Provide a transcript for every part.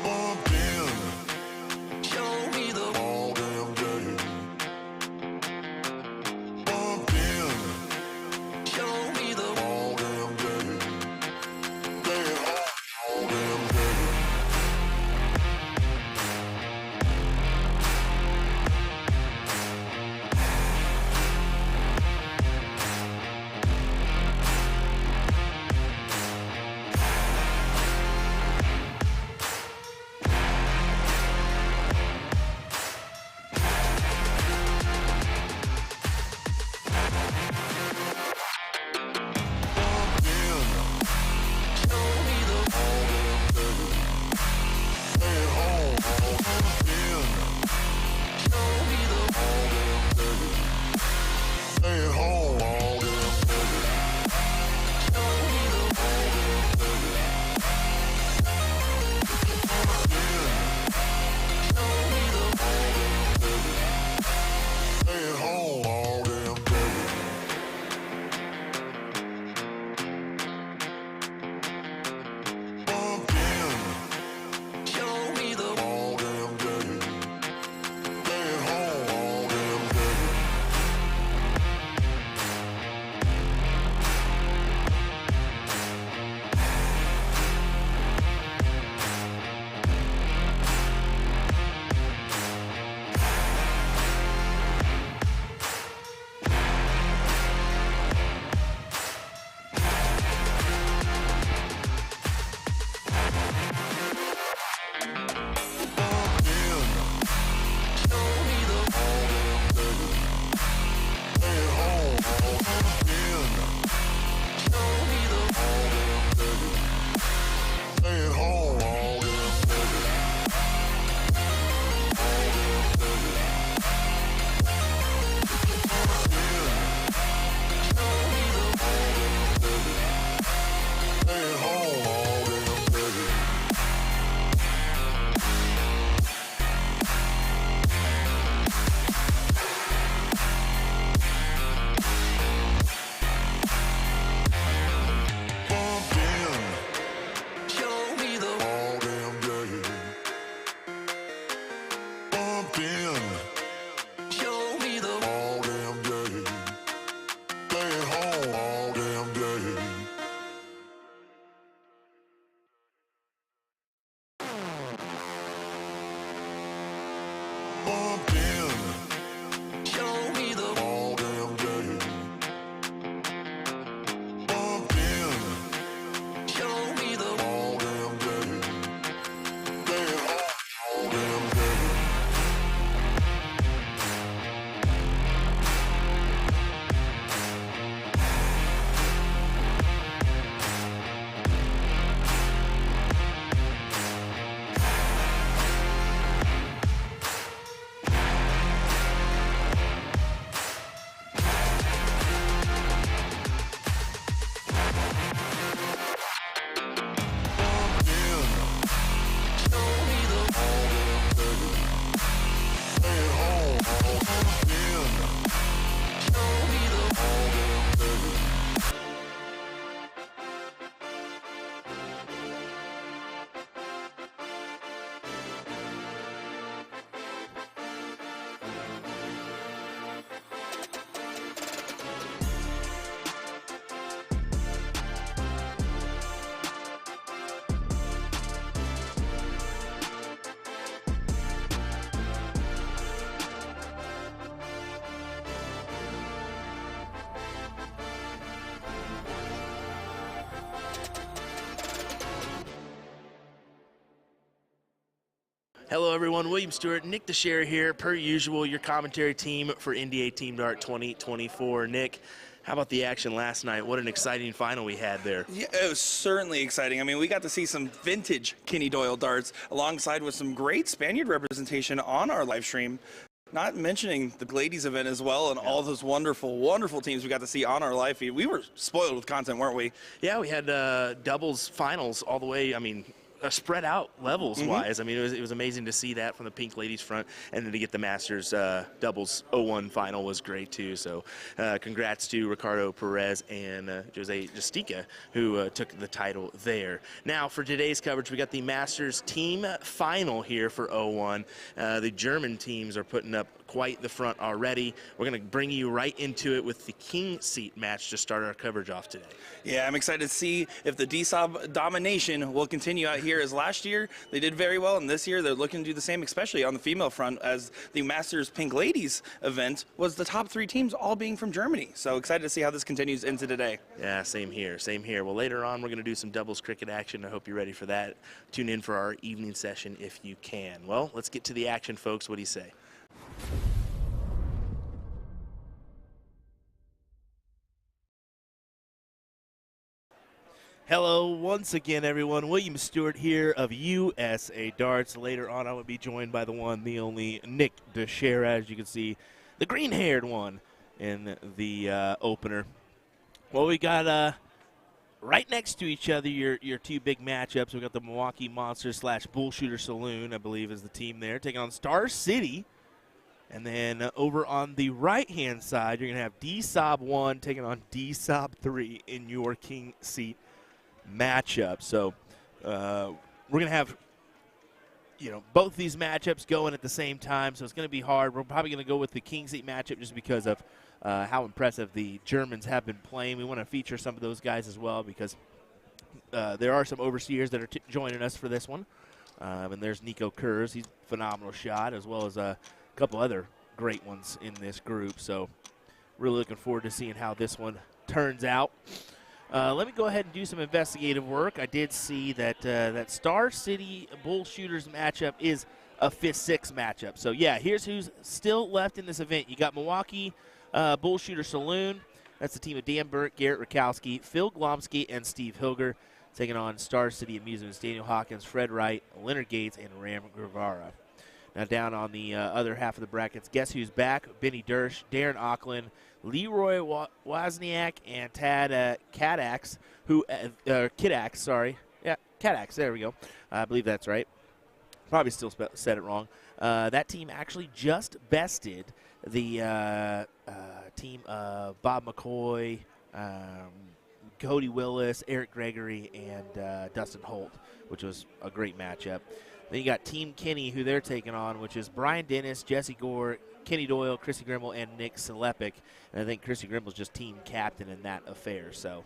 Bumped in. Show me the all damn day. Bumped in. Show me the all damn day. Staying home all damn day. Hello everyone, William Stewart, Nick DeShare here, per usual, your commentary team for NDA Team Dart 2024. Nick, how about the action last night? What an exciting final we had there. Yeah, it was certainly exciting. I mean, we got to see some vintage Kenny Doyle darts alongside with some great Spaniard representation on our live stream. Not mentioning the ladies event as well and all those wonderful, wonderful teams we got to see on our live feed. We were spoiled with content, weren't we? Yeah, we had doubles finals all the way. I mean, spread out levels-wise. I mean, it was amazing to see that from the Pink Ladies front, and then to get the Masters doubles 0-1 final was great too. So congrats to Ricardo Perez and Jose Justica, who took the title there. Now for today's coverage, we got the Masters team final here for 0-1. The German teams are putting up quite the front already. We're going to bring you right into it with the king seat match to start our coverage off today. Yeah, I'm excited to see if the DSOB domination will continue out here, as last year they did very well, and this year they're looking to do the same, especially on the female front, as the Masters Pink Ladies event was the top 3 teams all being from Germany. So excited to see how this continues into today. Yeah, same here, same here. Well, later on we're going to do some doubles cricket action. I hope you're ready for that. Tune in for our evening session if you can. Well, let's get to the action, folks. What do you say? Hello once again, everyone. William Stewart here of USA Darts. Later on, I will be joined by the one, the only Nick DeShera, as you can see, the green-haired one in the opener. Well, we got right next to each other your 2 big matchups. We got the Milwaukee Monsters / Bullshooter Saloon, I believe is the team there, taking on Star City. And then over on the right-hand side, you're going to have DSOB 1 taking on DSOB 3 in your king seat matchup. So we're going to have, both these matchups going at the same time, so it's going to be hard. We're probably going to go with the king seat matchup just because of how impressive the Germans have been playing. We want to feature some of those guys as well because there are some overseers that are joining us for this one. And there's Nico Kurz. He's a phenomenal shot, as well as a couple other great ones in this group. So really looking forward to seeing how this one turns out. Let me go ahead and do some investigative work. I did see that that Star City Bullshooters matchup is a 5th-6 matchup. So, yeah, here's who's still left in this event. You got Milwaukee Bullshooter Saloon. That's the team of Dan Burke, Garrett Rakowski, Phil Glomsky, and Steve Hilger, taking on Star City Amusements, Daniel Hawkins, Fred Wright, Leonard Gates, and Ram Guevara. Now down on the other half of the brackets, guess who's back? Benny Dersch, Darren Auckland, Leroy Wozniak, and Tad Kadax, Kidax, sorry. Yeah, Kadax, there we go. I believe that's right. Probably still said it wrong. That team actually just bested the team of Bob McCoy, Cody Willis, Eric Gregory, and Dustin Holt, which was a great matchup. Then you got Team Kenny, who they're taking on, which is Brian Dennis, Jesse Gore, Kenny Doyle, Chrissy Grimmel, and Nick Selepik. And I think Chrissy Grimmel's just team captain in that affair. So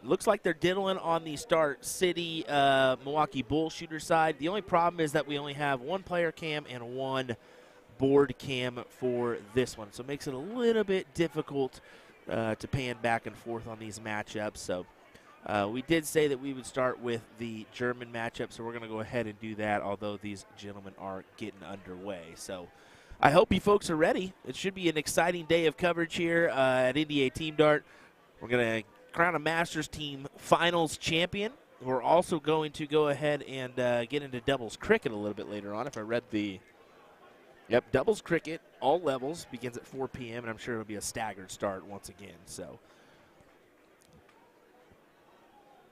looks like they're diddling on the Star City Milwaukee Bullshooter side. The only problem is that we only have 1 player cam and 1 board cam for this one. So it makes it a little bit difficult to pan back and forth on these matchups. So we did say that we would start with the German matchup, so we're going to go ahead and do that, although these gentlemen are getting underway. So I hope you folks are ready. It should be an exciting day of coverage here at NDA Team Dart. We're going to crown a Masters Team Finals champion. We're also going to go ahead and get into doubles cricket a little bit later on. If I read the doubles cricket, all levels, begins at 4 p.m., and I'm sure it'll be a staggered start once again. So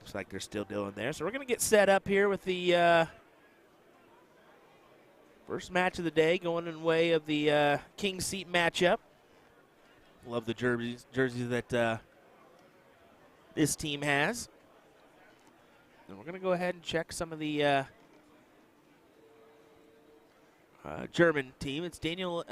looks like they're still doing there. So we're going to get set up here with the first match of the day, going in the way of the king seat matchup. Love the jerseys that this team has. And we're going to go ahead and check some of the German team. It's Daniel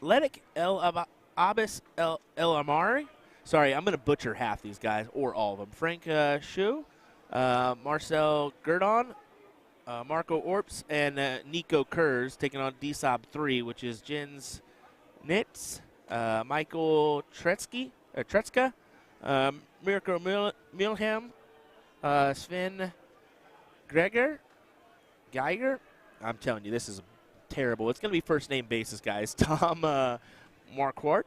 Ledik El Abbas El Amari. Sorry, I'm going to butcher half these guys, or all of them. Frank Shu, Marcel Gerdon, Marco Orps, and Nico Kurz taking on DSOB 3, which is Jens Nitz, Michael Tretzka, Mirko Milham, Sven Geiger. I'm telling you, this is terrible. It's going to be first name basis, guys. Tom Marquardt.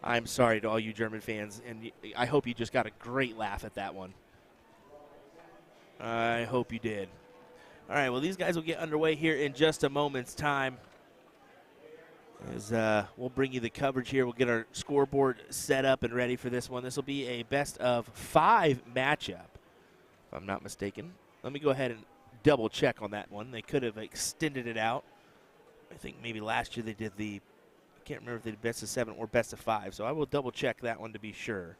I'm sorry to all you German fans, and I hope you just got a great laugh at that one. I hope you did. All right, well, these guys will get underway here in just a moment's time. As we'll bring you the coverage here. We'll get our scoreboard set up and ready for this one. This will be a best of 5 matchup. if I'm not mistaken. Let me go ahead and double check on that one. They could have extended it out. I think maybe last year they did I can't remember if they did best of 7 or best of 5, so I will double check that one to be sure.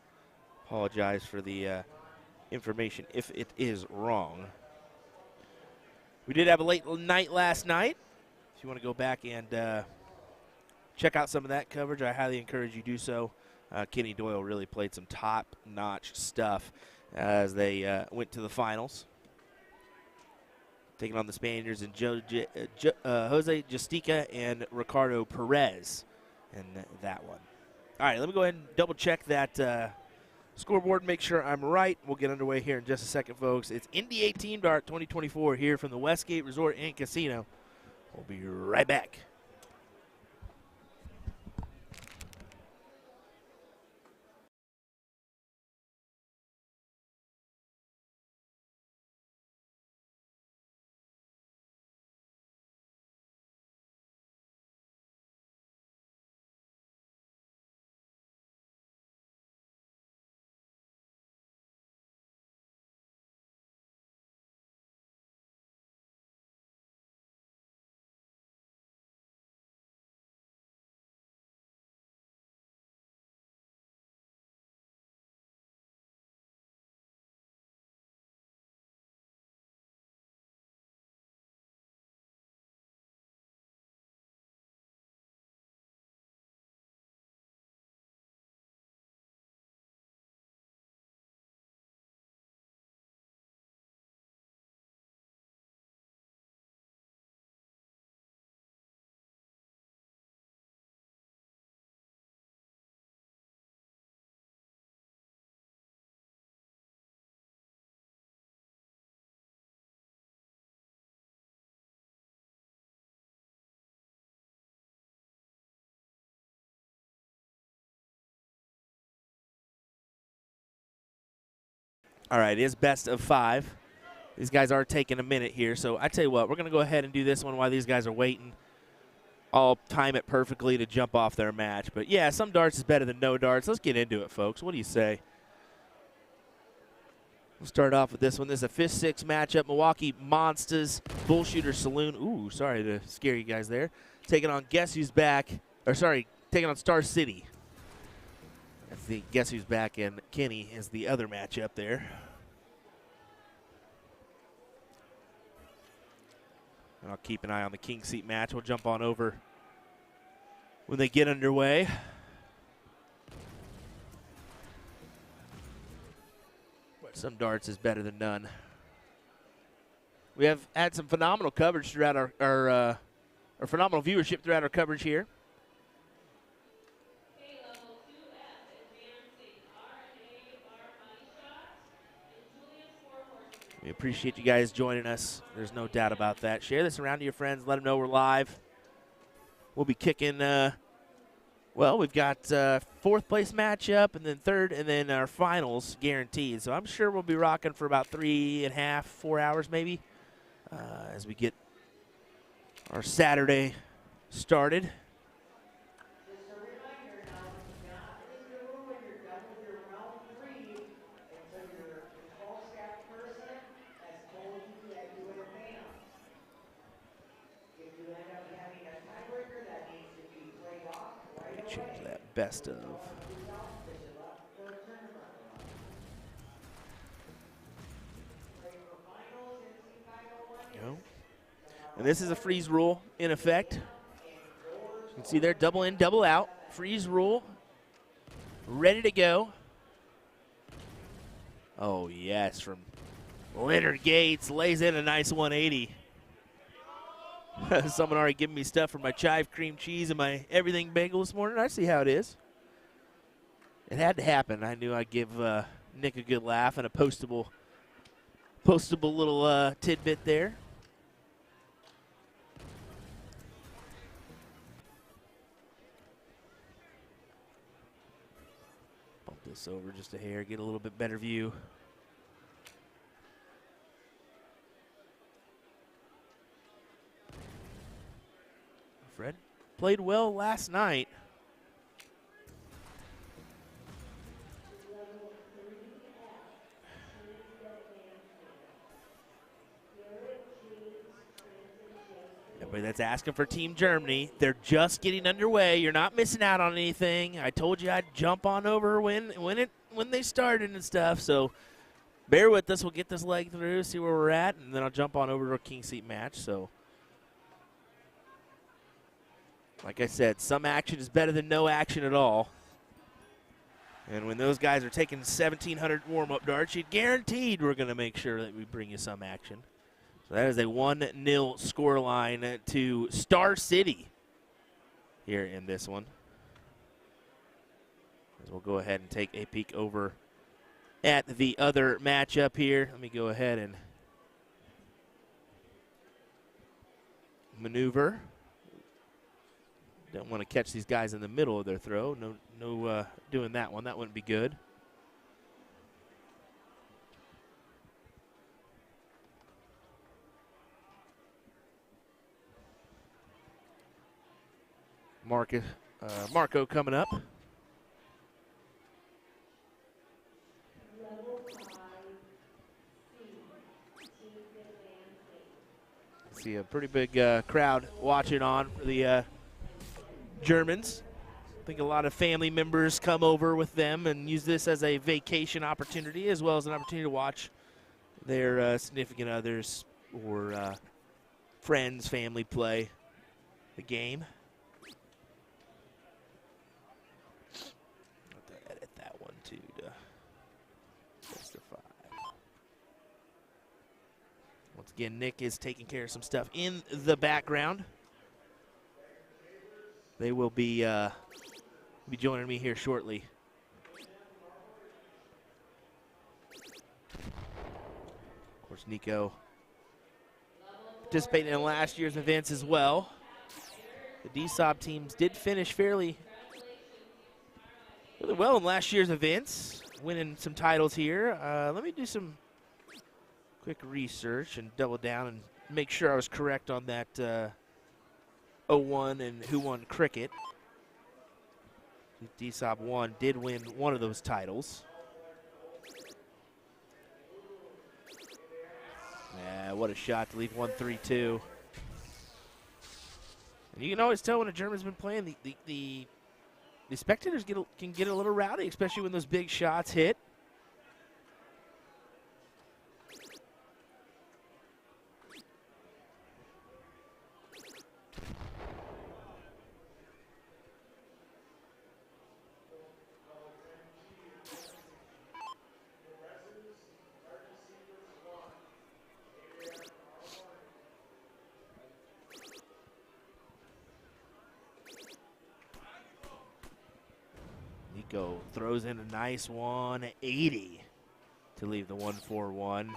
Apologize for the information if it is wrong. We did have a late night last night. If you want to go back and check out some of that coverage, I highly encourage you do so. Kenny Doyle really played some top-notch stuff as they went to the finals. Taking on the Spaniards and Jose Justica and Ricardo Perez in that one. All right, let me go ahead and double-check that scoreboard, make sure I'm right. We'll get underway here in just a second, folks. It's NDA Team Dart 2024 here from the Westgate Resort and Casino. We'll be right back. All right, it is best of 5. These guys are taking a minute here, so I tell you what, we're going to go ahead and do this one while these guys are waiting. I'll time it perfectly to jump off their match. But, yeah, some darts is better than no darts. Let's get into it, folks. What do you say? We'll start off with this one. This is a 5-6 matchup. Milwaukee Monsters, Bullshooter Saloon. Ooh, sorry to scare you guys there. Taking on Guess Who's Back. Or, sorry, taking on Star City. That's the Guess Who's Back, and Kenny is the other matchup there. I'll keep an eye on the king seat match. We'll jump on over when they get underway. Some darts is better than none. We have had some phenomenal coverage throughout our phenomenal viewership throughout our coverage here. We appreciate you guys joining us. There's no doubt about that. Share this around to your friends. Let them know we're live. We'll be kicking, well, we've got 4th place matchup and then 3rd and then our finals guaranteed. So I'm sure we'll be rocking for about 3.5, 4 hours maybe as we get our Saturday started. Change that best of. Go. And this is a freeze rule in effect. You can see there, double in, double out. Freeze rule. Ready to go. Oh, yes, from Leonard Gates. Lays in a nice 180. Someone already giving me stuff for my chive cream cheese and my everything bagel this morning. I see how it is. It had to happen. I knew I'd give Nick a good laugh and a postable little tidbit there. Bump this over just a hair, get a little bit better view. Fred played well last night. But that's asking for Team Germany. They're just getting underway. You're not missing out on anything. I told you I'd jump on over when they started and stuff. So bear with us. We'll get this leg through, see where we're at, and then I'll jump on over to a king seat match. So, like I said, some action is better than no action at all. And when those guys are taking 1,700 warm-up darts, you guaranteed we're going to make sure that we bring you some action. So that is a 1-0 scoreline to Star City here in this one. As we'll go ahead and take a peek over at the other matchup here. Let me go ahead and maneuver. Don't want to catch these guys in the middle of their throw. No doing that one. That wouldn't be good. Marco coming up. See a pretty big crowd watching on for the Germans. I think a lot of family members come over with them and use this as a vacation opportunity as well as an opportunity to watch their significant others or friends, family play the game. I'll have to edit that one too to justify. Once again, Nick is taking care of some stuff in the background. They will be joining me here shortly. Of course, Nico participating in last year's events as well. The DSOB teams did finish really well in last year's events, winning some titles here. Let me do some quick research and double down and make sure I was correct on that 01 and who won cricket. DSOB 1 did win one of those titles. Yeah, what a shot to leave 1-3-2. And you can always tell when a German's been playing, the spectators can get a little rowdy, especially when those big shots hit. Nico throws in a nice 180 to leave the 1-4-1.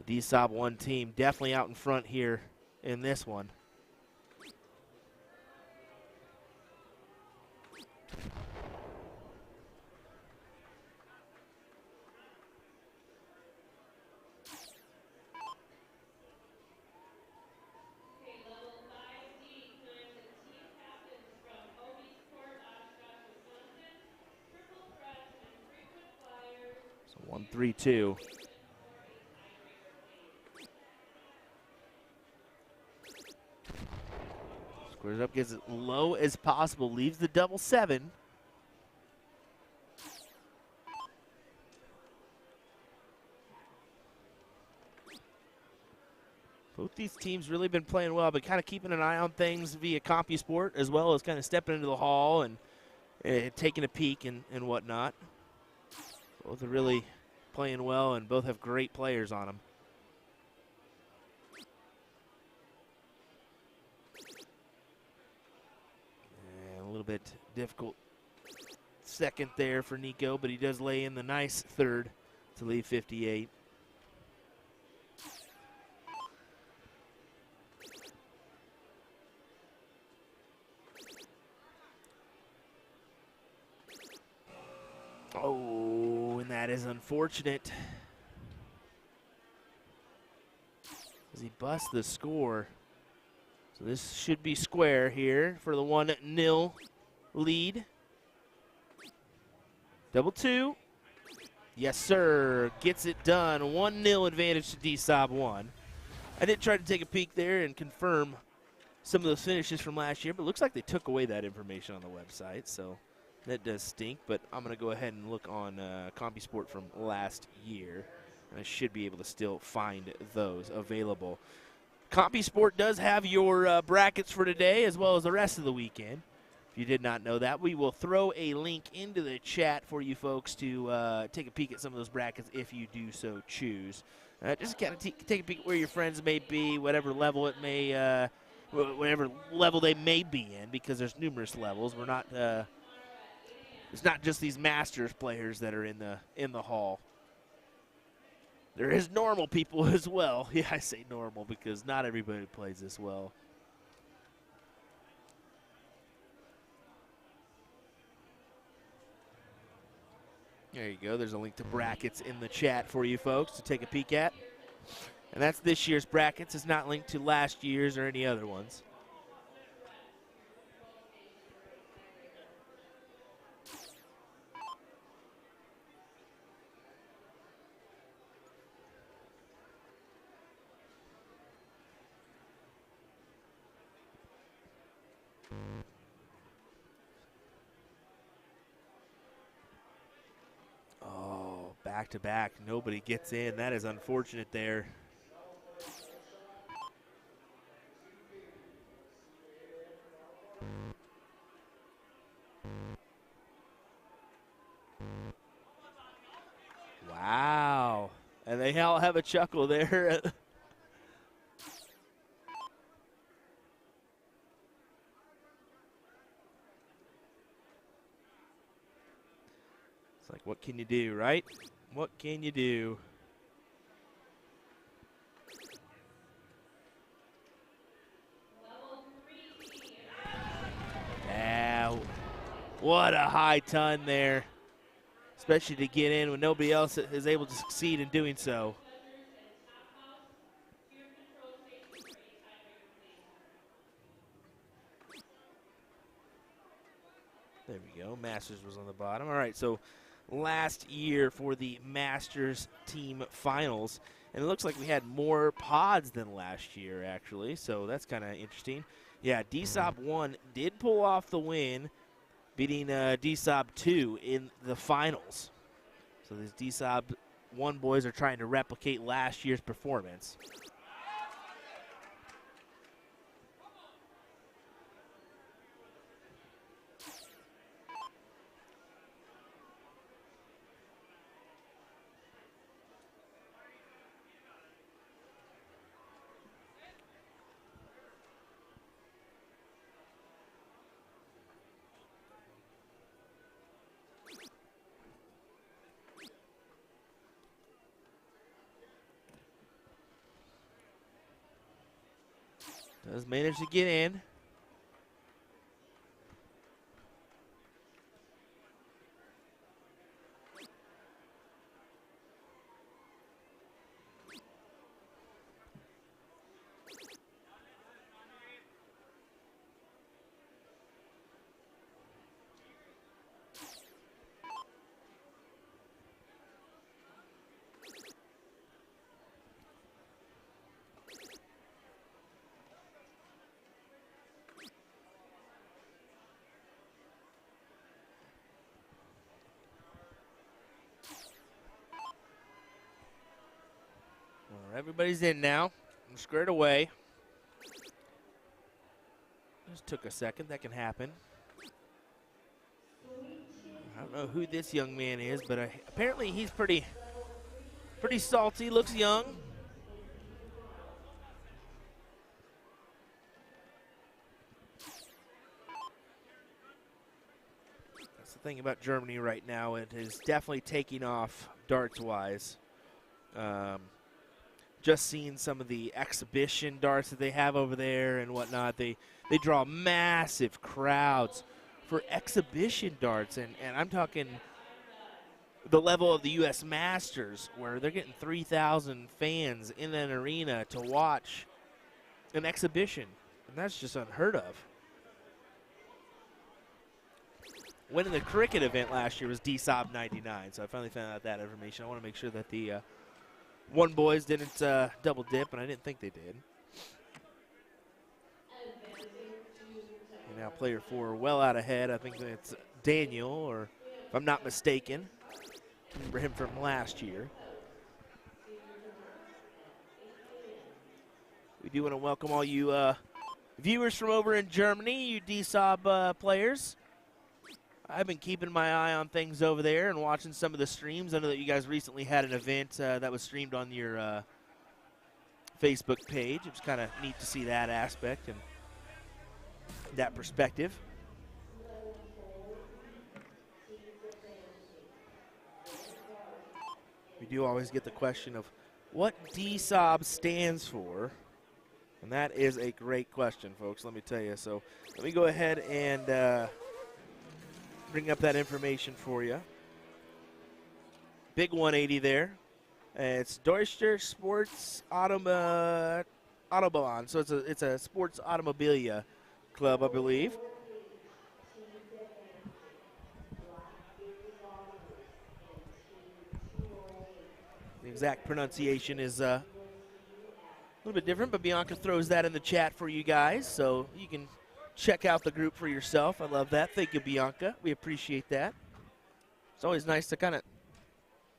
The DSOB 1 team definitely out in front here in this one. So 1-3-2. Squares up, gets it low as possible, leaves the double 7. Both these teams really been playing well, but kind of keeping an eye on things via CompuSport as well as kind of stepping into the hall and taking a peek and whatnot. Both are really playing well, and both have great players on them. And a little bit difficult second there for Nico, but he does lay in the nice third to leave 58. Oh, and that is unfortunate. As he busts the score. So this should be square here for the 1-0 lead. Double 2. Yes, sir. Gets it done. 1-0 advantage to DSOB 1. I did try to take a peek there and confirm some of those finishes from last year, but it looks like they took away that information on the website, so that does stink. But I'm going to go ahead and look on CompuSport from last year, and I should be able to still find those available. CompuSport does have your brackets for today as well as the rest of the weekend. If you did not know that, we will throw a link into the chat for you folks to take a peek at some of those brackets if you do so choose. Just kind of take a peek at where your friends may be, whatever level it may, whatever level they may be in, because there's numerous levels. We're not, it's not just these Masters players that are in the hall. There is normal people as well. Yeah, I say normal because not everybody plays this well. There you go. There's a link to brackets in the chat for you folks to take a peek at. And that's this year's brackets. It's not linked to last year's or any other ones. Back to back, nobody gets in. That is unfortunate there. Wow. And they all have a chuckle there. It's like, what can you do, right? What can you do? Yeah, what a high ton there. Especially to get in when nobody else is able to succeed in doing so. There we go. Masters was on the bottom. All right, so last year for the Masters team finals. And it looks like we had more pods than last year, actually. So that's kind of interesting. Yeah, DSOB 1 did pull off the win, beating DSOB 2 in the finals. So these DSOB 1 boys are trying to replicate last year's performance. Does manage to get in. Well, everybody's in now. I'm squared away. Just took a second. That can happen. I don't know who this young man is, but apparently he's pretty salty. Looks young. That's the thing about Germany right now. It is definitely taking off darts-wise. Just seeing some of the exhibition darts that they have over there and whatnot. They draw massive crowds for exhibition darts, and I'm talking the level of the U.S. Masters, where they're getting 3,000 fans in an arena to watch an exhibition, and that's just unheard of. Winning the cricket event last year was DSOB 99, so I finally found out that information. I want to make sure that the one boys didn't double dip, and I didn't think they did. Now player 4 well out ahead. I think it's Daniel, or if I'm not mistaken. Remember him from last year. We do want to welcome all you viewers from over in Germany, you DSOB players. I've been keeping my eye on things over there and watching some of the streams. I know that you guys recently had an event that was streamed on your Facebook page. It was kind of neat to see that aspect and that perspective. We do always get the question of what DSOB stands for, and that is a great question, folks, let me tell you. So let me go ahead and bring up that information for you. Big 180 there. It's Deutscher Sports Autobahn. So it's a sports automobilia club, I believe. The exact pronunciation is a little bit different, but Bianca throws that in the chat for you guys, so you can check out the group for yourself. I love that. Thank you, Bianca. We appreciate that. It's always nice to kind of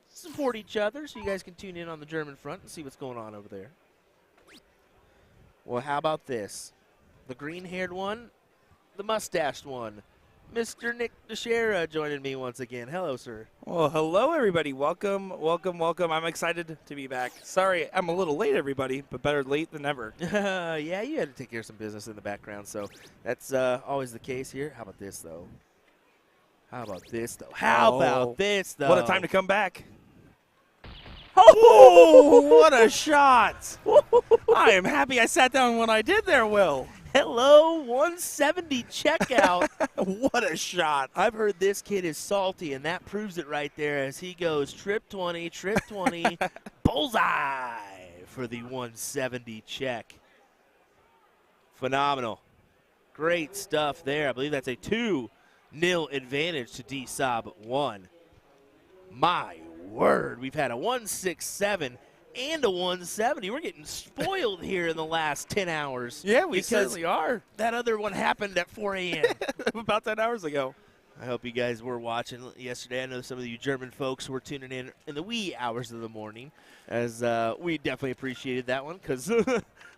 support each other so you guys can tune in on the German front and see what's going on over there. Well, how about this? The green-haired one, the mustached one, Mr. Nick DeShera joining me once again. Hello, sir. Well, hello, everybody. Welcome, welcome, welcome. I'm excited to be back. Sorry, I'm a little late, everybody, but better late than never. Yeah, you had to take care of some business in the background, so that's always the case here. How about this, though? How about this, though? How about this, though? What a time to come back. Oh, What a shot. I am happy I sat down when I did there, Will. hello, 170 checkout. What a shot. I've heard this kid is salty, and that proves it right there as he goes trip 20, bullseye for the 170 check. Phenomenal. Great stuff there. I believe that's a 2-0 advantage to DSOB 1. My word, we've had a 167 and a 170. We're getting spoiled here in the last 10 hours. Yeah, we because certainly are. that other one happened at 4 a.m. About 10 hours ago. I hope you guys were watching yesterday. I know some of you German folks were tuning in the wee hours of the morning, as we definitely appreciated that one because,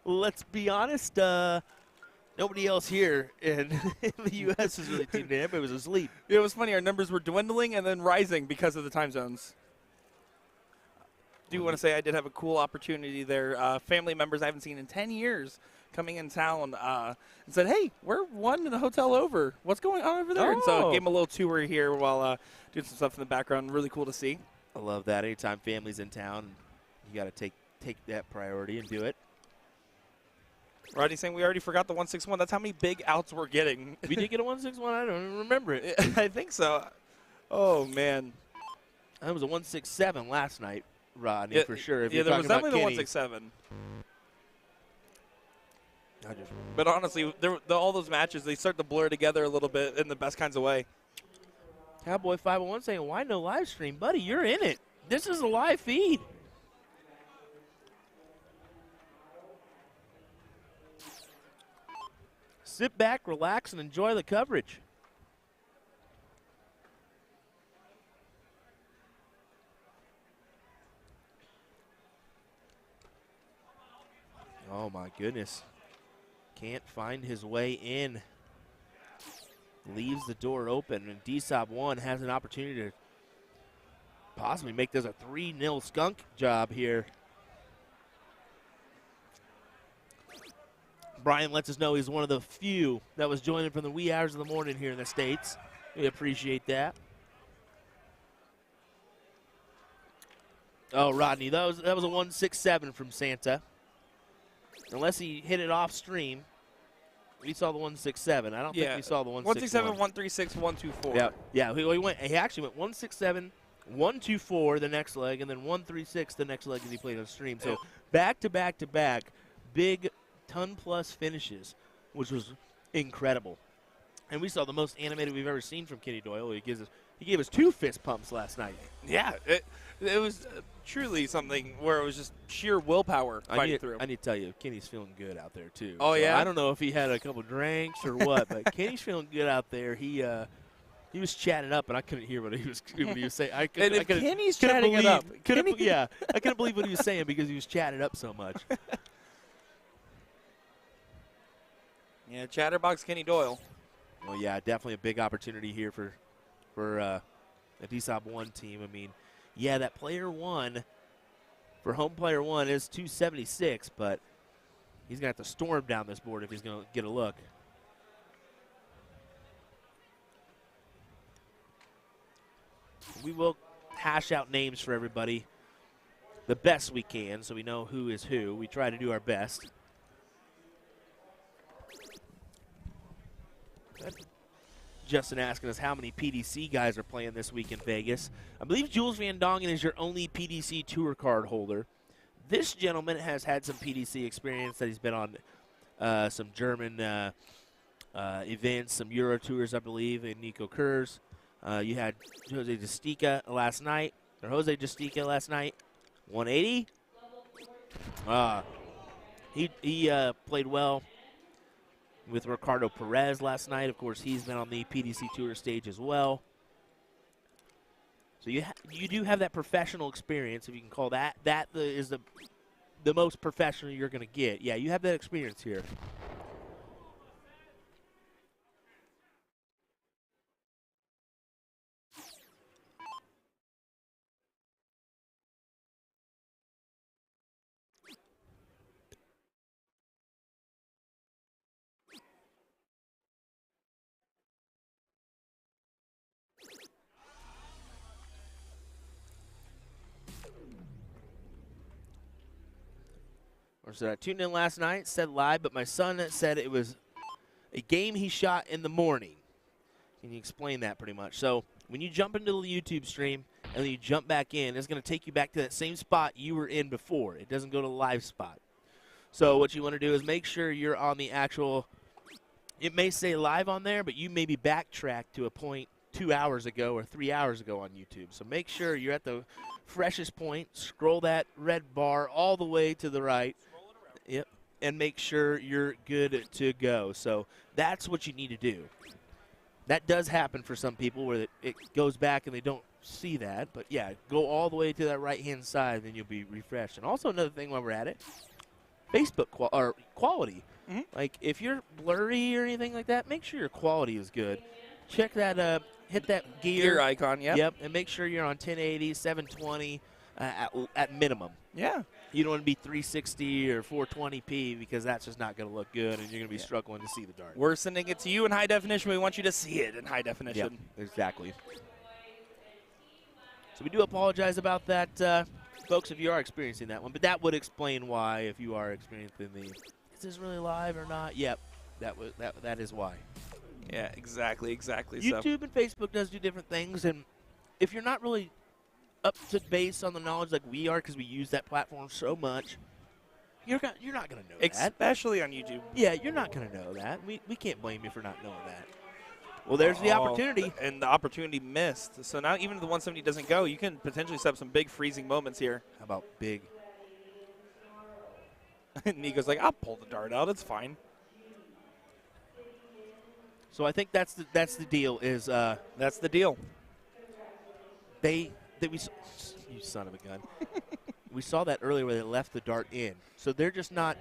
let's be honest, nobody else here in the U.S. was really tuned in. Everybody was asleep. It was funny. Our numbers were dwindling and then rising because of the time zones. Do want to say I did have a cool opportunity there. Family members I haven't seen in 10 years coming in town and said, hey, we're one in a hotel over. What's going on over there? And so I gave them a little tour here while doing some stuff in the background. Really cool to see. I love that. Anytime family's in town, you got to take that priority and do it. Rodney's saying we already forgot the 161. That's how many big outs we're getting. We did get a 161. I don't even remember it. I think so. Oh, man. That was a 167 last night, Rodney, for sure. If Yeah, you're there was talking definitely about the Kenny. 167. But honestly, all those matches, they start to blur together a little bit in the best kinds of way. Cowboy 501 saying, why no live stream? Buddy, you're in it. This is a live feed. Sit back, relax, and enjoy the coverage. Oh, my goodness. Can't find his way in. Leaves the door open, and DSOB 1 has an opportunity to possibly make this a 3-0 skunk job here. Brian lets us know he's one of the few that was joining from the wee hours of the morning here in the States. We appreciate that. Oh, Rodney, that was a 167 from Santa. Unless he hit it off stream. We saw the 167. I don't think we saw the 161. 137, 136, 124. Yeah. He actually went 167, 124 the next leg, and then 136 the next leg as he played on stream. So back to back to back, big ton-plus finishes, which was incredible. And we saw the most animated we've ever seen from Kenny Doyle. He gives us He gave us 2 fist pumps last night. Yeah, it was truly something where it was just sheer willpower fighting through. I need to tell you, Kenny's feeling good out there too. Oh, yeah? I don't know if he had a couple drinks or what, but Kenny's feeling good out there. He was chatting up, and I couldn't hear what he was saying. And if Kenny's chatting it up, yeah, I couldn't believe what he was saying because he was chatting up so much. Yeah, Chatterbox Kenny Doyle. Well, yeah, definitely a big opportunity here for the DSOB 1 team. I mean, yeah, that player 1 for home player 1 is 276, but he's going to have to storm down this board if he's going to get a look. We will hash out names for everybody the best we can so we know who is who. We try to do our best. Justin asking us how many PDC guys are playing this week in Vegas. I believe Jules Van Dongen is your only PDC tour card holder. This gentleman has had some PDC experience that he's been on some German events, some Euro tours, I believe, in Nico Kurz. You had Jose Justica last night, 180. He played well with Ricardo Perez last night. Of course, he's been on the PDC Tour stage as well. So you do have that professional experience, if you can call that. That is the most professional you're going to get. Yeah, you have that experience here. So I tuned in last night, said live, but my son said it was a game he shot in the morning. Can you explain that pretty much? So when you jump into the YouTube stream and then you jump back in, it's going to take you back to that same spot you were in before. It doesn't go to the live spot. So what you want to do is make sure you're on the actual, it may say live on there, but you may be backtracked to a point 2 hours ago or 3 hours ago on YouTube. So make sure you're at the freshest point, scroll that red bar all the way to the right. Yep, and make sure you're good to go. So that's what you need to do. That does happen for some people where it goes back and they don't see that. But, yeah, go all the way to that right-hand side, then you'll be refreshed. And also another thing while we're at it, Facebook quality. Mm-hmm. Like, if you're blurry or anything like that, make sure your quality is good. Check that, hit that gear icon, Yep, and make sure you're on 1080, 720 at minimum. Yeah. You don't want to be 360 or 420p because that's just not going to look good, and you're going to be struggling to see the dart. We're sending it to you in high definition. We want you to see it in high definition. Yep, exactly. So we do apologize about that, folks, if you are experiencing that one. But that would explain why, if you are experiencing the, is this really live or not? Yep, that is why. Yeah, exactly. YouTube and Facebook does do different things, and if you're not really up to base on the knowledge like we are because we use that platform so much, you're not going to know that. Especially on YouTube. Yeah, you're not going to know that. We can't blame you for not knowing that. Well, there's the opportunity. And the opportunity missed. So now even if the 170 doesn't go, you can potentially set up some big freezing moments here. How about big? Nico's like, I'll pull the dart out. It's fine. So I think that's the deal. That's the deal. You son of a gun. We saw that earlier where they left the dart in. So they're just not.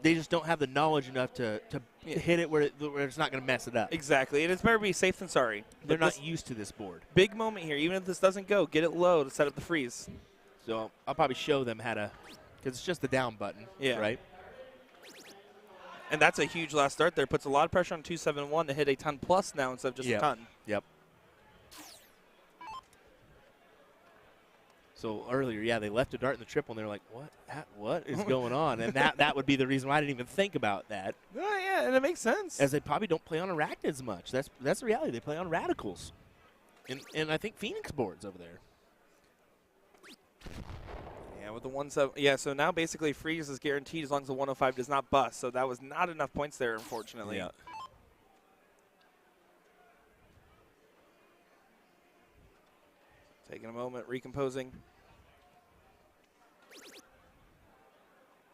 They just don't have the knowledge enough to hit it where it's not going to mess it up. Exactly, and it's better to be safe than sorry. They're not used to this board. Big moment here. Even if this doesn't go, get it low to set up the freeze. So I'll probably show them how to, because it's just the down button. Yeah. Right. And that's a huge last dart there. Puts a lot of pressure on 271 to hit a ton plus now instead of just a ton. Yep. So earlier, yeah, they left a dart in the triple, and they're like, what is going on? And that would be the reason why I didn't even think about that. Oh, yeah, and it makes sense. As they probably don't play on arachnids much. That's the reality. They play on radicals. And I think Phoenix boards over there. Yeah, with the 170. Yeah, so now basically freeze is guaranteed as long as the 105 does not bust. So that was not enough points there, unfortunately. Yeah. Taking a moment, recomposing.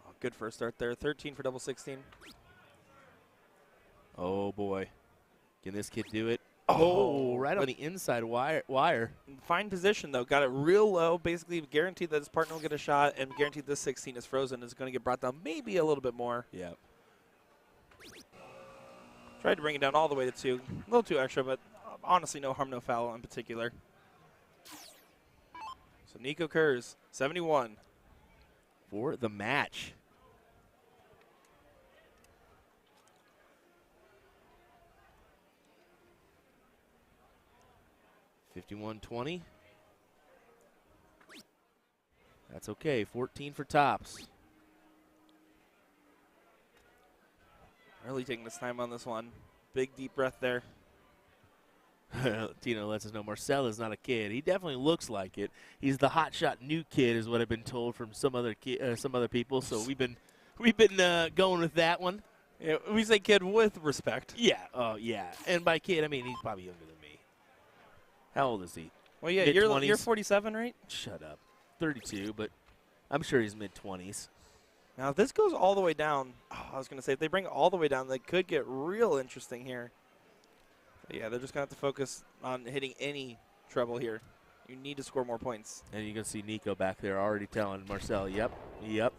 Oh, good first start there. 13 for double 16. Oh, boy. Can this kid do it? Oh, Right on the inside wire. Fine position, though. Got it real low. Basically guaranteed that his partner will get a shot, and guaranteed this 16 is frozen. Is going to get brought down maybe a little bit more. Yeah. Tried to bring it down all the way to 2. A little too extra, but honestly, no harm, no foul in particular. So Nico Kurz, 71. For the match. $51-20. That's okay. 14 for tops. Really taking this time on this one. Big deep breath there. Tino lets us know Marcel is not a kid. He definitely looks like it. He's the hotshot new kid, is what I've been told from some other people. So we've been going with that one. Yeah, we say kid with respect. Yeah. Oh yeah. And by kid, I mean he's probably younger than me. How old is he? Well, yeah, Mid-20s? you're 47, right? Shut up. 32, but I'm sure he's mid-20s. Now, if this goes all the way down, I was going to say, if they bring it all the way down, they could get real interesting here. But yeah, they're just going to have to focus on hitting any treble here. You need to score more points. And you can see Nico back there already telling Marcel, yep, here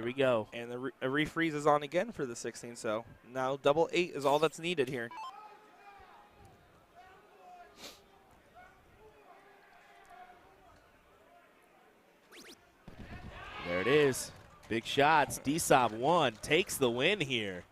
we go. And a refreeze is on again for the 16, so now double 8 is all that's needed here. There it is. Big shots. DSOB 1 takes the win here.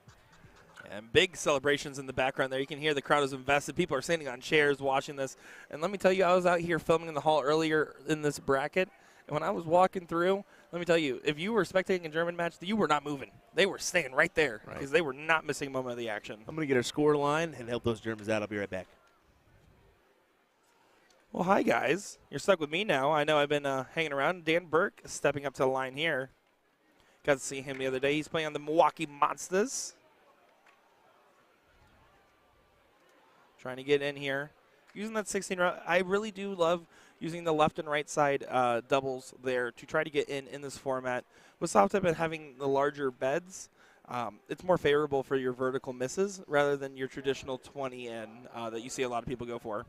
And big celebrations in the background there. You can hear the crowd is invested. People are sitting on chairs watching this. And let me tell you, I was out here filming in the hall earlier in this bracket. And when I was walking through, let me tell you, if you were spectating a German match, you were not moving. They were staying right there because they were not missing a moment of the action. I'm going to get our score line and help those Germans out. I'll be right back. Well, hi, guys. You're stuck with me now. I know I've been hanging around. Dan Burke is stepping up to the line here. Got to see him the other day. He's playing on the Milwaukee Monsters. Trying to get in here. Using that 16 round, I really do love using the left and right side doubles there to try to get in this format. With soft tip and having the larger beds, it's more favorable for your vertical misses rather than your traditional 20 in that you see a lot of people go for.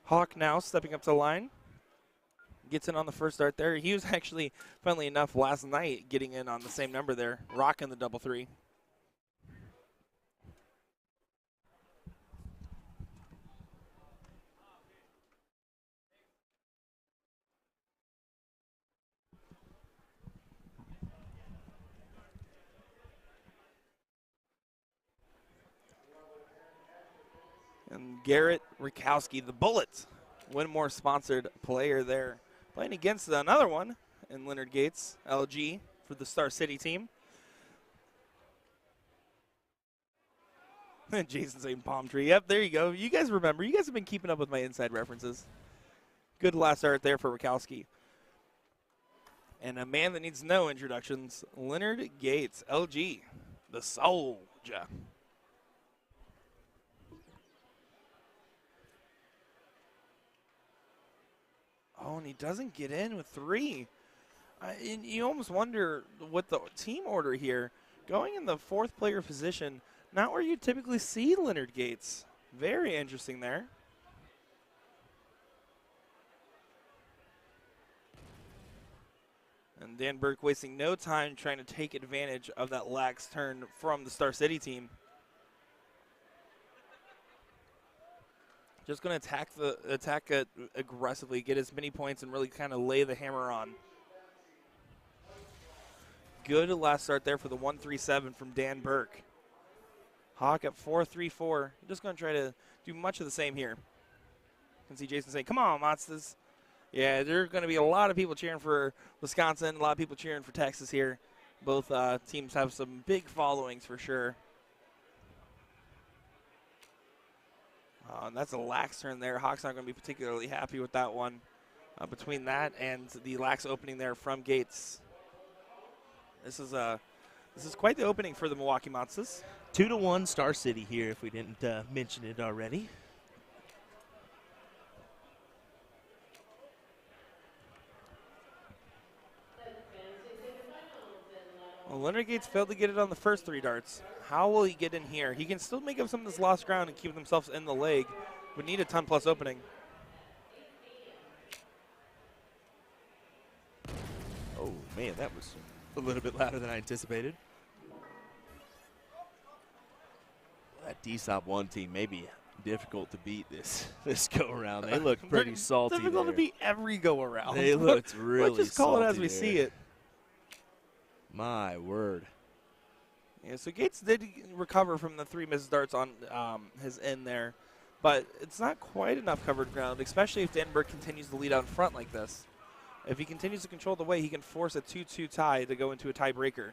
Hawk now stepping up to the line. Gets in on the first start there. He was actually, funnily enough, last night getting in on the same number there, rocking the double 3. And Garrett Rakowski, the Bullets, Winmore sponsored player there. Playing against another one in Leonard Gates, LG, for the Star City team. Jason saying palm tree. Yep, there you go. You guys remember. You guys have been keeping up with my inside references. Good last start there for Rakowski. And a man that needs no introductions, Leonard Gates, LG, the soldier. Oh, and he doesn't get in with 3. And you almost wonder what the team order here. Going in the 4th player position, not where you typically see Leonard Gates. Very interesting there. And Dan Burke wasting no time trying to take advantage of that lax turn from the Star City team. Just going to attack it aggressively, get as many points, and really kind of lay the hammer on. Good last start there for the 1-3-7 from Dan Burke. Hawk at 4-3-4. Just going to try to do much of the same here. You can see Jason saying, come on, Monsters. Yeah, there are going to be a lot of people cheering for Wisconsin, a lot of people cheering for Texas here. Both teams have some big followings for sure. And that's a lax turn there. Hawks not going to be particularly happy with that one. Between that and the lax opening there from Gates. This is quite the opening for the Milwaukee Monsters. 2-1 Star City here if we didn't mention it already. Well, Leonard Gates failed to get it on the first 3 darts. How will he get in here? He can still make up some of this lost ground and keep themselves in the leg, but need a ton-plus opening. Oh, man, that was a little bit louder than I anticipated. That DSOP 1 team may be difficult to beat this go-around. They look pretty salty Difficult there. to beat every go-around. They looked really Let's just call it as we salty see there. it. My word. Yeah, so Gates did recover from the 3 missed darts on his end there, but it's not quite enough covered ground, especially if Dan Burke continues to lead out in front like this. If he continues to control the way, he can force a 2-2 tie to go into a tiebreaker.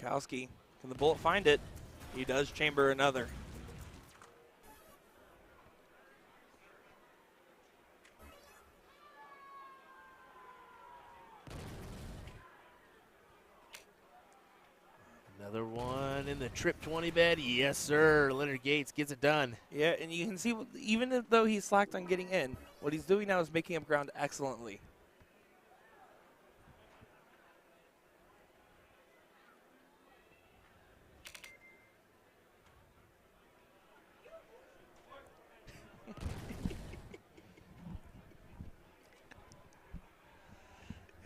Kowski, can the bullet find it? He does chamber another. Another one in the trip 20 bed. Yes, sir. Leonard Gates gets it done. Yeah, and you can see, even though he's slacked on getting in, what he's doing now is making up ground excellently.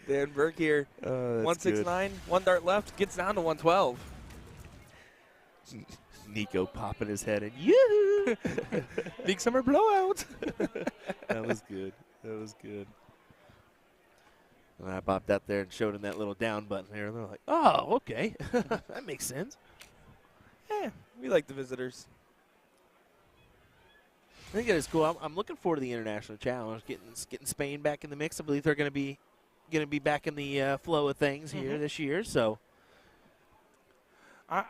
Dan Burke here, 169, 1 dart left, gets down to 112. Nico popping his head in. Yoo! Big summer blowout. That was good. That was good. And I popped up there and showed him that little down button there. And they're like, oh, okay. That makes sense. Yeah, we like the visitors. I think it is cool. I'm looking forward to the international challenge, getting Spain back in the mix. I believe they're going to be back in the flow of things here this year. So I'm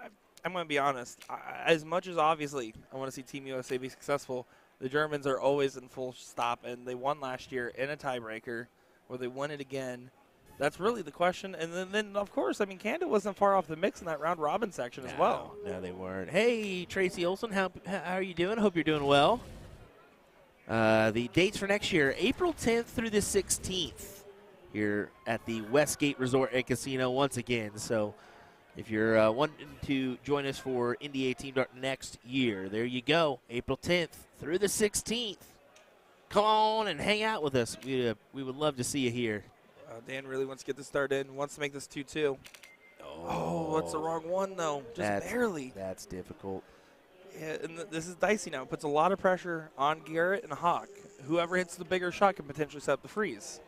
going to be honest. As much as obviously I want to see Team USA be successful, the Germans are always in full stop, and they won last year in a tiebreaker. Will they win it again? That's really the question. And then of course, I mean, Canada wasn't far off the mix in that round robin section as well. No, they weren't. Hey, Tracy Olson, how are you doing? Hope you're doing well. The dates for next year, April 10th through the 16th, here at the Westgate Resort and Casino once again. So if you're wanting to join us for NDA Team Dart next year, there you go, April 10th through the 16th. Come on and hang out with us. We would love to see you here. Dan really wants to get this started, wants to make this 2-2. Oh, that's the wrong one, though. Just barely. That's difficult. Yeah, and this is dicey now. It puts a lot of pressure on Garrett and Hawk. Whoever hits the bigger shot can potentially set up the freeze.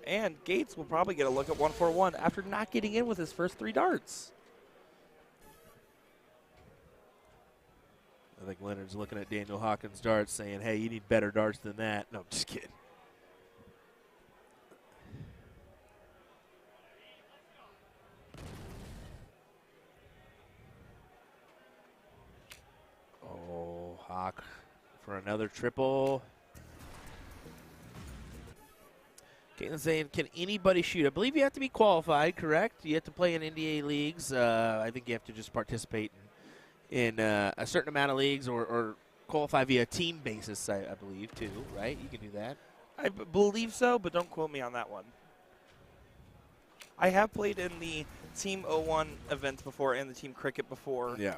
And Gates will probably get a look at 1-4-1 after not getting in with his first 3 darts. I think Leonard's looking at Daniel Hawkins' darts saying, hey, you need better darts than that. No, I'm just kidding. Oh, Hawk for another triple. Caitlin's saying, can anybody shoot? I believe you have to be qualified, correct? You have to play in NDA leagues. I think you have to just participate in a certain amount of leagues or qualify via team basis, I believe, too, right? You can do that. I believe so, but don't quote me on that one. I have played in the Team 01 events before and the Team Cricket before. Yeah.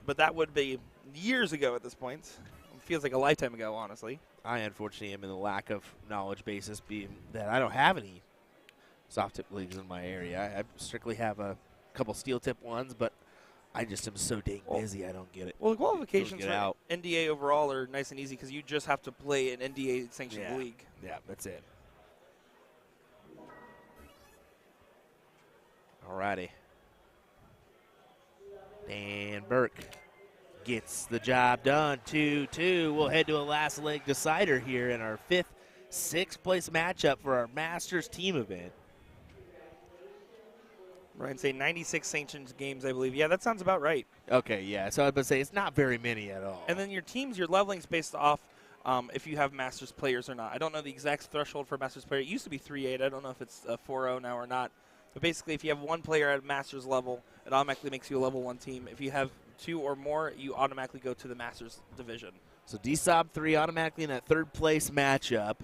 But that would be years ago at this point. It feels like a lifetime ago, honestly. I unfortunately am in the lack of knowledge basis being that I don't have any soft tip leagues in my area. I strictly have a couple steel tip ones, but I just am so dang busy I don't get it. Well, the qualifications Get for out. NDA overall are nice and easy because you just have to play an NDA sanctioned league. Yeah, that's it. Alrighty. Dan Burke gets the job done. 2-2. We'll head to a last leg decider here in our 5th, 6th place matchup for our Masters team event. Ryan say 96 sanctioned games, I believe. Yeah, that sounds about right. Okay, yeah. So I was about to say it's not very many at all. And then your teams, your leveling's based off if you have Masters players or not. I don't know the exact threshold for Masters player. It used to be 3.8. I don't know if it's 4.0 now or not. But basically, if you have one player at Masters level, it automatically makes you a level 1 team. If you have 2 or more, you automatically go to the Masters division. So DSOB 3 automatically in that third place matchup.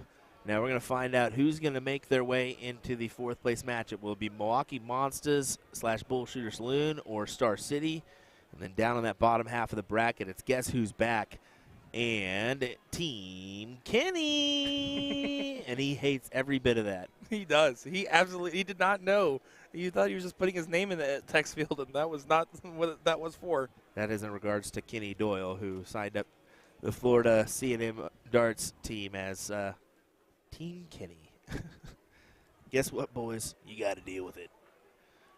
Now we're going to find out who's going to make their way into the fourth place matchup. Will it be Milwaukee Monsters / Bullshooter Saloon or Star City? And then down on that bottom half of the bracket, it's Guess Who's Back and Team Kenny. And he hates every bit of that. He does. He did not know. He thought he was just putting his name in the text field, and that was not what that was for. That is in regards to Kenny Doyle, who signed up the Florida C&M Darts team as Team Kenny. Guess what, boys? You got to deal with it.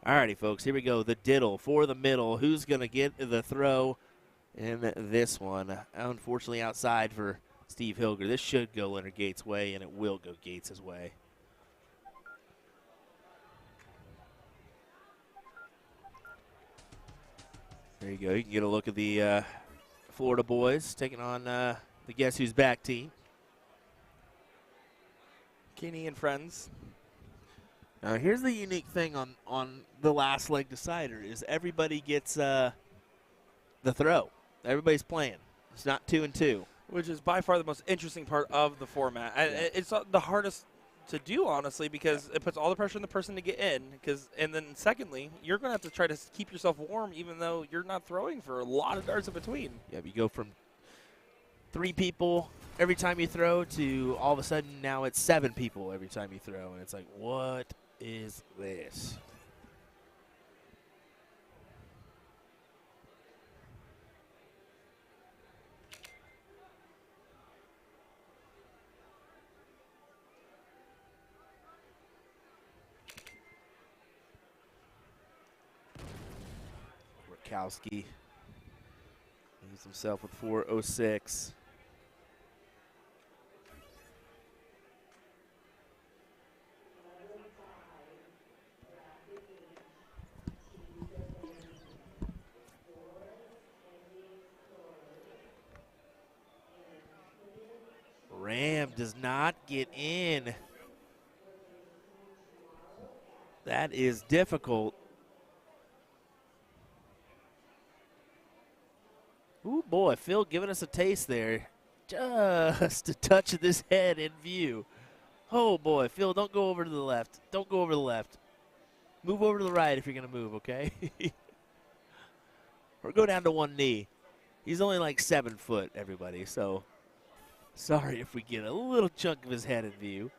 Alrighty, folks, here we go. The diddle for the middle. Who's going to get the throw in this one? Unfortunately, outside for Steve Hilger. This should go Leonard Gates' way, and it will go Gates' way. There you go. You can get a look at the Florida boys taking on the Guess Who's Back team. Kenny and friends. Now, here's the unique thing on the last leg decider is everybody gets the throw. Everybody's playing. It's not 2 and 2. Which is by far the most interesting part of the format. And it's the hardest to do, honestly, because it puts all the pressure on the person to get in. And then secondly, you're going to have to try to keep yourself warm even though you're not throwing for a lot of darts in between. Yeah, you go from 3 people every time you throw to all of a sudden now it's 7 people every time you throw. And it's like, what is this? Rakowski leaves himself with 406. Ram does not get in. That is difficult. Ooh, boy, Phil giving us a taste there. Just a touch of this head in view. Oh, boy, Phil, don't go over to the left. Don't go over to the left. Move over to the right if you're going to move, okay? Or go down to one knee. He's only like 7 foot, everybody, so sorry if we get a little chunk of his head in view.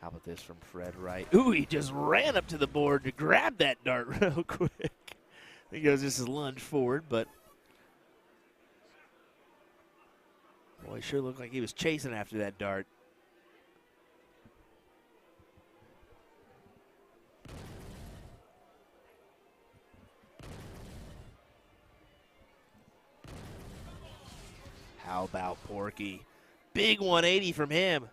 How about this from Fred Wright? Ooh, he just ran up to the board to grab that dart real quick. He goes just a lunge forward, but boy, it sure looked like he was chasing after that dart. How about Porky? Big 180 from him.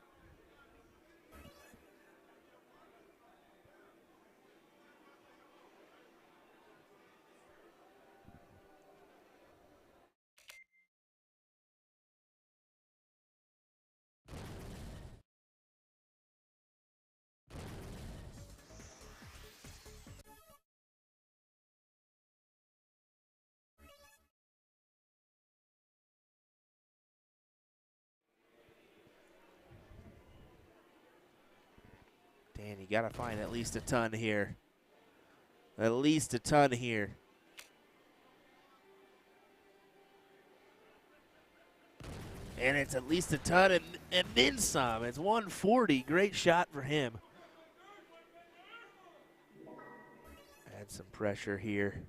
Dan, you got to find at least a ton here. At least a ton here. And it's at least a ton and then some. It's 140. Great shot for him. Add some pressure here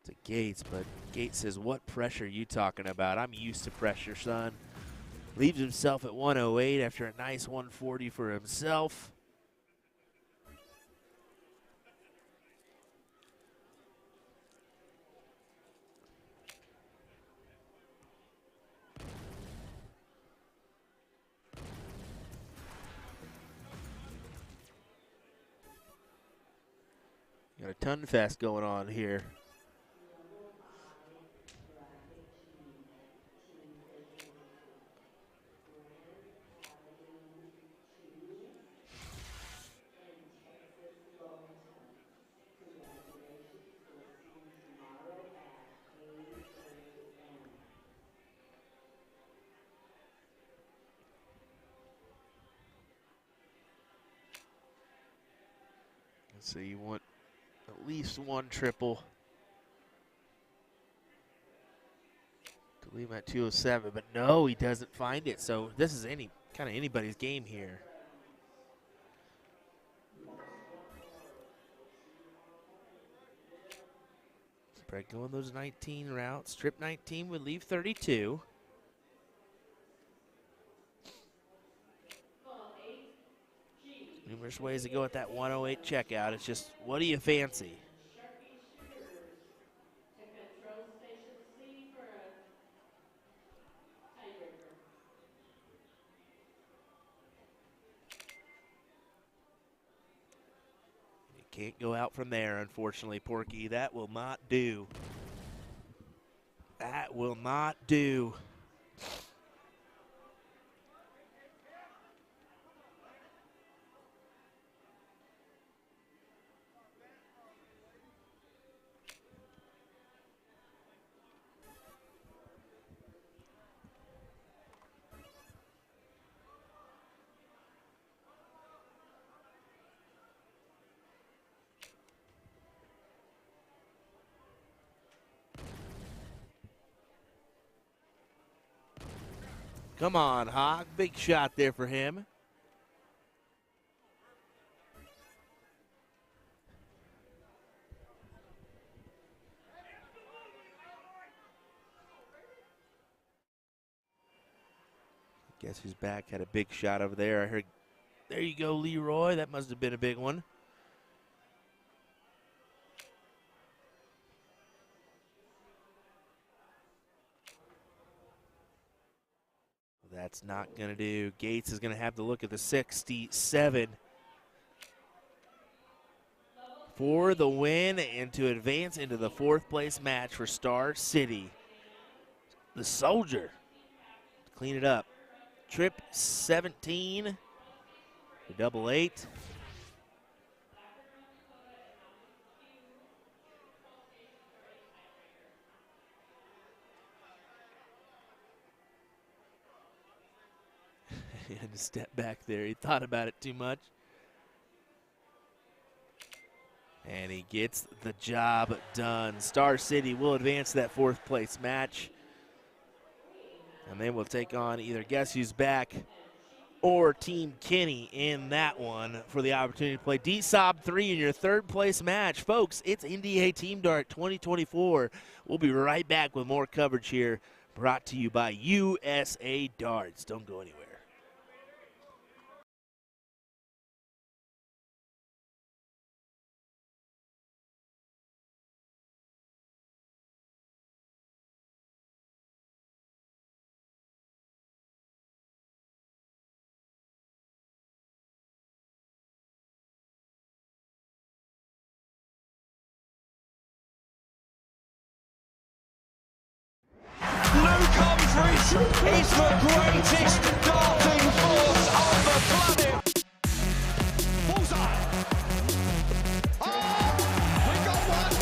to Gates, but Gates says, what pressure are you talking about? I'm used to pressure, son. Leaves himself at 108 after a nice 140 for himself. Got a ton fest going on here. So you want at least one triple to leave him at 207, but no, he doesn't find it. So this is anybody's game here. Spread going those 19 routes. Strip 19 would leave 32. Numerous ways to go at that 108 checkout. It's just, what do you fancy? You can't go out from there, unfortunately, Porky. That will not do. That will not do. Come on, Hawk. Big shot there for him. Guess who's back? Had a big shot over there. I heard, there you go, Leroy. That must have been a big one. That's not going to do. Gates is going to have to look at the 67 for the win and to advance into the fourth place match for Star City. The Soldier to clean it up. Trip 17, the double 8. He had to step back there. He thought about it too much. And he gets the job done. Star City will advance to that fourth place match. And they will take on either Guess Who's Back or Team Kenny in that one for the opportunity to play DSOB 3 in your third place match. Folks, it's NDA Team Dart 2024. We'll be right back with more coverage here, brought to you by USA Darts. Don't go anywhere. Humphries is the greatest darting force on the planet. Bullseye. Oh, we got one.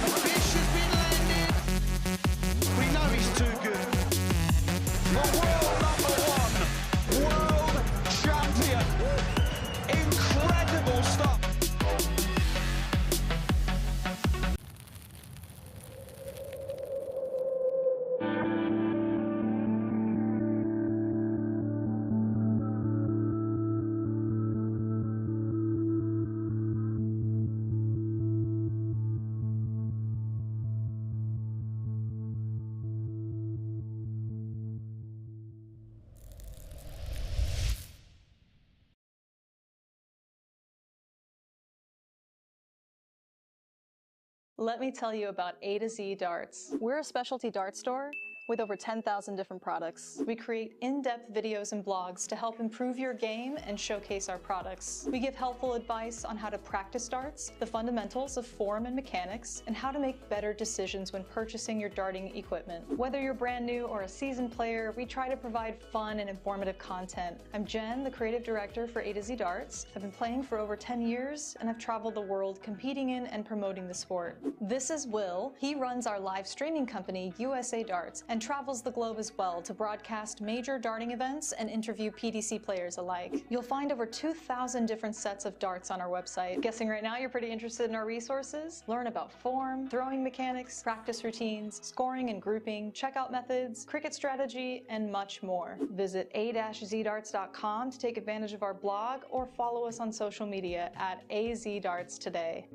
A fish has been landed. We know he's too good. The world number 1, world champion. Incredible stuff. Let me tell you about A to Z Darts. We're a specialty dart store With over 10,000 different products, we create in-depth videos and blogs to help improve your game and showcase our products. We give helpful advice on how to practice darts, the fundamentals of form and mechanics, and how to make better decisions when purchasing your darting equipment. Whether you're brand new or a seasoned player, we try to provide fun and informative content. I'm Jen, the creative director for A to Z Darts. I've been playing for over 10 years, and I've traveled the world competing in and promoting the sport. This is Will. He runs our live streaming company, USA Darts, and travels the globe as well to broadcast major darting events and interview PDC players alike. You'll find over 2,000 different sets of darts on our website. Guessing right now you're pretty interested in our resources? Learn about form, throwing mechanics, practice routines, scoring and grouping, checkout methods, cricket strategy, and much more. Visit a-zdarts.com to take advantage of our blog or follow us on social media at AZDarts today.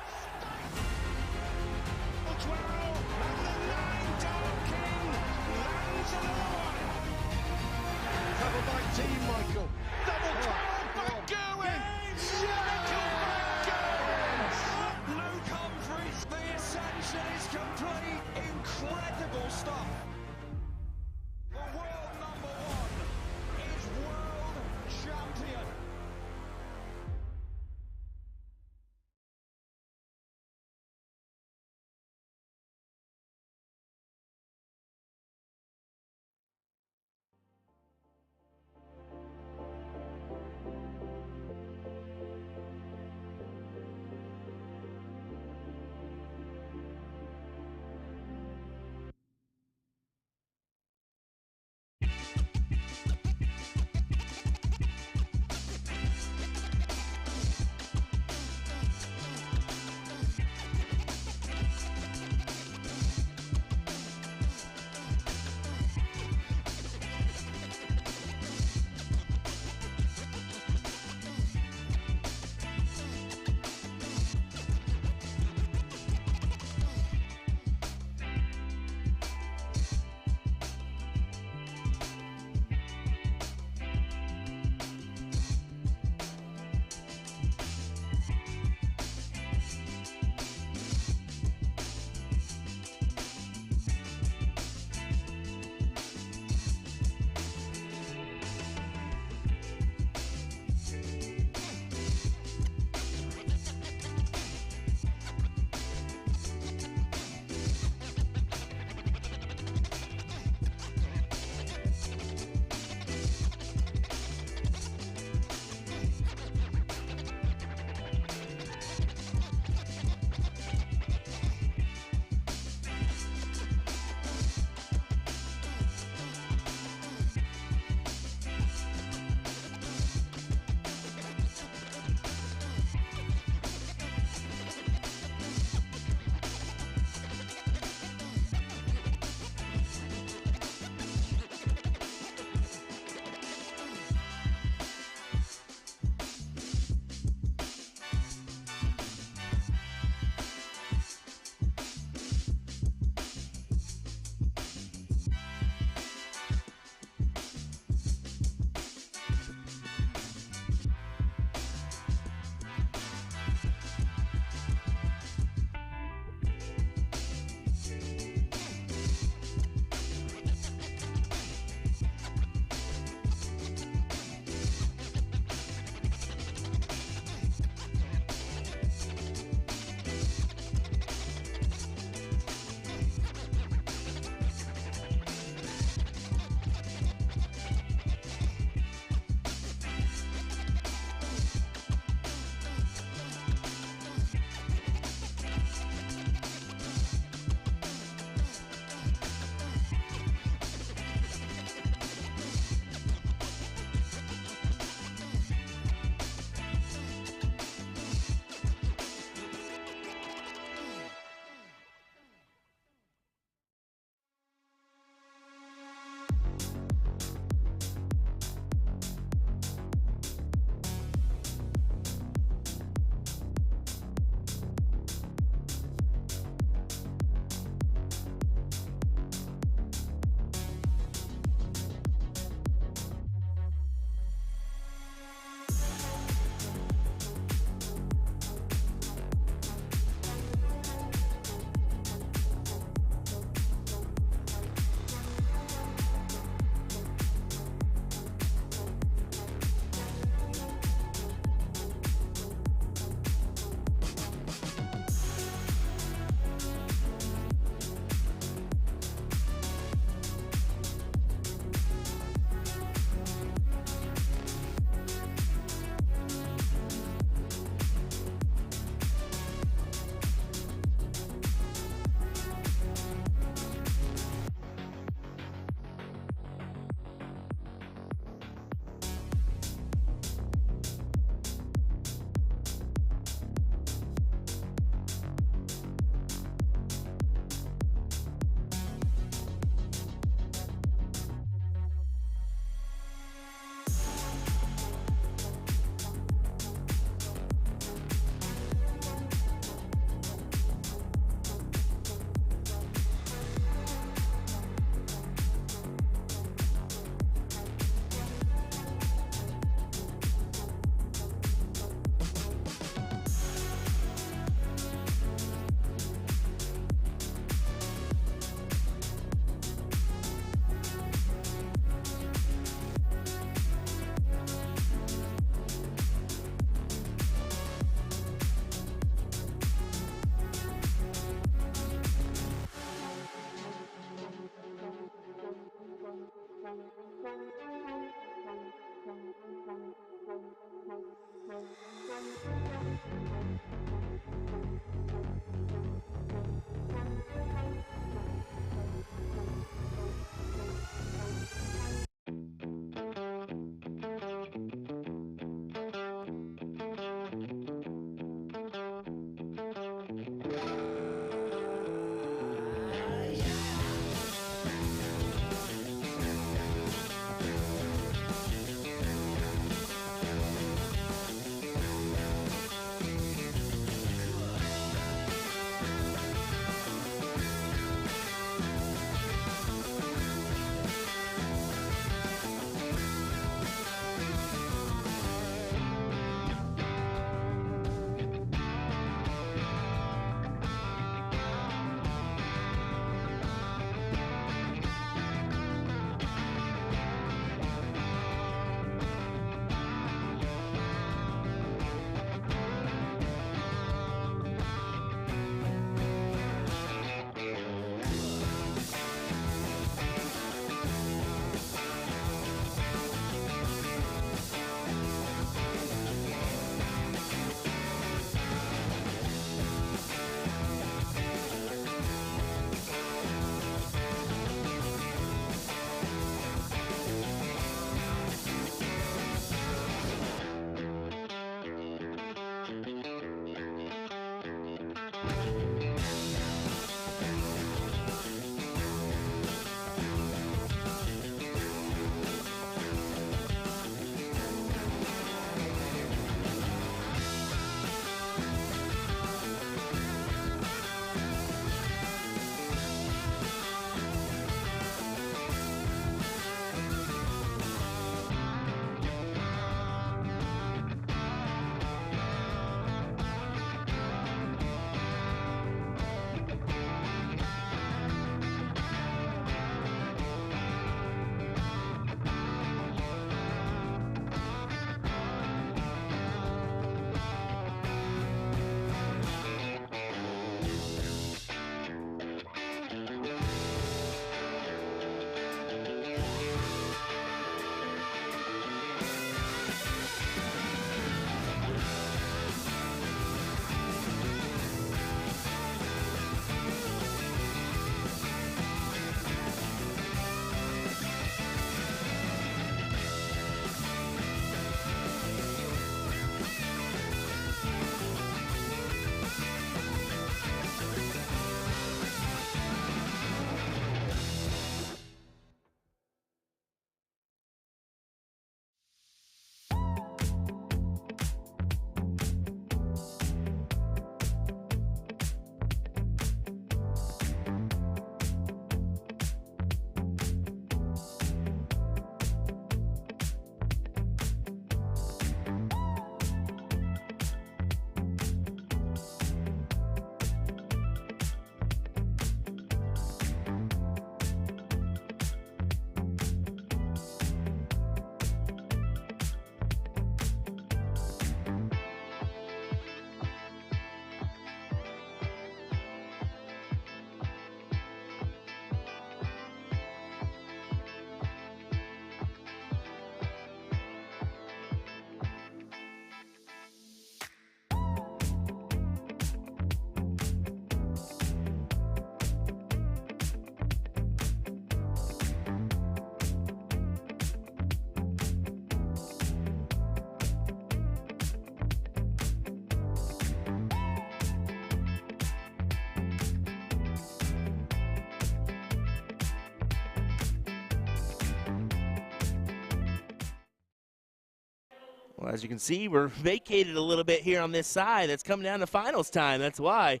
Well, as you can see, we're vacated a little bit here on this side. That's coming down to finals time. That's why.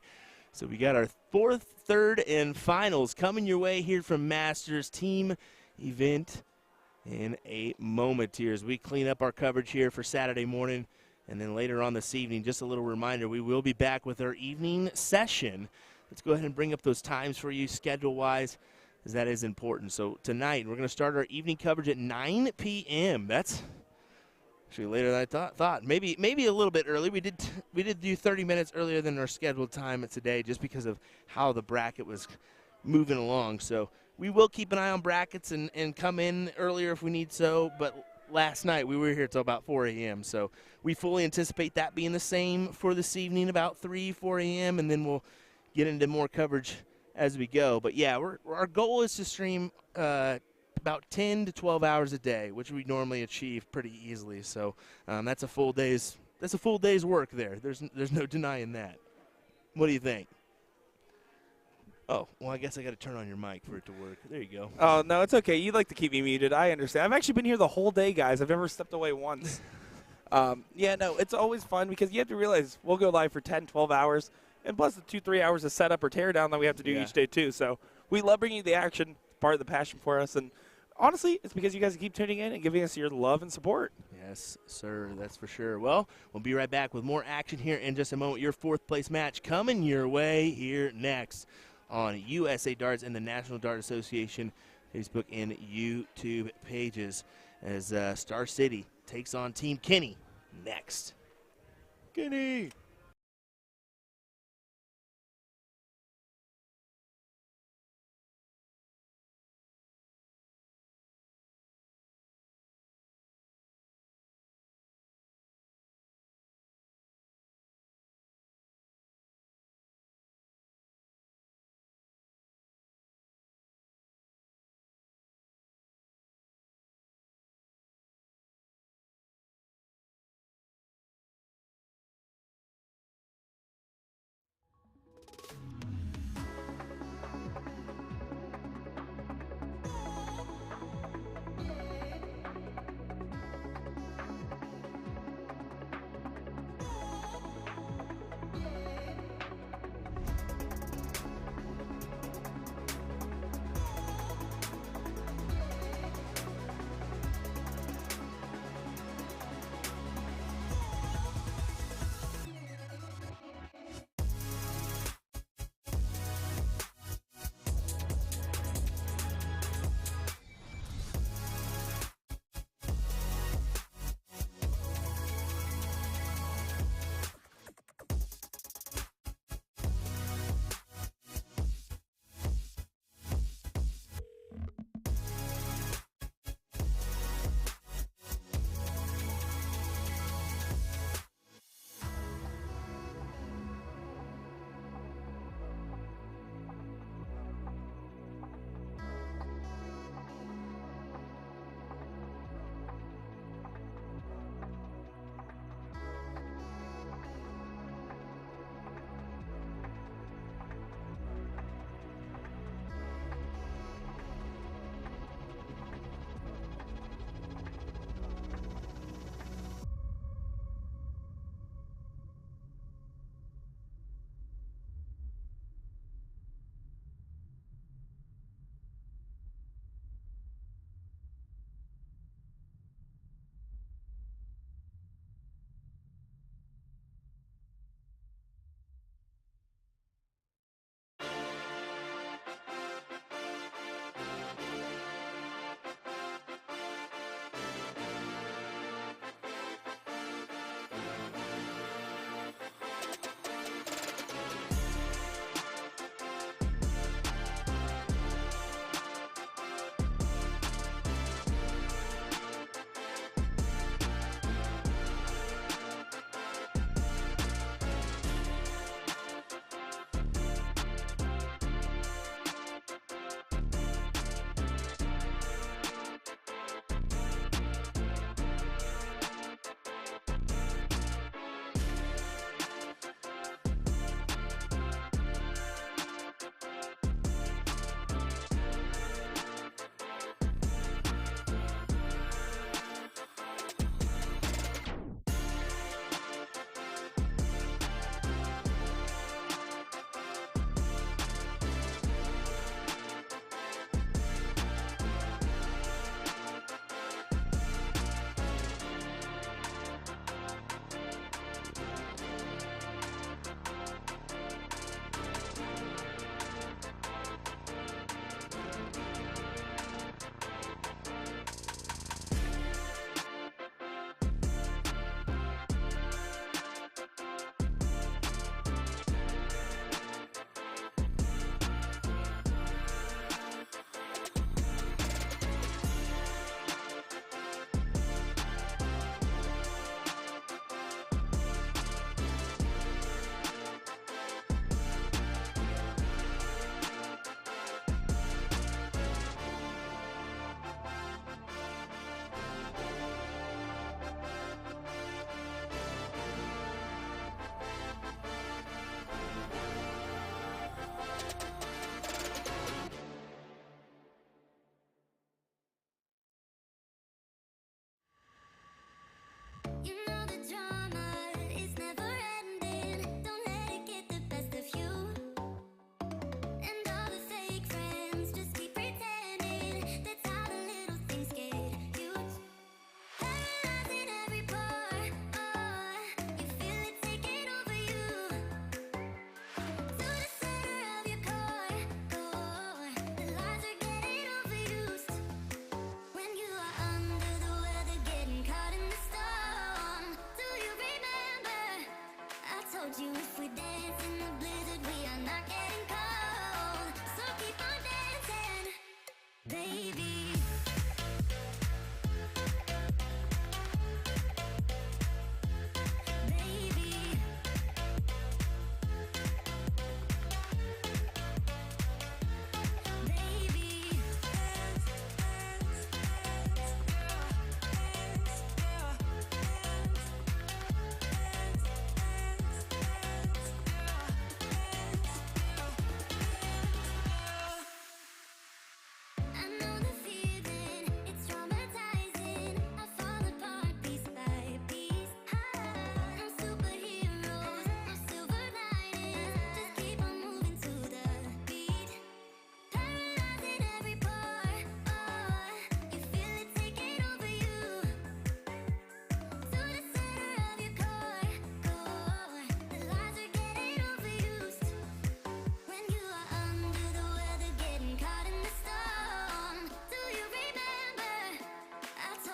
So we got our fourth, third, and finals coming your way here from Masters Team event in a moment here as we clean up our coverage here for Saturday morning. And then later on this evening, just a little reminder, we will be back with our evening session. Let's go ahead and bring up those times for you schedule-wise, as that is important. So tonight, we're going to start our evening coverage at 9 p.m. That's actually later than I thought. Maybe a little bit early. We did do 30 minutes earlier than our scheduled time today just because of how the bracket was moving along. So we will keep an eye on brackets and come in earlier if we need so, but last night we were here till about 4 a.m., so we fully anticipate that being the same for this evening, about 3, 4 a.m., and then we'll get into more coverage as we go. But, yeah, our goal is to stream about 10 to 12 hours a day, which we normally achieve pretty easily. So that's a full day's work there. There's no denying that. What do you think? Oh, well, I guess I got to turn on your mic for it to work. There you go. Oh, no, it's okay. You'd like to keep me muted. I understand. I've actually been here the whole day, guys. I've never stepped away once. Yeah, no, it's always fun because you have to realize we'll go live for 10, 12 hours, and plus the 2-3 hours of setup or tear down that we have to do each day, too. So we love bringing you the action. It's part of the passion for us. And honestly, it's because you guys keep tuning in and giving us your love and support. Yes, sir, that's for sure. Well, we'll be right back with more action here in just a moment. Your fourth-place match coming your way here next on USA Darts and the National Dart Association Facebook and YouTube pages as Star City takes on Team Kenny next. Kenny!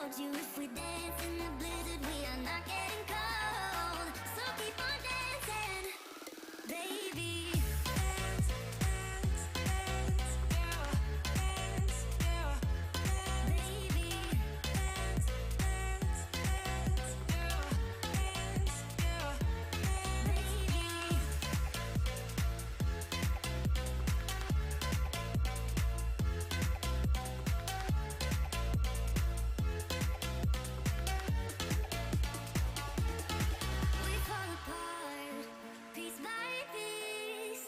told you if we dance in the blizzard, we are not getting cold. So keep on dancing, baby. Dance, dance, dance, yeah. Dance, yeah. Baby, dance, dance, dance, yeah. Dance, yeah. Baby. We fall apart, piece by piece.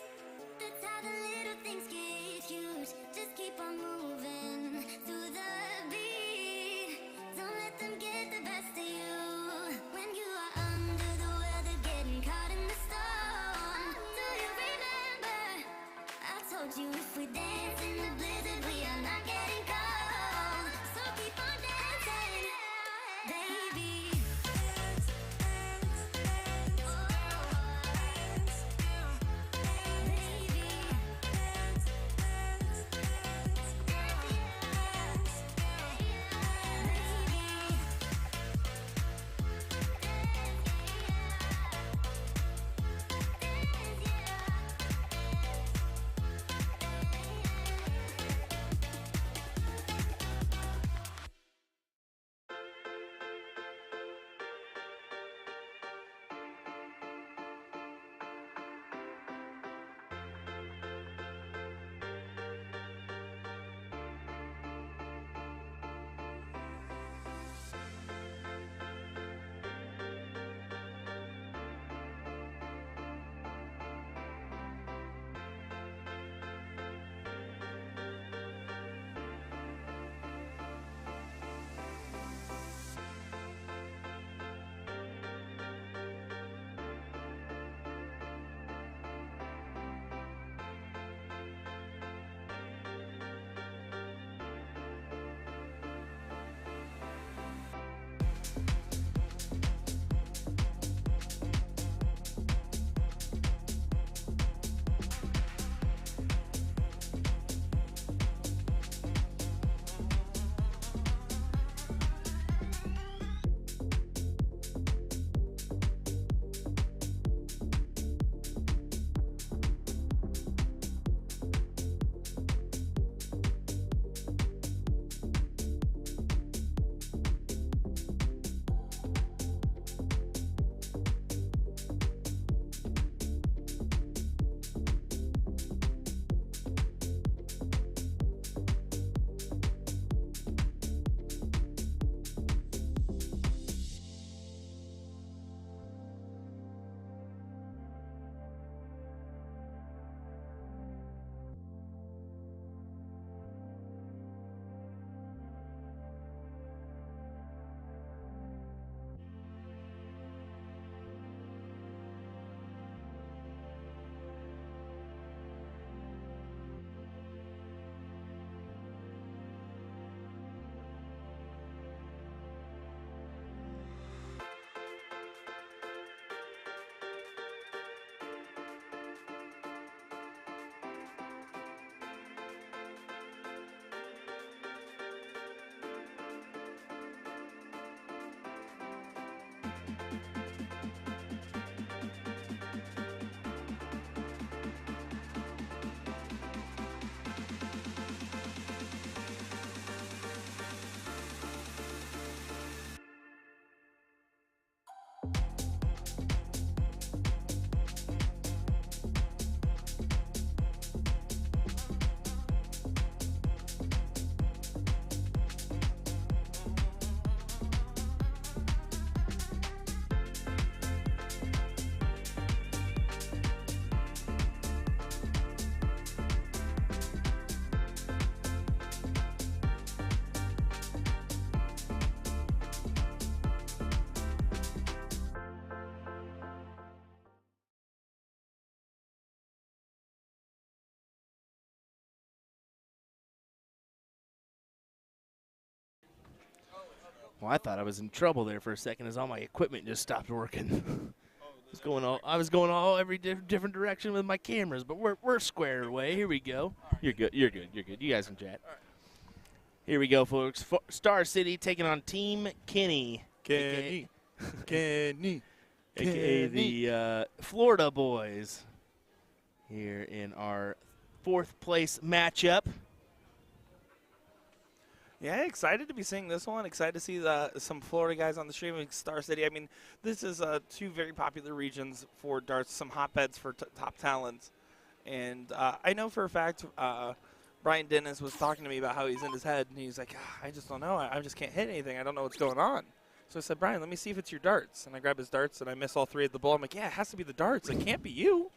That's how the little things get huge. Just keep on moving through the beat. Don't let them get the best of you. When you are under the weather, getting caught in the storm. Do you remember? I told you if we dance in the blizzard, we are not getting cold. So keep on dancing, baby. Dance, dance, dance, oh, dance, yeah. Baby, dance, dance, dance, yeah. Dance, yeah. Well, I thought I was in trouble there for a second as all my equipment just stopped working. I was going all every different direction with my cameras, but we're squared away. Here we go. You're good. You're good. You're good. You guys can chat. Here we go, folks. Star City taking on Team Kenny. Kenny. Kenny. AKA the Florida boys here in our 4th place matchup. Yeah, excited to be seeing this one. Excited to see some Florida guys on the stream of Star City. I mean, this is 2 very popular regions for darts, some hotbeds for top talent. And I know for a fact Brian Dennis was talking to me about how he's in his head, and he's like, I just don't know. I just can't hit anything. I don't know what's going on. So I said, Brian, let me see if it's your darts. And I grab his darts, and I miss all 3 of the ball. I'm like, yeah, it has to be the darts. It can't be you.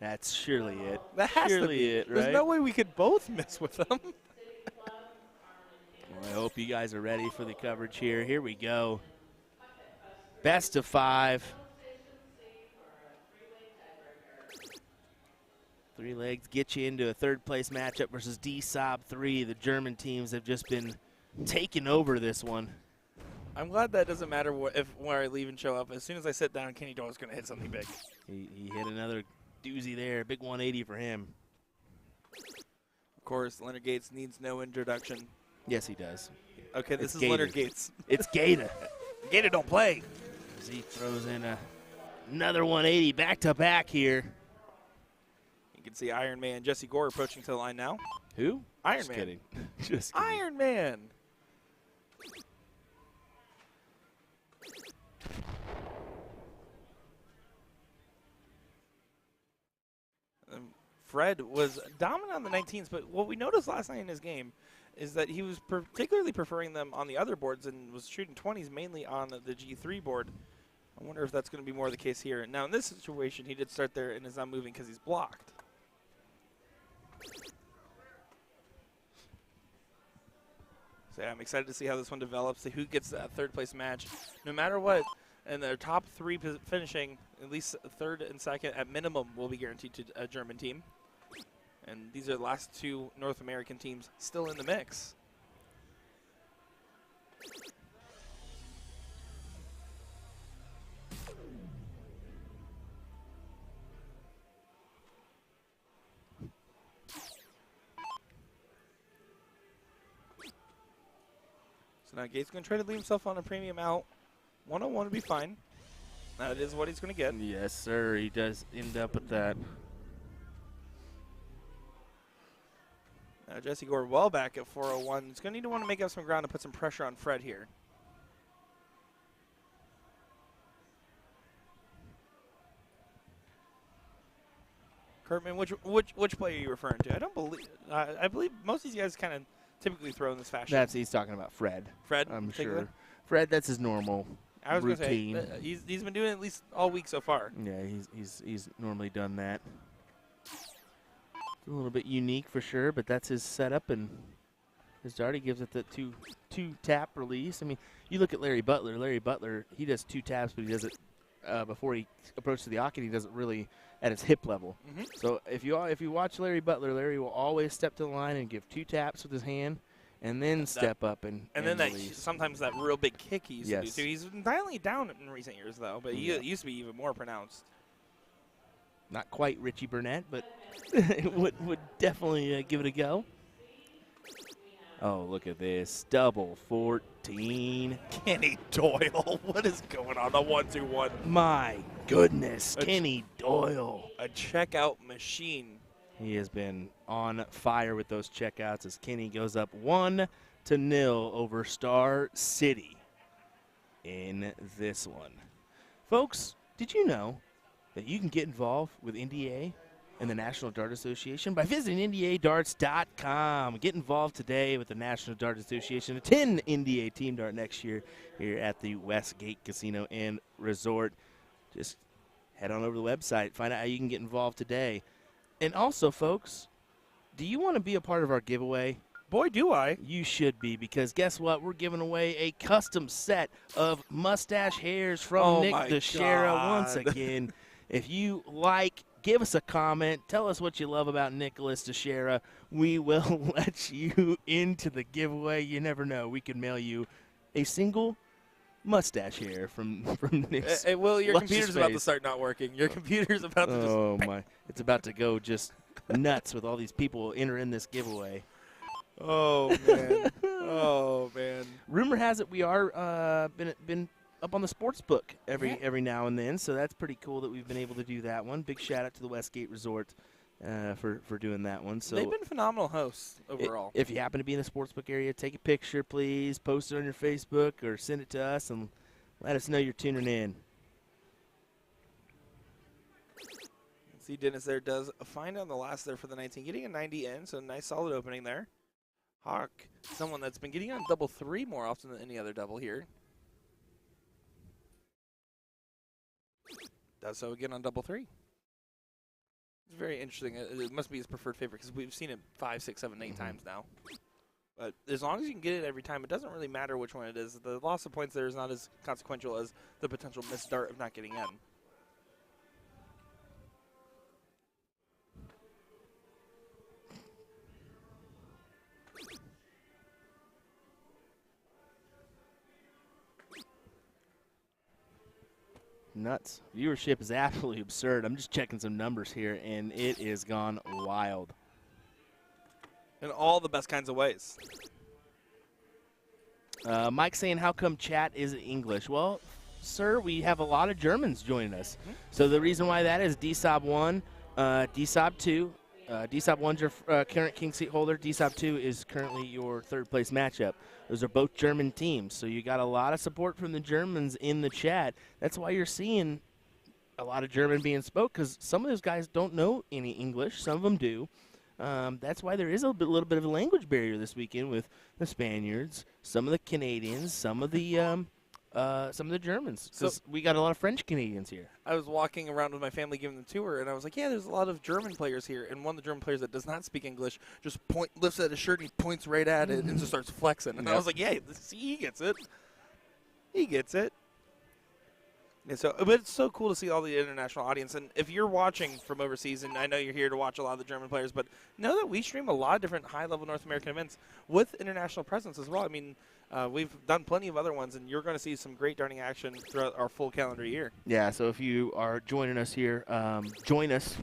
That's surely it. That has surely to be it, right? There's no way we could both miss with them. Well, I hope you guys are ready for the coverage here. Here we go. Best of 5. 3 legs get you into a 3rd place matchup versus D-Sob 3. The German teams have just been taking over this one. I'm glad that doesn't matter where I leave and show up. As soon as I sit down, Kenny Doyle's going to hit something big. He hit another doozy there. Big 180 for him. Of course, Leonard Gates needs no introduction. Yes, he does. Okay, this It's is Gator. Leonard Gates. It's Gator. Gator don't play. As he throws in another 180 back-to-back here. You can see Iron Man Jesse Gore approaching to the line now. Who? Iron Just Man. kidding. Just kidding. Iron Man. Fred was dominant on the 19s, but what we noticed last night in his game is that he was particularly preferring them on the other boards and was shooting 20s mainly on the G3 board. I wonder if that's going to be more the case here. Now, in this situation, he did start there and is not moving because he's blocked. So yeah, I'm excited to see how this one develops, see who gets that 3rd place match. No matter what, and their top 3 finishing, at least 3rd and 2nd at minimum, will be guaranteed to a German team. And these are the last 2 North American teams still in the mix. So now Gates going to try to leave himself on a premium out. 101 would be fine. That is what he's going to get. Yes, sir. He does end up with that. Now Jesse Gore well back at 401. He's going to need to want to make up some ground and put some pressure on Fred here. Kurtman, which player are you referring to? I don't believe. I believe most of these guys kind of typically throw in this fashion. He's talking about Fred. Fred, I'm particular? sure. Fred, that's his normal I was going to routine. say he's been doing it at least all week so far. Yeah, he's normally done that. It's a little bit unique for sure, but that's his setup, and his dart, he gives it the two tap release. I mean, you look at Larry Butler. Larry Butler, he does 2 taps, but he does it before he approaches the Ocket. He does it really at his hip level. Mm-hmm. So if you watch Larry Butler, Larry will always step to the line and give 2 taps with his hand, and then step up and then that release. sometimes that real big kick he used to do Yes. too. He's been dialing it down in recent years though, but he used to be even more pronounced. Not quite Richie Burnett, but would definitely give it a go. Oh, look at this. Double 14. Kenny Doyle, what is going on? The 1-2-1. My goodness, Kenny Doyle. A checkout machine. He has been on fire with those checkouts as Kenny goes up 1-0 over Star City in this one. Folks, did you know that you can get involved with NDA and the National Dart Association by visiting NDAdarts.com. Get involved today with the National Dart Association. Attend NDA Team Dart next year here at the Westgate Casino and Resort. Just head on over to the website. Find out how you can get involved today. And also, folks, do you want to be a part of our giveaway? Boy, do I. You should be, because guess what? We're giving away a custom set of mustache hairs from Nick DeShera once again. If you like, give us a comment. Tell us what you love about Nicholas DeShera. We will let you into the giveaway. You never know. We could mail you a single mustache hair from Nick's. Well, your luscious computer's about to face. start not working. Your computer's about to just. Oh, my. It's about to go just nuts with all these people entering this giveaway. Oh, man. Oh, man. Rumor has it we are been up on the sports book every now and then, so that's pretty cool that we've been able to do that one. Big shout out to the Westgate Resort for doing that one. So They've been phenomenal hosts overall. if you happen to be in the sportsbook area, take a picture, please. Post it on your Facebook or send it to us and let us know you're tuning in. See, Dennis there does a find on the last there for the 19, getting a 90 in, so nice solid opening there. Hawk, someone that's been getting on double 3 more often than any other double here. Does so again on double 3. It's very interesting. It must be his preferred favorite because we've seen it 5, 6, 7, 8 times now. But as long as you can get it every time, it doesn't really matter which one it is. The loss of points there is not as consequential as the potential missed dart of not getting in. Nuts. Viewership is absolutely absurd. I'm just checking some numbers here, and it is gone wild. In all the best kinds of ways. Mike saying, how come chat isn't English? Well, sir, we have a lot of Germans joining us. So the reason why that is DSOB 1, DSOB 2. DSOB 1's your current king seat holder. DSOB 2 is currently your third place matchup. Those are both German teams. So you got a lot of support from the Germans in the chat. That's why you're seeing a lot of German being spoke, because some of those guys don't know any English. Some of them do. That's why there is a little bit of a language barrier this weekend with the Spaniards, some of the Canadians, some of the Germans. So we got a lot of French Canadians here. I was walking around with my family giving them a tour, and I was like, yeah, there's a lot of German players here. And one of the German players that does not speak English just lifts at his shirt and he points right at it and just starts flexing. And I was like, yeah, see, he gets it. He gets it. And so, but it's so cool to see all the international audience. And if you're watching from overseas, and I know you're here to watch a lot of the German players, but know that we stream a lot of different high-level North American events with international presence as well. I mean, we've done plenty of other ones, and you're going to see some great darting action throughout our full calendar year. Yeah, so if you are joining us here, join us.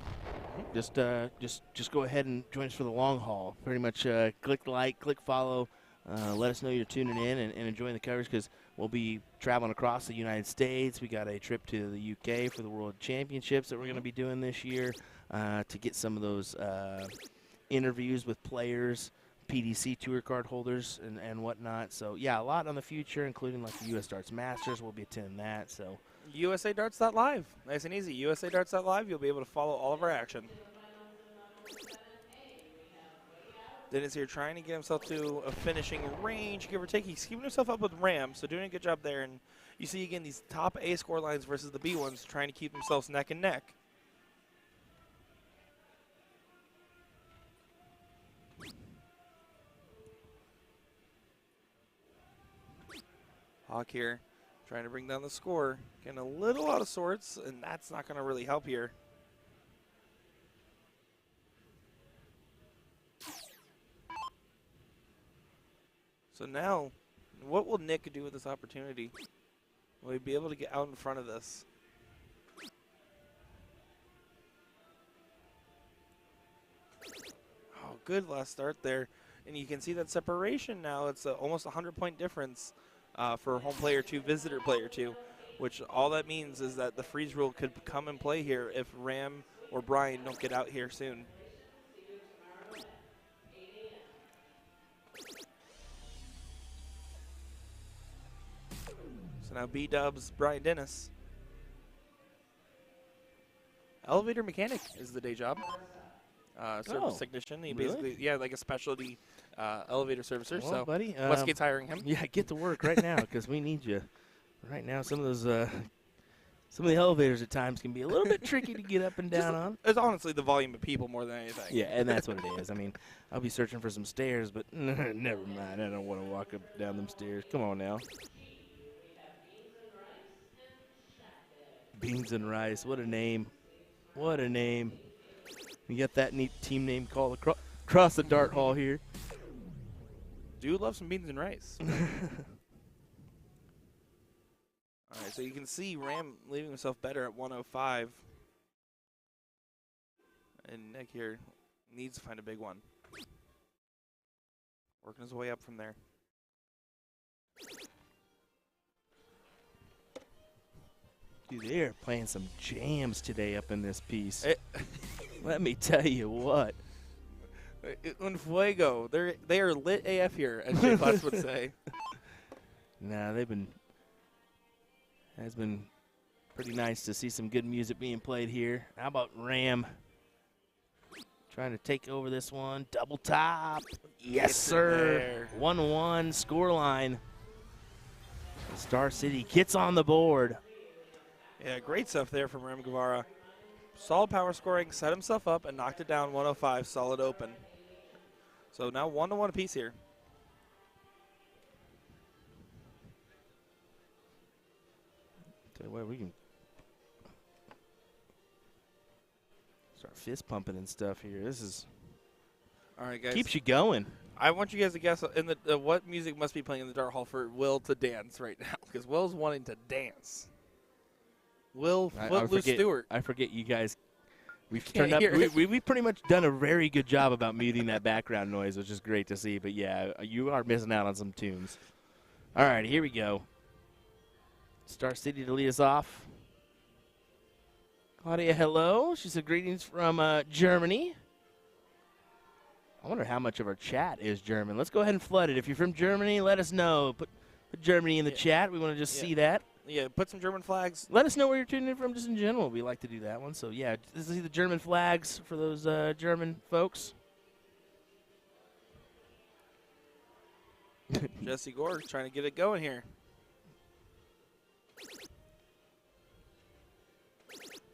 Just go ahead and join us for the long haul. Pretty much click like, click follow. Let us know you're tuning in and enjoying the coverage, because we'll be traveling across the United States. We got a trip to the UK for the World Championships that we're going to be doing this year to get some of those interviews with players, PDC tour card holders, and whatnot. So, yeah, a lot on the future, including like the US Darts Masters. We'll be attending that. So, USAdarts.live. Nice and easy. USAdarts.live. You'll be able to follow all of our action. Dennis here trying to get himself to a finishing range, give or take. He's keeping himself up with Ram, so doing a good job there. And you see, again, these top A score lines versus the B ones trying to keep themselves neck and neck. Hawk here trying to bring down the score. Getting a little out of sorts, and that's not going to really help here. So now, what will Nick do with this opportunity? Will he be able to get out in front of this? Oh, good last start there. And you can see that separation now. It's almost a 100-point difference for home player 2, visitor player 2, which all that means is that the freeze rule could come in play here if Ram or Brian don't get out here soon. So now B-dubs, Brian Dennis. Elevator mechanic is the day job. Service technician. He basically, yeah, like a specialty elevator servicer. Well, so buddy, Westgate's hiring him. Yeah, get to work right now, because we need you. Right now, some of those, some of the elevators at times can be a little bit tricky to get up and down on. It's honestly the volume of people more than anything. Yeah, and that's what it is. I mean, I'll be searching for some stairs, but never mind. I don't want to walk up down them stairs. Come on now. Beans and Rice. What a name. What a name. You got that neat team name called across the dart hall here. Do love some beans and rice. All right, so you can see Ram leaving himself better at 105. And Nick here Needs to find a big one. Working his way up from there. Dude, they're playing some jams today up in this piece. Let me tell you what. Un fuego. They are lit AF here, as Jay Potts would say. Nah, has been pretty nice to see some good music being played here. How about Ram trying to take over this one? Double top. Yes, sir. 1-1 scoreline. Star City gets on the board. Yeah, great stuff there from Ram Guevara. Solid power scoring, set himself up, and knocked it down 105, solid open. So now 1-1 apiece here. Tell you what, we can start fist pumping and stuff here. This is All right, guys. keeps you going. I want you guys to guess in the what music must be playing in the Dart Hall for Will to dance right now, because Will's wanting to dance. Will Footloose Stewart. I forget you guys. We've Can't turned up. hear it. We've pretty much done a very good job about muting that background noise, which is great to see. But yeah, you are missing out on some tunes. All right, here we go. Star City to lead us off. Claudia, hello. She said greetings from Germany. I wonder how much of our chat is German. Let's go ahead and flood it. If you're from Germany, let us know. Put Germany in the chat. We want to just see that. Yeah, put some German flags. Let us know where you're tuning in from just in general. We like to do that one. So, yeah, this is the German flags for those German folks. Jesse Gore trying to get it going here.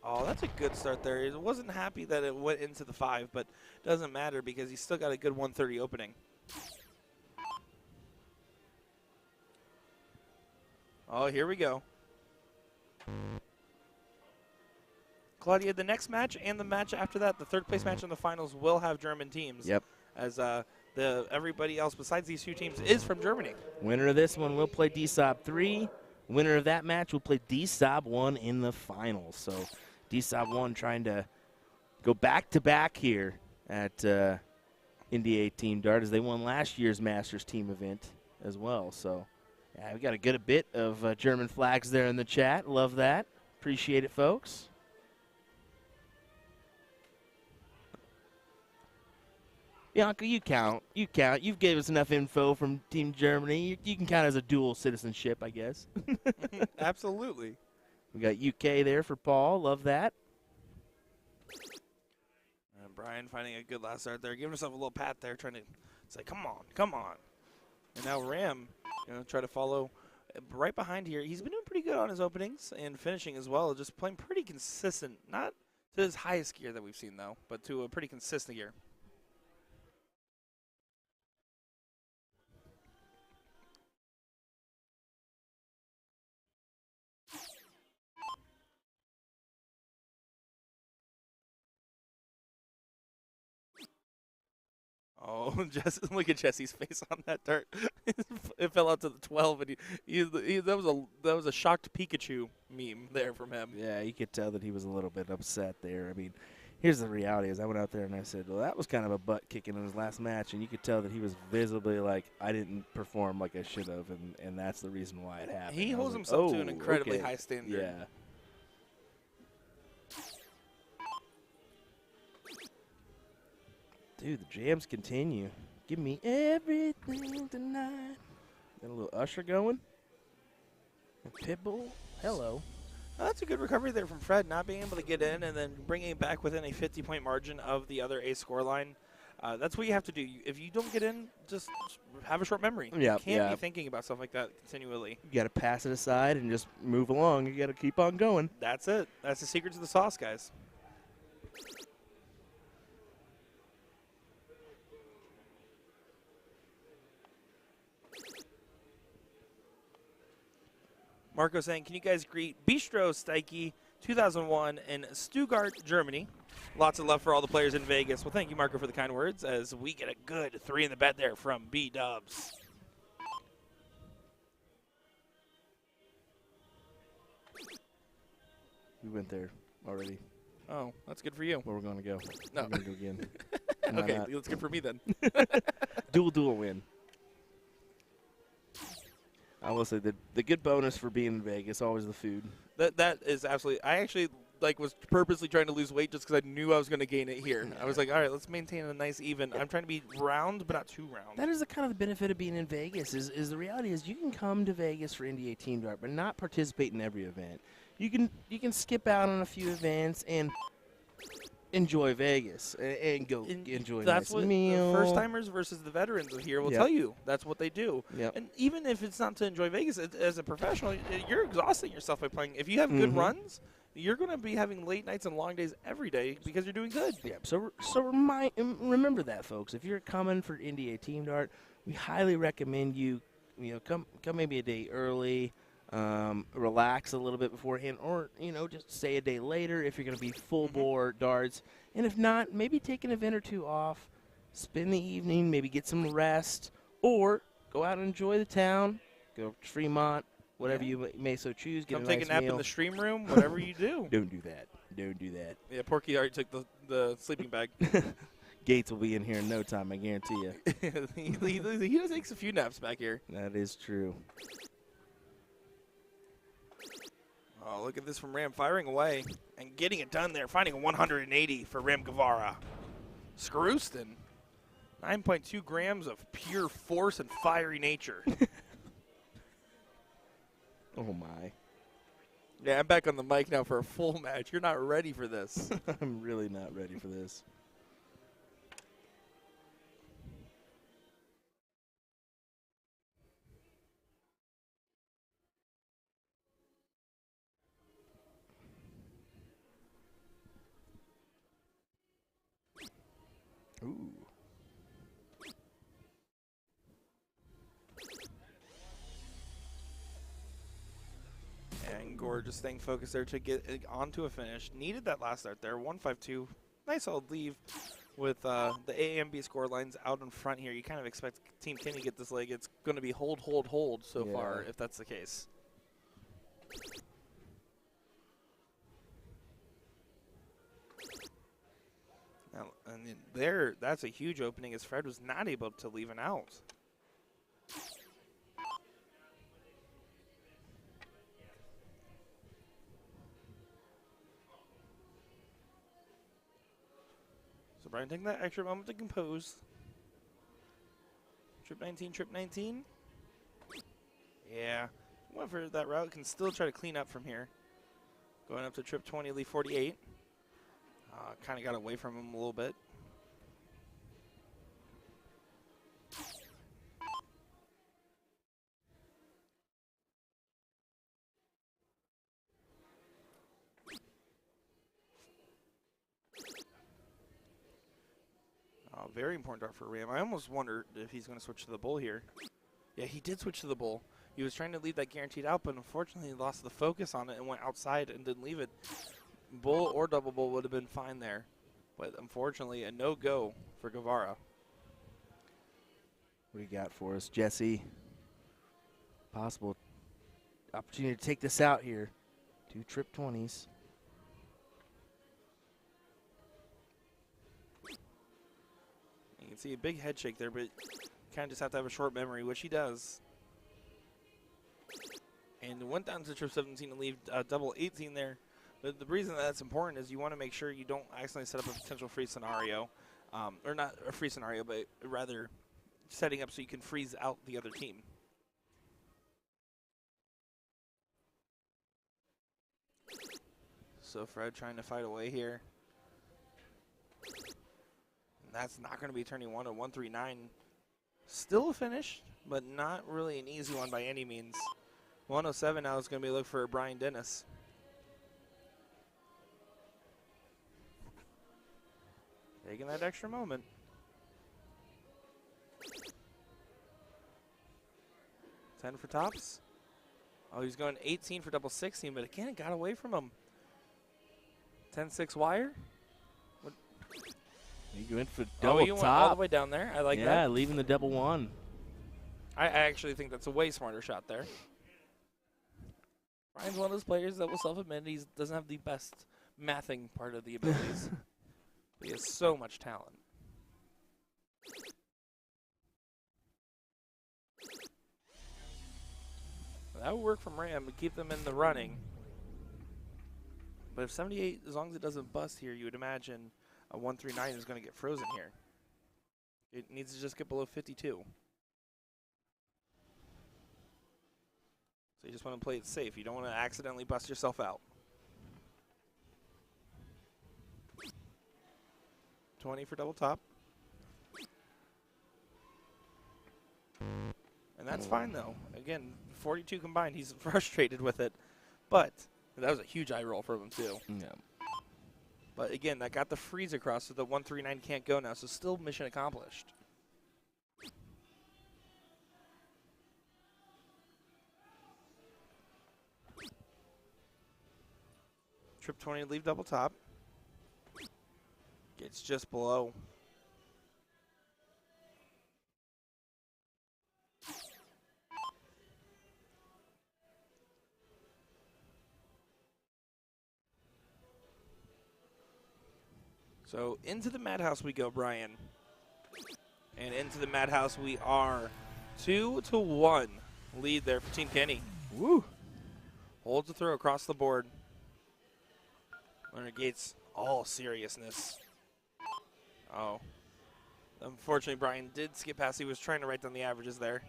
Oh, that's a good start there. He wasn't happy that it went into the 5, but it doesn't matter because he's still got a good 130 opening. Oh, here we go. Claudia, the next match and the match after that, the third place match in the finals, will have German teams. Yep. As everybody else besides these two teams is from Germany. Winner of this one will play DSOB 3. Winner of that match will play DSOB 1 in the finals. So DSOB 1 trying to go back-to-back here at NDA Team Dart as they won last year's Masters team event as well. So yeah, we got a good bit of German flags there in the chat. Love that. Appreciate it, folks. Bianca, you count. You count. You've gave us enough info from Team Germany. You can count as a dual citizenship, I guess. Absolutely. We got UK there for Paul. Love that. Brian finding a good last start there, giving himself a little pat there, trying to say, come on, come on. And now Ram, try to follow right behind here. He's been doing pretty good on his openings and finishing as well, just playing pretty consistent. Not to his highest gear that we've seen, though, but to a pretty consistent gear. Oh, look at Jesse's face on that dart. It fell out to the 12, and that was a shocked Pikachu meme there from him. Yeah, you could tell that he was a little bit upset there. I mean, here's the reality is I went out there and I said, well, that was kind of a butt kicking in his last match, and you could tell that he was visibly like, I didn't perform like I should have, and that's the reason why it happened. He holds himself to an incredibly high standard. Yeah. Dude, the jams continue. Give me everything tonight. Got a little Usher going. And Pitbull. Hello. Oh, that's a good recovery there from Fred, not being able to get in and then bringing it back within a 50-point margin of the other ace scoreline. That's what you have to do. If you don't get in, just have a short memory. Yeah, you can't be thinking about stuff like that continually. You got to pass it aside and just move along. You got to keep on going. That's it. That's the secret to the sauce, guys. Marco saying, can you guys greet Bistro Steike 2001 in Stuttgart, Germany? Lots of love for all the players in Vegas. Well, thank you, Marco, for the kind words, as we get a good 3 in the bet there from B-Dubs. We went there already. Oh, that's good for you. Where we're going to go. No. We're going to go again. Why Okay, not? that's good for me then. Dual win. I will say the good bonus for being in Vegas, always the food. That is absolutely. I actually was purposely trying to lose weight just because I knew I was going to gain it here. I was like, all right, let's maintain a nice even. I'm trying to be round, but not too round. That is the kind of the benefit of being in Vegas. Is the reality is you can come to Vegas for NDA Team Dart, but not participate in every event. You can skip out on a few events and enjoy Vegas and go enjoy a That's nice what meal. the first timers versus the veterans here will tell you. That's what they do. Yep. And even if it's not to enjoy Vegas, as a professional, you're exhausting yourself by playing. If you have good runs, you're going to be having late nights and long days every day because you're doing good. Yeah. So remember that, folks. If you're coming for NDA Team Dart, we highly recommend you come maybe a day early. Relax a little bit beforehand, or just stay a day later if you're going to be full bore darts. And if not, maybe take an event or two off, spend the evening, maybe get some rest, or go out and enjoy the town. Go to Fremont, whatever you may so choose. Get Come a take nice a nap meal. in the stream room, whatever you do. Don't do that. Don't do that. Yeah, Porky already took the sleeping bag. Gates will be in here in no time, I guarantee you. he takes a few naps back here. That is true. Oh, look at this from Ram firing away and getting it done there, finding a 180 for Ram Guevara. Scrooston, 9.2 grams of pure force and fiery nature. Oh, my. Yeah, I'm back on the mic now for a full match. You're not ready for this. I'm really not ready for this. Ooh. And Gore just staying focused there to get it onto a finish. Needed that last start there. 1-5-2. Nice solid leave with the A and B score lines out in front here. You kind of expect Team Kenny to get this leg. It's going to be hold so far, if that's the case. Now, and there, that's a huge opening as Fred was not able to leave an out. So Brian taking that extra moment to compose. Trip 19. Yeah, went for that route. Can still try to clean up from here. Going up to trip 20, lead 48. Kind of got away from him a little bit. Very important dart for Ram. I almost wondered if he's going to switch to the bull here. Yeah, he did switch to the bull. He was trying to leave that guaranteed out, but unfortunately he lost the focus on it and went outside and didn't leave it. Bull or double bull would have been fine there. But unfortunately, a no-go for Guevara. What do you got for us, Jesse? Possible opportunity to take this out here. 2 trip 20s. You can see a big head shake there, but you kind of just have to have a short memory, which he does. And went down to trip 17 and leave double 18 there. But the reason that's important is you want to make sure you don't accidentally set up a potential free scenario. Or not a free scenario, but rather setting up so you can freeze out the other team. So Fred trying to fight away here. And that's not going to be turning one to 139. Still a finish, but not really an easy one by any means. 107 now is going to be a look for Brian Dennis. Taking that extra moment. 10 for tops. Oh, he's going 18 for double 16, but again, it got away from him. 10-6 wire. You went for double you top. went all the way down there. I like that. Yeah, leaving the double one. I actually think that's a way smarter shot there. Brian's one of those players that will self-admit he doesn't have the best mathing part of the abilities. But he has so much talent. That would work from Ram to keep them in the running. But if 78, as long as it doesn't bust here, you would imagine a 139 is going to get frozen here. It needs to just get below 52. So you just want to play it safe. You don't want to accidentally bust yourself out. 20 for double top. And that's fine, though. Again, 42 combined. He's frustrated with it. But that was a huge eye roll from him, too. Yeah. But again, that got the freeze across, so the 139 can't go now. So still mission accomplished. Trip 20 to leave double top. Gets just below. So into the madhouse we go, Brian. And into the madhouse we are. 2-1 lead there for Team Kenny. Woo. Holds the throw across the board. Leonard Gates, all seriousness. Oh. Unfortunately, Brian did skip past. He was trying to write down the averages there.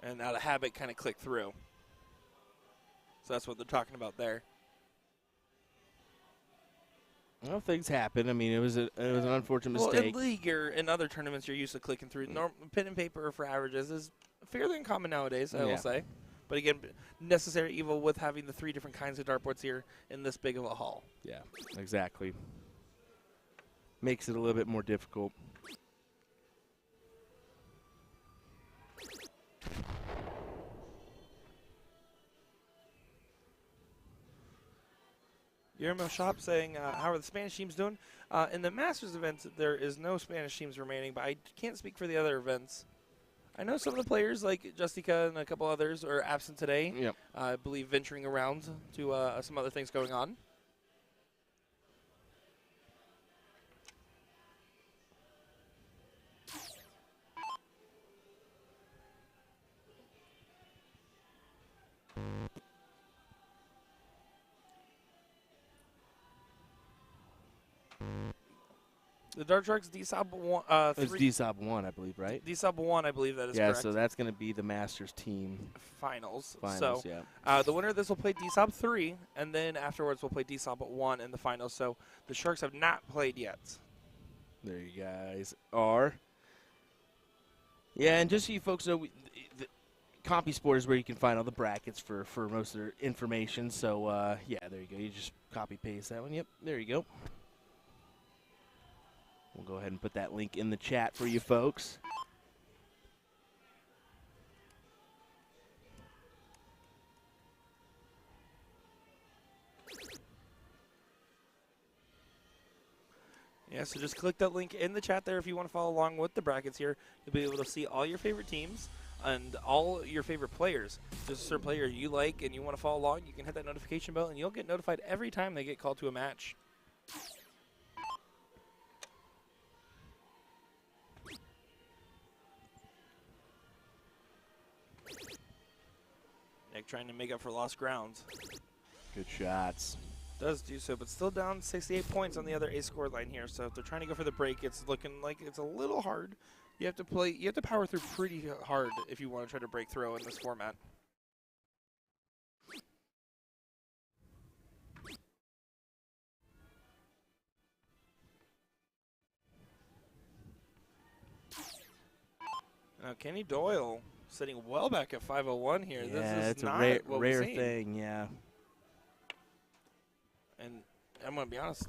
And out of habit, kind of clicked through. So that's what they're talking about there. Well, things happen. I mean, it was an unfortunate mistake. Well, in league or in other tournaments, you're used to clicking through. Pen and paper for averages is fairly uncommon nowadays, I will say. But again, necessary evil with having the 3 different kinds of dartboards here in this big of a hall. Yeah, exactly. Makes it a little bit more difficult. Guillermo Shop saying, how are the Spanish teams doing? In the Masters event, there is no Spanish teams remaining, but I can't speak for the other events. I know some of the players, like Justica and a couple others, are absent today. Yep. I believe venturing around to some other things going on. The Dart Sharks D-Sub 1. It's D-Sub 1, I believe, right? D-Sub 1, I believe that is yeah, correct. so that's going to be the Masters team. Finals. Finals, so, yeah. The winner of this will play D-Sub 3, and then afterwards we'll play D-Sub 1 in the finals. So the Sharks have not played yet. There you guys are. Yeah, and just so you folks know, the CompuSport is where you can find all the brackets for most of their information. So, yeah, there you go. You just copy-paste that one. Yep, there you go. We'll go ahead and put that link in the chat for you folks. Yeah, so just click that link in the chat there if you want to follow along with the brackets here. You'll be able to see all your favorite teams and all your favorite players. If there's a certain player you like and you want to follow along, you can hit that notification bell and you'll get notified every time they get called to a match. Nick trying to make up for lost grounds. Good shots. Does do so, but still down 68 points on the other A-score line here. So if they're trying to go for the break, it's looking like it's a little hard. You have to power through pretty hard if you want to try to break through in this format. Now Kenny Doyle sitting well back at 501 here. Yeah, this is it's not a what rare we've seen. thing, yeah. And I'm going to be honest,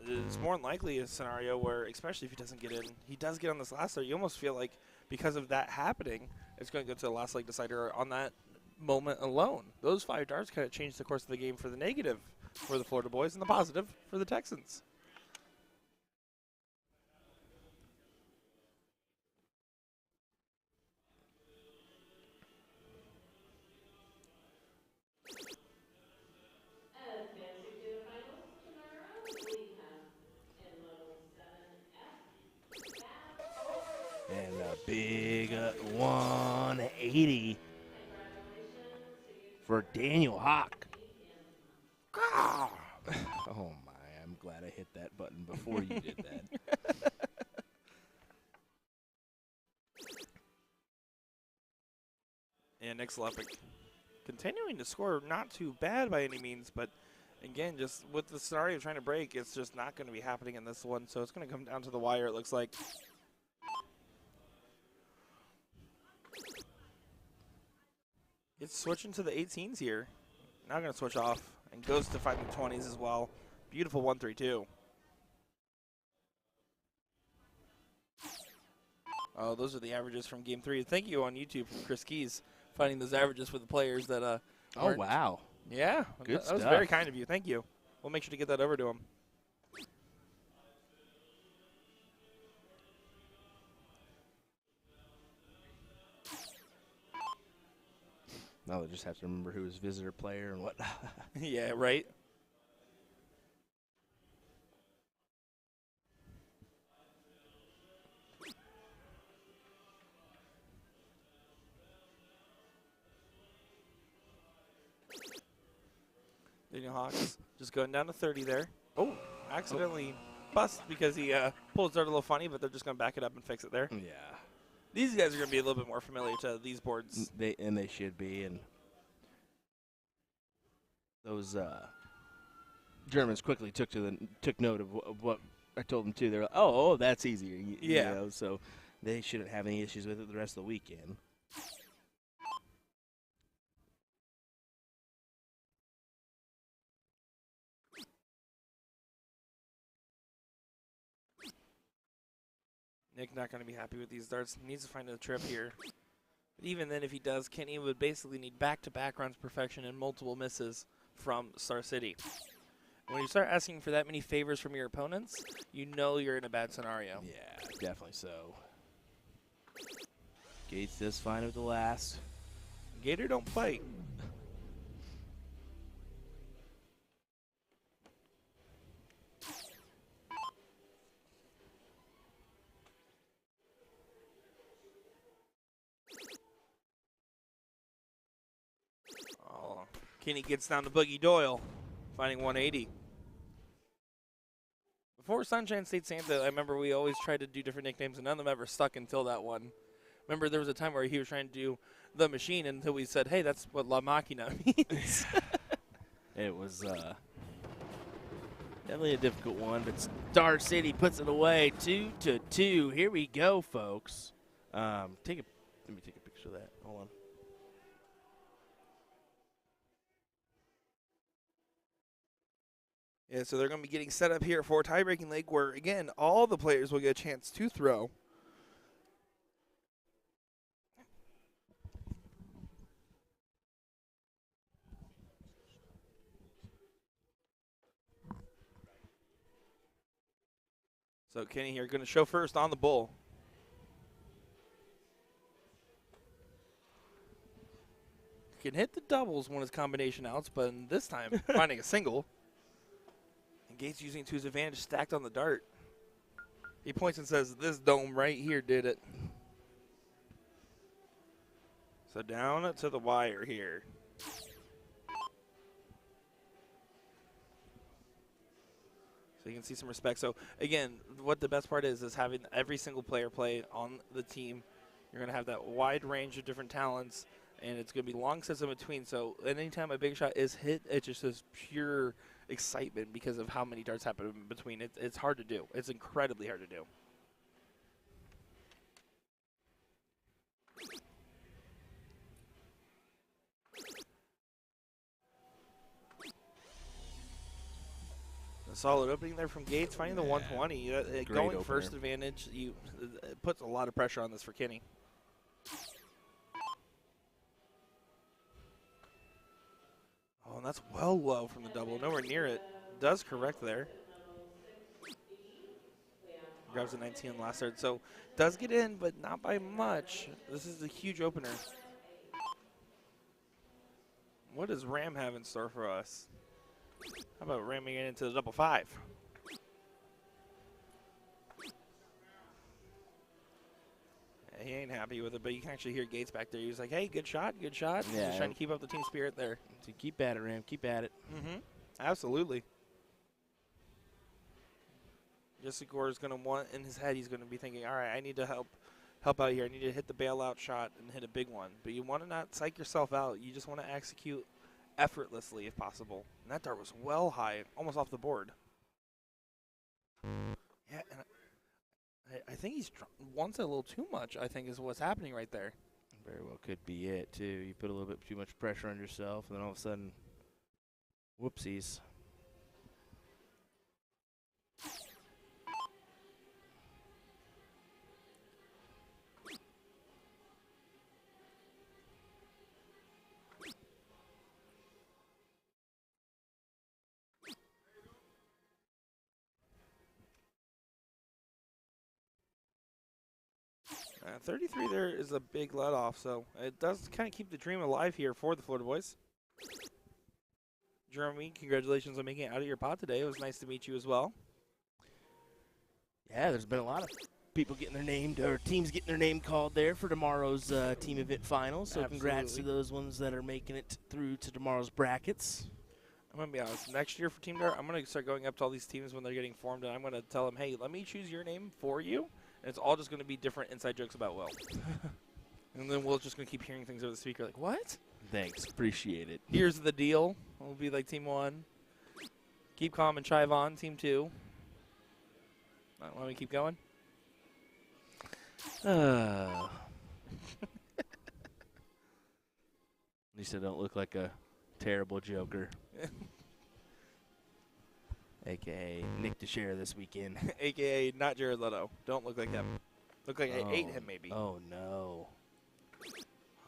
it's more than likely a scenario where, especially if he doesn't get in, he does get on this last leg. You almost feel like because of that happening, it's going to go to the last leg decider on that moment alone. Those 5 darts kind of changed the course of the game for the negative for the Florida boys and the positive for the Texans. 180 for Daniel Hawk. Oh my, I'm glad I hit that button before you did that. And Nick Slepic continuing to score not too bad by any means, but again, just with the scenario of trying to break, it's just not going to be happening in this one. So it's going to come down to the wire, it looks like. It's switching to the 18s here. Now going to switch off and goes to finding 20s as well. Beautiful 1-3-2. Oh, those are the averages from Game 3. Thank you on YouTube from Chris Keys finding those averages for the players that Oh, wow. Yeah, Good that was stuff. very kind of you. Thank you. We'll make sure to get that over to him. Now they just have to remember who is visitor player and whatnot. Yeah, right? Daniel Hawks just going down to 30 there. Oh, accidentally bust because he pulled his dart a little funny, but they're just going to back it up and fix it there. Yeah. These guys are going to be a little bit more familiar to these boards. They should be, and those Germans quickly took note of what I told them to. They're like, oh, that's easier. Yeah. You know, so they shouldn't have any issues with it the rest of the weekend. Nick not going to be happy with these darts. Needs to find a trip here. But even then, if he does, Kenny would basically need back-to-back runs perfection and multiple misses from Star City. When you start asking for that many favors from your opponents, you know you're in a bad scenario. Yeah, definitely so. Gates does fine with the last. Gator don't fight. Oh, Kenny gets down to Boogie Doyle, finding 180. Before Sunshine State Santa, I remember we always tried to do different nicknames, and none of them ever stuck until that one. Remember, there was a time where he was trying to do the machine until we said, hey, that's what La Machina means. It was definitely a difficult one, but Star City puts it away 2-2. Here we go, folks. Let me take a picture of that. Hold on. Yeah, so they're going to be getting set up here for a tie-breaking leg where, again, all the players will get a chance to throw. So Kenny here going to show first on the bull. Can hit the doubles when his combination outs, but this time finding a single. And Gates using to his advantage, stacked on the dart. He points and says, this dome right here did it. So down to the wire here. So you can see some respect. So again, what the best part is having every single player play on the team. You're going to have that wide range of different talents, and it's going to be long sets in between. So anytime a big shot is hit, it's just this pure excitement because of how many darts happen in between. It's hard to do. It's incredibly hard to do. A solid opening there from Gates, finding the 120. Going opener. first advantage, it puts a lot of pressure on this for Kenny. Oh, and that's well low from the double. Nowhere near it. Does correct there. Grabs a 19 on the last third. So does get in, but not by much. This is a huge opener. What does Ram have in store for us? How about ramming it into the double five? He ain't happy with it, but you can actually hear Gates back there. He was like, hey, good shot, good shot. Yeah. Just trying to keep up the team spirit there. So keep at it, Ram. Keep at it. Mm-hmm. Absolutely. Jesse Gore is going to want, in his head, he's going to be thinking, all right, I need to help out here. I need to hit the bailout shot and hit a big one. But you want to not psych yourself out. You just want to execute effortlessly if possible. And that dart was well high, almost off the board. Yeah, and I think he's wants it a little too much, I think, is what's happening right there. Very well could be it, too. You put a little bit too much pressure on yourself, and then all of a sudden, whoopsies. 33 there is a big let-off, so it does kind of keep the dream alive here for the Florida boys. Jeremy, congratulations on making it out of your pod today. It was nice to meet you as well. Yeah, there's been a lot of people getting their name, or teams getting their name called there for tomorrow's team event finals. So congrats to those ones that are making it through to tomorrow's brackets. I'm going to be honest. Next year for Team Dart, I'm going to start going up to all these teams when they're getting formed, and I'm going to tell them, hey, let me choose your name for you. And it's all just going to be different inside jokes about Will. And then we're just going to keep hearing things over the speaker like, what? Thanks. Appreciate it. Here's the deal. We'll be like Team 1. Keep calm and chive on, Team 2. Want me to keep going? At least I don't look like a terrible joker. A.K.A. Nick DeShare this weekend. A.K.A. not Jared Leto. Don't look like him. Look like I ate him, maybe. Oh, no.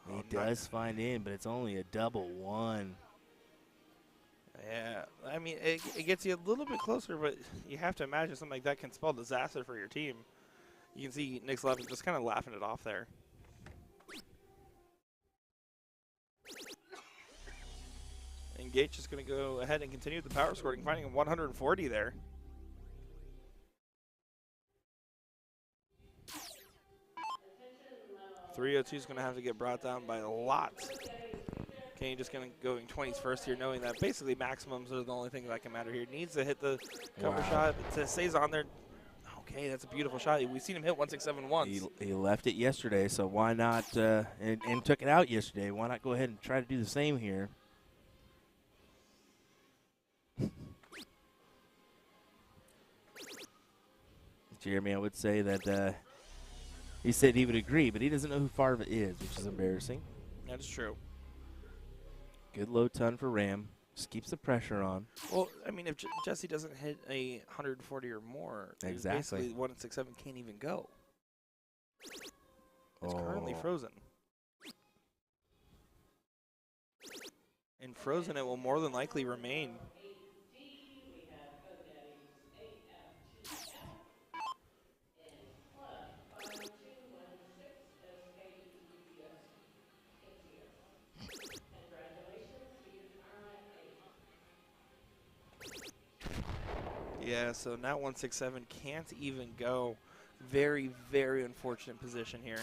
Oh, He does find in, but it's only a double one. Yeah. I mean, it gets you a little bit closer, but you have to imagine something like that can spell disaster for your team. You can see Nick's Levin just kind of laughing it off there. And Gates just going to go ahead and continue the power scoring, finding a 140 there. .302 is going to have to get brought down by a lot. Kenny just going to going 20s first here, knowing that basically maximums are the only thing that can matter here. Needs to hit the cover shot. It stays on there. Okay, that's a beautiful shot. We've seen him hit 167 once. He left it yesterday, so why not, and took it out yesterday. Why not go ahead and try to do the same here? Jeremy, I would say that he said he would agree, but he doesn't know who Farva is, which is embarrassing. That is true. Good low ton for Ram. Just keeps the pressure on. Well, I mean, if Jesse doesn't hit a 140 or more, Exactly. basically 167 can't even go. It's currently Oh. frozen. And frozen, it will more than likely remain. Yeah, so now 167 can't even go. Very, very unfortunate position here.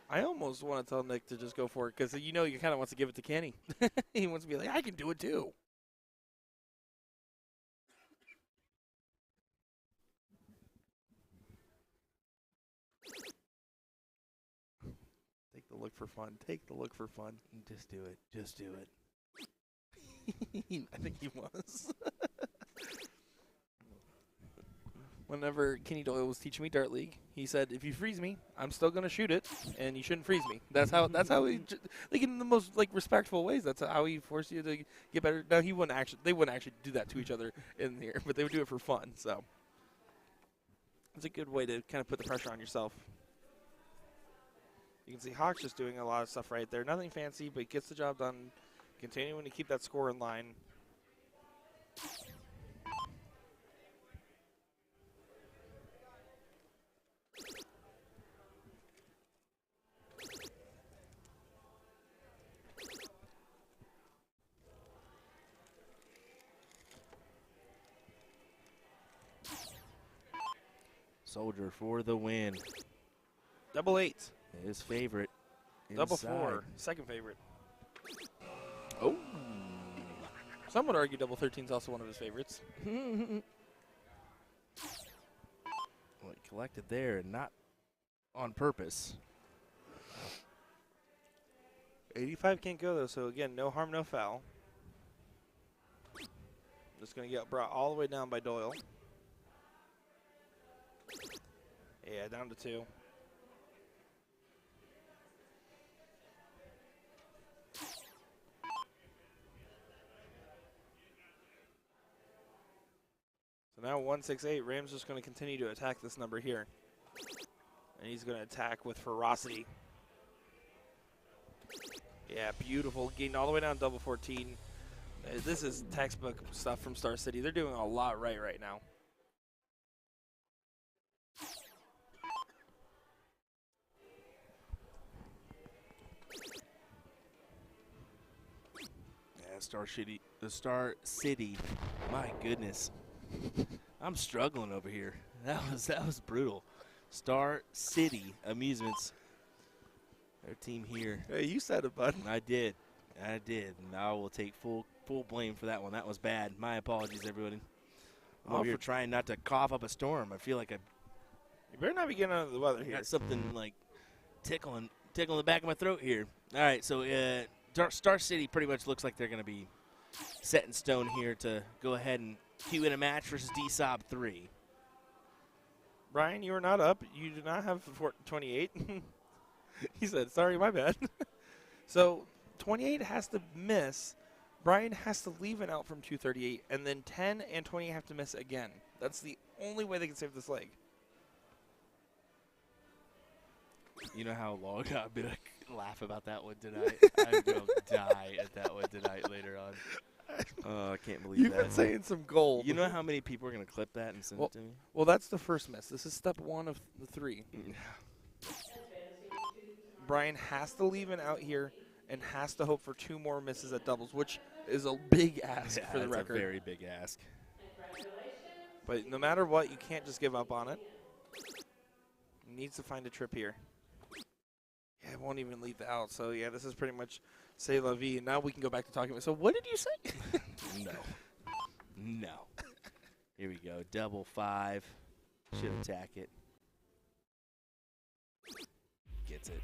I almost want to tell Nick to just go for it because you know he kind of wants to give it to Kenny. He wants to be like, I can do it too. Take the look for fun. Take the look for fun. Just do it. Just do it. I think he was. Whenever Kenny Doyle was teaching me Dart League, he said, "If you freeze me, I'm still gonna shoot it, and you shouldn't freeze me." That's how he, like in the most like respectful ways. That's how he forced you to get better. Now they wouldn't actually do that to each other in here, but they would do it for fun. So it's a good way to kind of put the pressure on yourself. You can see Hawks just doing a lot of stuff right there. Nothing fancy, but gets the job done. Continuing to keep that score in line. Soldier for the win. Double 8. His favorite. Double inside. 4. Second favorite. Oh. Some would argue double 13 is also one of his favorites. Well, he collected there and not on purpose. 85 can't go, though, so again, no harm, no foul. Just going to get brought all the way down by Doyle. Yeah, down to 2. So now 168. Rams just going to continue to attack this number here. And he's going to attack with ferocity. Yeah, beautiful. Getting all the way down double 14. This is textbook stuff from Star City. They're doing a lot right now. Yeah, Star City. My goodness. I'm struggling over here. That was brutal. Star City Amusements. Their team here. Hey, you said it, bud. I did. And I will take full blame for that one. That was bad. My apologies, everybody. I'm over here trying not to cough up a storm. I feel like You better not be getting under the weather I here. got something like tickling the back of my throat here. All right, so Star City pretty much looks like they're going to be set in stone here to go ahead and cue in a match versus DSOB 3. Brian, you are not up. You do not have 28. He said, sorry, my bad. So 28 has to miss. Brian has to leave it out from 238, and then 10 and 28 have to miss again. That's the only way they can save this leg. You know how long I'm going to laugh about that one tonight? I'm going to die at that one tonight later on. Oh, I can't believe You've that. been saying some gold. You know how many people are going to clip that and send it to me? Well, that's the first miss. This is step 1 of the 3. Brian has to leave it out here and has to hope for 2 more misses at doubles, which is a big ask for the that's record. a very big ask. But no matter what, you can't just give up on it. He needs to find a trip here. Yeah, it won't even leave the out. So, yeah, this is pretty much say la vie. And now we can go back to talking about. So, what did you say? No. Here we go. Double 5. Should attack it. Gets it.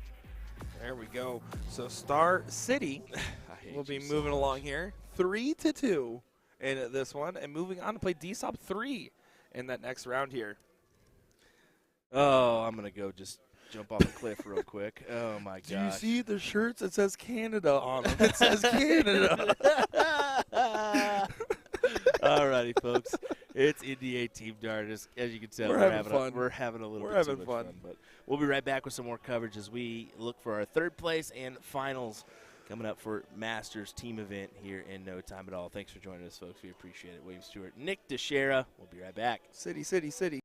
There we go. So, Star City will be moving along here. 3-2 in this one. And moving on to play DSOP 3 in that next round here. Oh, I'm going to go just jump off a cliff real quick. Oh, my Do you gosh. see the shirts? It says Canada on them. It says Canada. All righty, folks. It's NDA Team Dart. As you can tell, We're having fun. We're having a little We're bit too having much fun. But we'll be right back with some more coverage as we look for our third place and finals coming up for Masters team event here in no time at all. Thanks for joining us, folks. We appreciate it. William Stewart, Nick DeShera. We'll be right back. City, city, city.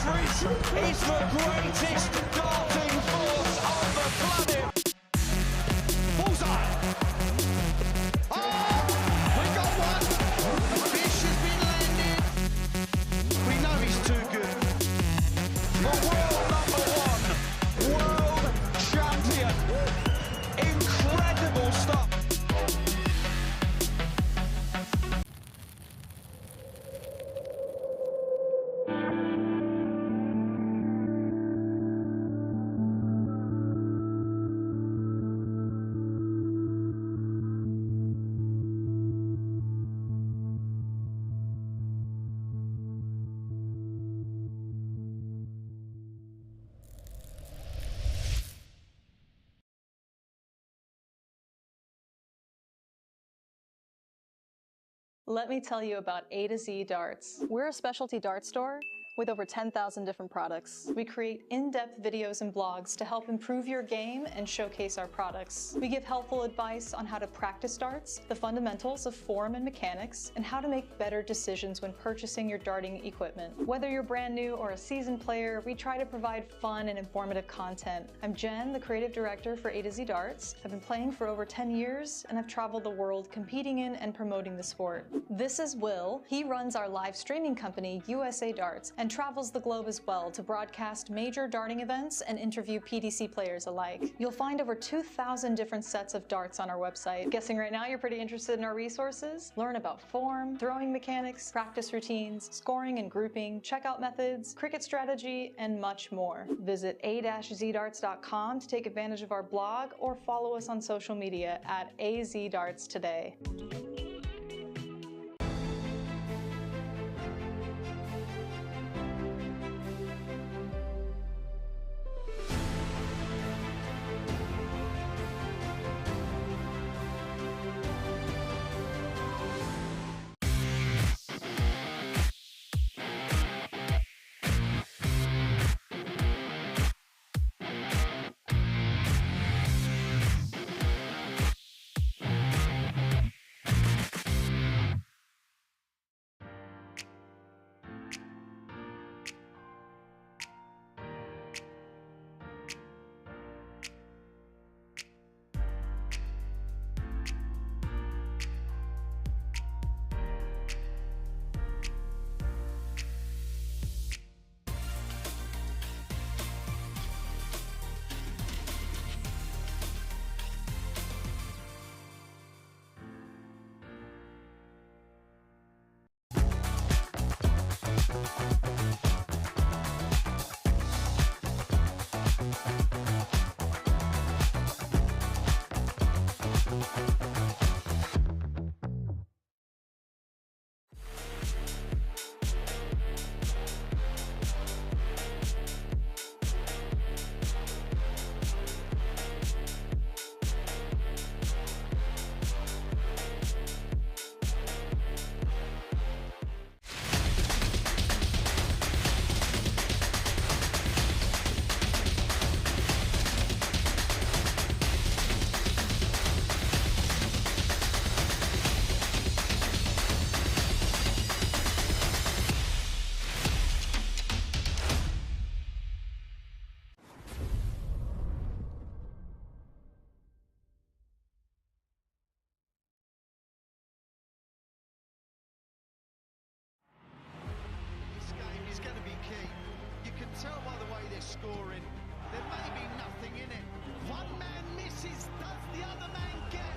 Humphries is the greatest darting force on the planet. Bullseye. Oh, we got one. A fish has been landed. We know he's too good. The world number one, world champion. Incredible stuff. Let me tell you about A to Z Darts. We're a specialty dart store with over 10,000 different products. We create in-depth videos and blogs to help improve your game and showcase our products. We give helpful advice on how to practice darts, the fundamentals of form and mechanics, and how to make better decisions when purchasing your darting equipment. Whether you're brand new or a seasoned player, we try to provide fun and informative content. I'm Jen, the creative director for A to Z Darts. I've been playing for over 10 years, and I've traveled the world competing in and promoting the sport. This is Will. He runs our live streaming company, USA Darts, and travels the globe as well to broadcast major darting events and interview PDC players alike. You'll find over 2,000 different sets of darts on our website. Guessing right now you're pretty interested in our resources? Learn about form, throwing mechanics, practice routines, scoring and grouping, checkout methods, cricket strategy, and much more. Visit a-zdarts.com to take advantage of our blog or follow us on social media at AZDarts today. Is going to be key. You can tell by the way they're scoring. There may be nothing in it. One man misses, does the other man get?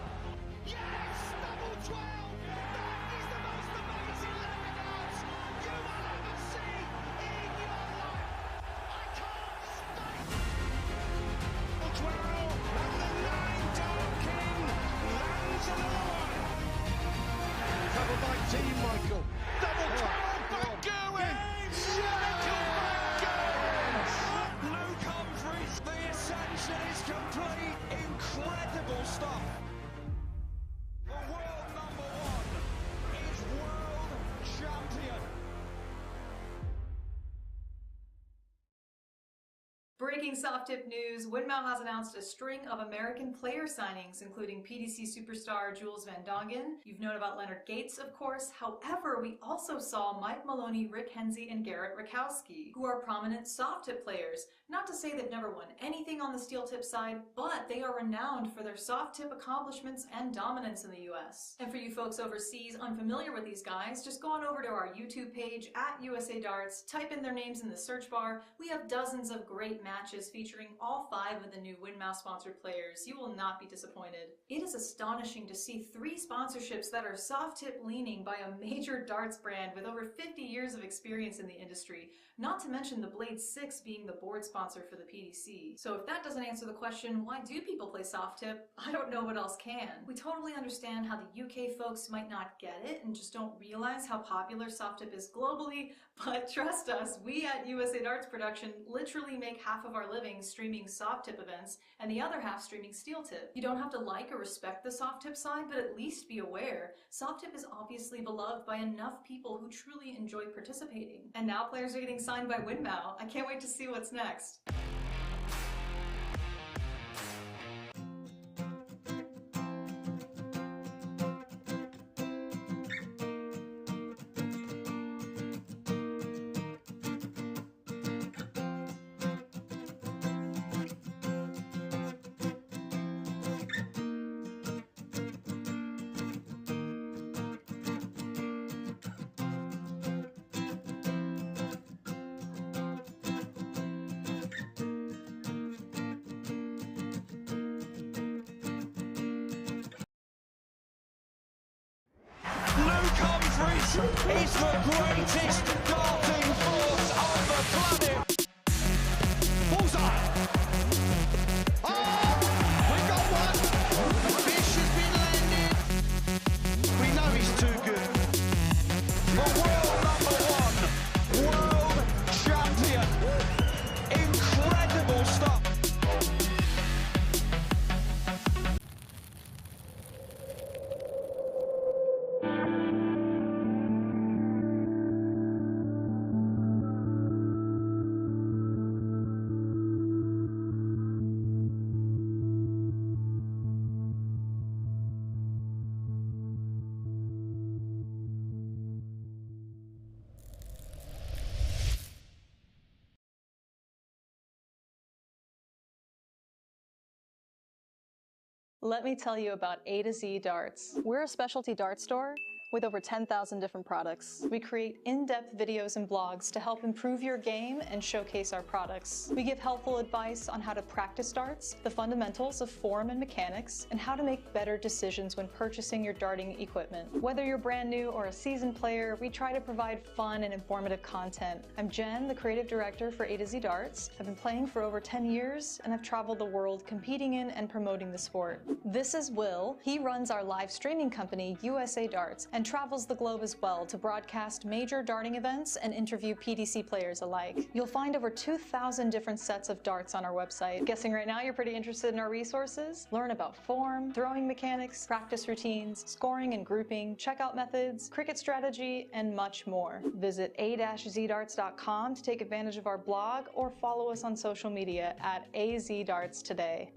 Yes! Double 12! That is the most amazing dance you will ever see in your life. I can't stay. 12 and the 9 Dart King lands another one. Covered by Team Michael. Double 12 back going. Luke Humphries, the ascension is complete. Incredible stuff. The world number one is world champion. Breaking Breaking soft tip news, Windmill has announced a string of American player signings, including PDC superstar Jules Van Dongen. You've known about Leonard Gates, of course. However, we also saw Mike Maloney, Rick Hensey, and Garrett Rakowski, who are prominent soft tip players. Not to say they've never won anything on the steel tip side, but they are renowned for their soft tip accomplishments and dominance in the US. And for you folks overseas unfamiliar with these guys, just go on over to our YouTube page at USA Darts, type in their names in the search bar. We have dozens of great matches featuring all 5 of the new Windmouse sponsored players. You will not be disappointed. It is astonishing to see 3 sponsorships that are soft tip leaning by a major darts brand with over 50 years of experience in the industry, not to mention the Blade 6 being the board sponsor for the PDC. So if that doesn't answer the question, why do people play soft tip? I don't know what else can. We totally understand how the UK folks might not get it and just don't realize how popular soft tip is globally, but trust us, we at USA Darts Production literally make half of our living streaming soft tip events and the other half streaming steel tip. You don't have to like or respect the soft tip side, but at least be aware. Soft tip is obviously beloved by enough people who truly enjoy participating. And now players are getting signed by Windmow. I can't wait to see what's next. Luke Humphries is the greatest darting force on the planet. Bullseye. Oh, we got one. The fish has been landed. We know he's too good. The world number 1, world champion. Incredible stuff. Let me tell you about A to Z Darts. We're a specialty dart store with over 10,000 different products. We create in-depth videos and blogs to help improve your game and showcase our products. We give helpful advice on how to practice darts, the fundamentals of form and mechanics, and how to make better decisions when purchasing your darting equipment. Whether you're brand new or a seasoned player, we try to provide fun and informative content. I'm Jen, the creative director for A to Z Darts. I've been playing for over 10 years, and I've traveled the world competing in and promoting the sport. This is Will. He runs our live streaming company, USA Darts, and travels the globe as well to broadcast major darting events and interview PDC players alike. You'll find over 2,000 different sets of darts on our website. Guessing right now you're pretty interested in our resources? Learn about form, throwing mechanics, practice routines, scoring and grouping, checkout methods, cricket strategy, and much more. Visit a-zdarts.com to take advantage of our blog or follow us on social media at AZDarts today.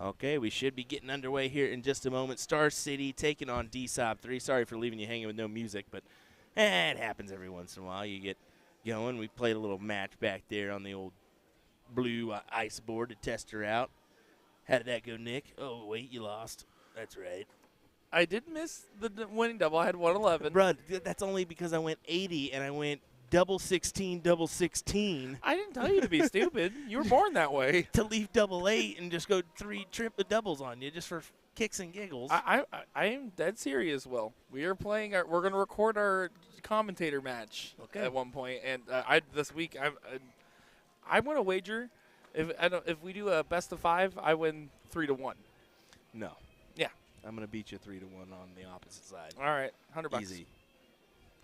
Okay, we should be getting underway here in just a moment. Star City taking on DSOP 3. Sorry for leaving you hanging with no music, but it happens every once in a while. You get going. We played a little match back there on the old blue ice board to test her out. How did that go, Nick? Oh, wait, you lost. That's right. I did miss the winning double. I had 111. Bruh, that's only because I went 80 and I went double 16, double 16. I didn't tell you to be stupid. You were born that way. To leave double 8 and just go 3 triple doubles on you just for kicks and giggles. I am dead serious, Will. We are playing. We're going to record our commentator match at one point, and this week I'm going to wager if we do a best of 5, I win 3-1. No. Yeah. I'm going to beat you 3-1 on the opposite side. All right, $100. Easy.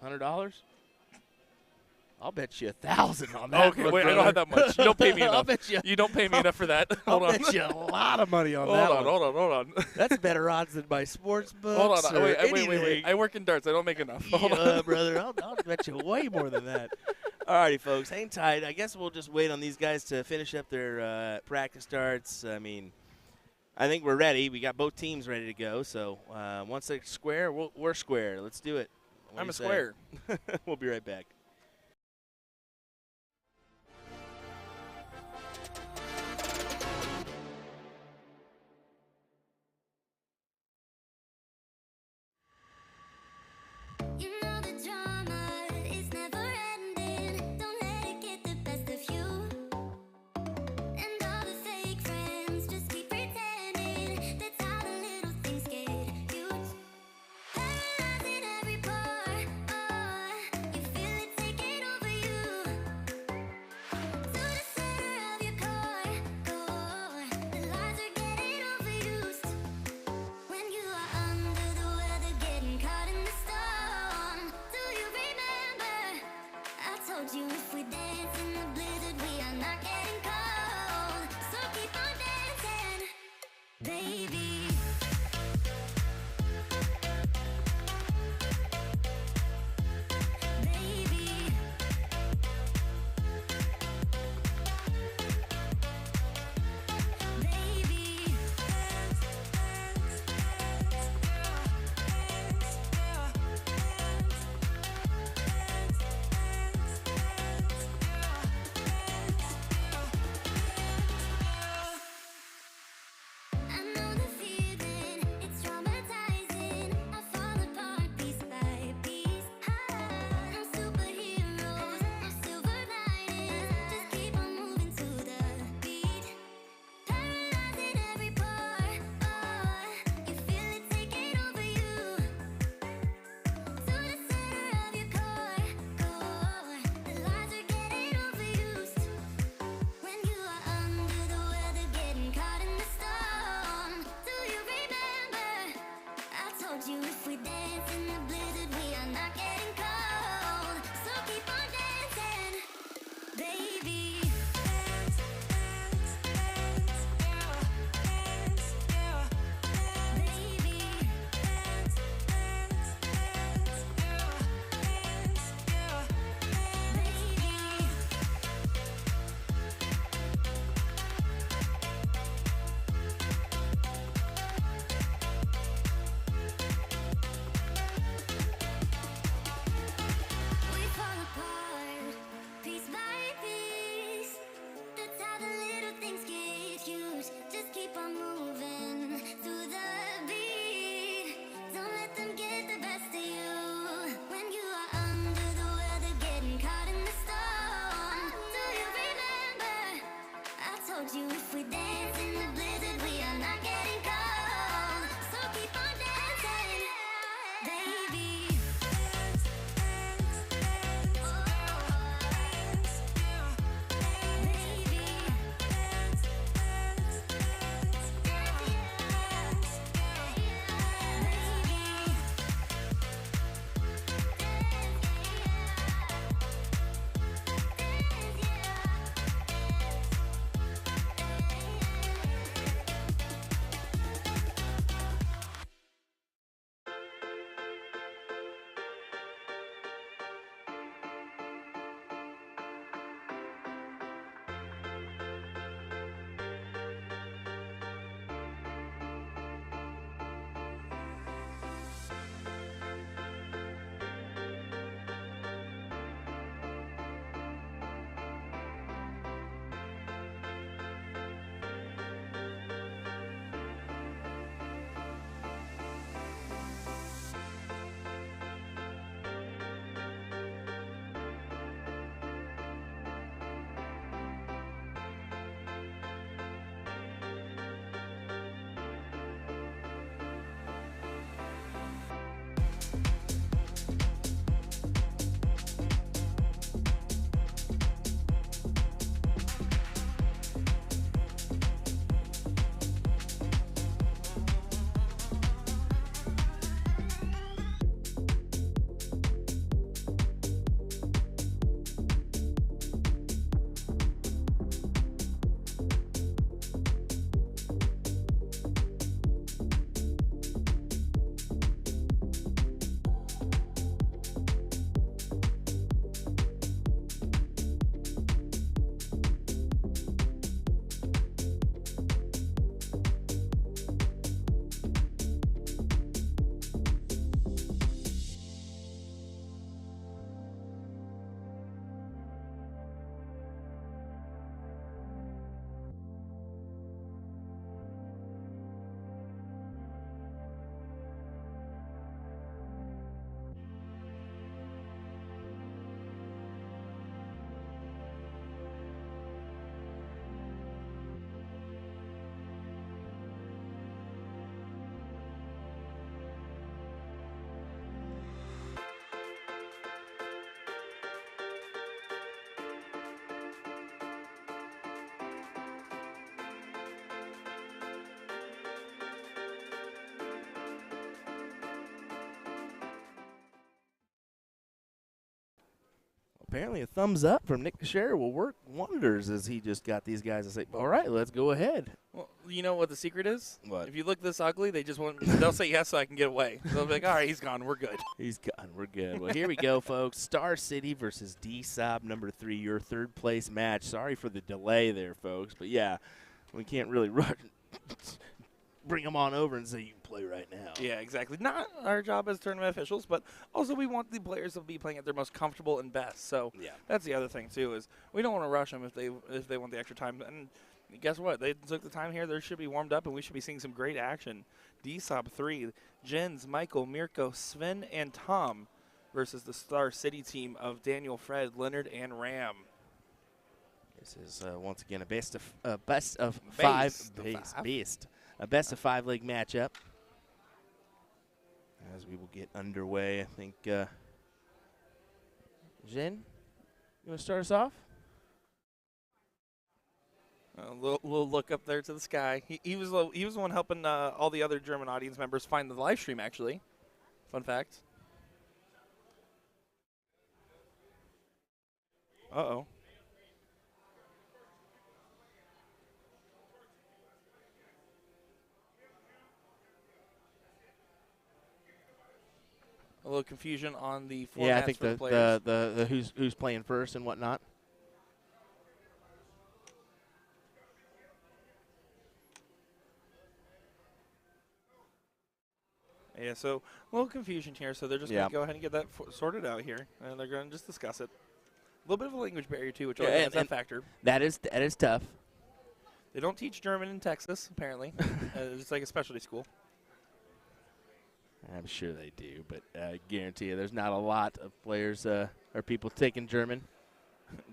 $100? I'll bet you 1,000 on that. Okay, wait, I don't have that much. You don't pay me enough. I'll bet you. You don't pay me enough for that. Hold on. I'll bet you a lot of money on that. Hold on. That's better odds than my sports books. Hold on. Or Wait. I work in darts. I don't make enough. Hold on. Brother, I'll bet you way more than that. All righty, folks, hang tight. I guess we'll just wait on these guys to finish up their practice darts. I mean, I think we're ready. We got both teams ready to go. So once they're square, we're square. Let's do it. What I'm do a you say? square. We'll be right back. You know the drama is never ending. Don't let it get the best of you. And all the fake friends just keep pretending. That's how the little things get huge. Paralyzing every part. Oh, you feel it taking over you. To the center of your core. The lies are getting overused. When you are under the weather, getting caught in the storm. Do you remember? I told you if we dance in the blizzard, we are not getting cold. So keep on dancing, baby. Baby. Baby. I know the feeling, it's traumatizing. I fall apart piece by piece. No superheroes, no silver linings. Just keep on moving to the beat. Paralyzing every part. Oh, you feel it taking over you. To the center of your core. The lies are getting overused. When you are under the weather, getting caught in the storm. Do you remember? I told you if we dance in the blizzard, we are not getting cold. So keep on dancing, baby. Baby. We fall apart, piece by piece. That's how the little things get huge. Just keep on moving through the beat. Don't let them get the best of you. When you are under the weather, getting caught in the storm. Do you remember? I told you if we dance in the blizzard, we are not getting cold. So keep on dancing, baby. apparently a thumbs up from Nick Teixeira will work wonders as he just got these guys to say, all right, let's go ahead. Well, you know what the secret is? What? If you look this ugly, they'll say yes so I can get away. They'll be like, all right, he's gone. We're good. He's gone. We're good. Well, here we go, folks. Star City versus D-Sob number 3, your third place match. Sorry for the delay there, folks. But, yeah, we can't really rush. Bring them on over and say you can play right now. Yeah, exactly. Not our job as tournament officials, but also we want the players to be playing at their most comfortable and best. So Yeah. that's the other thing too, is we don't want to rush them if they want the extra time. And guess what? They took the time here. They should be warmed up, and we should be seeing some great action. D-Sob 3, Jens, Michael, Mirko, Sven, and Tom versus the Star City team of Daniel, Fred, Leonard, and Ram. This is once again a best of 5 a best of 5 leg matchup. As we will get underway, I think Jen, you want to start us off? A little look up there to the sky. He was the one helping all the other German audience members find the live stream. Actually, fun fact. Uh-oh. A little confusion on the formats. Yeah, I think for the players. the who's playing first and whatnot. Yeah, so a little confusion here. So they're just going to go ahead and get that sorted out here, and they're going to just discuss it. A little bit of a language barrier too, which always has that factor. That is tough. They don't teach German in Texas, apparently. It's like a specialty school. I'm sure they do, but I guarantee you there's not a lot of players or people taking German.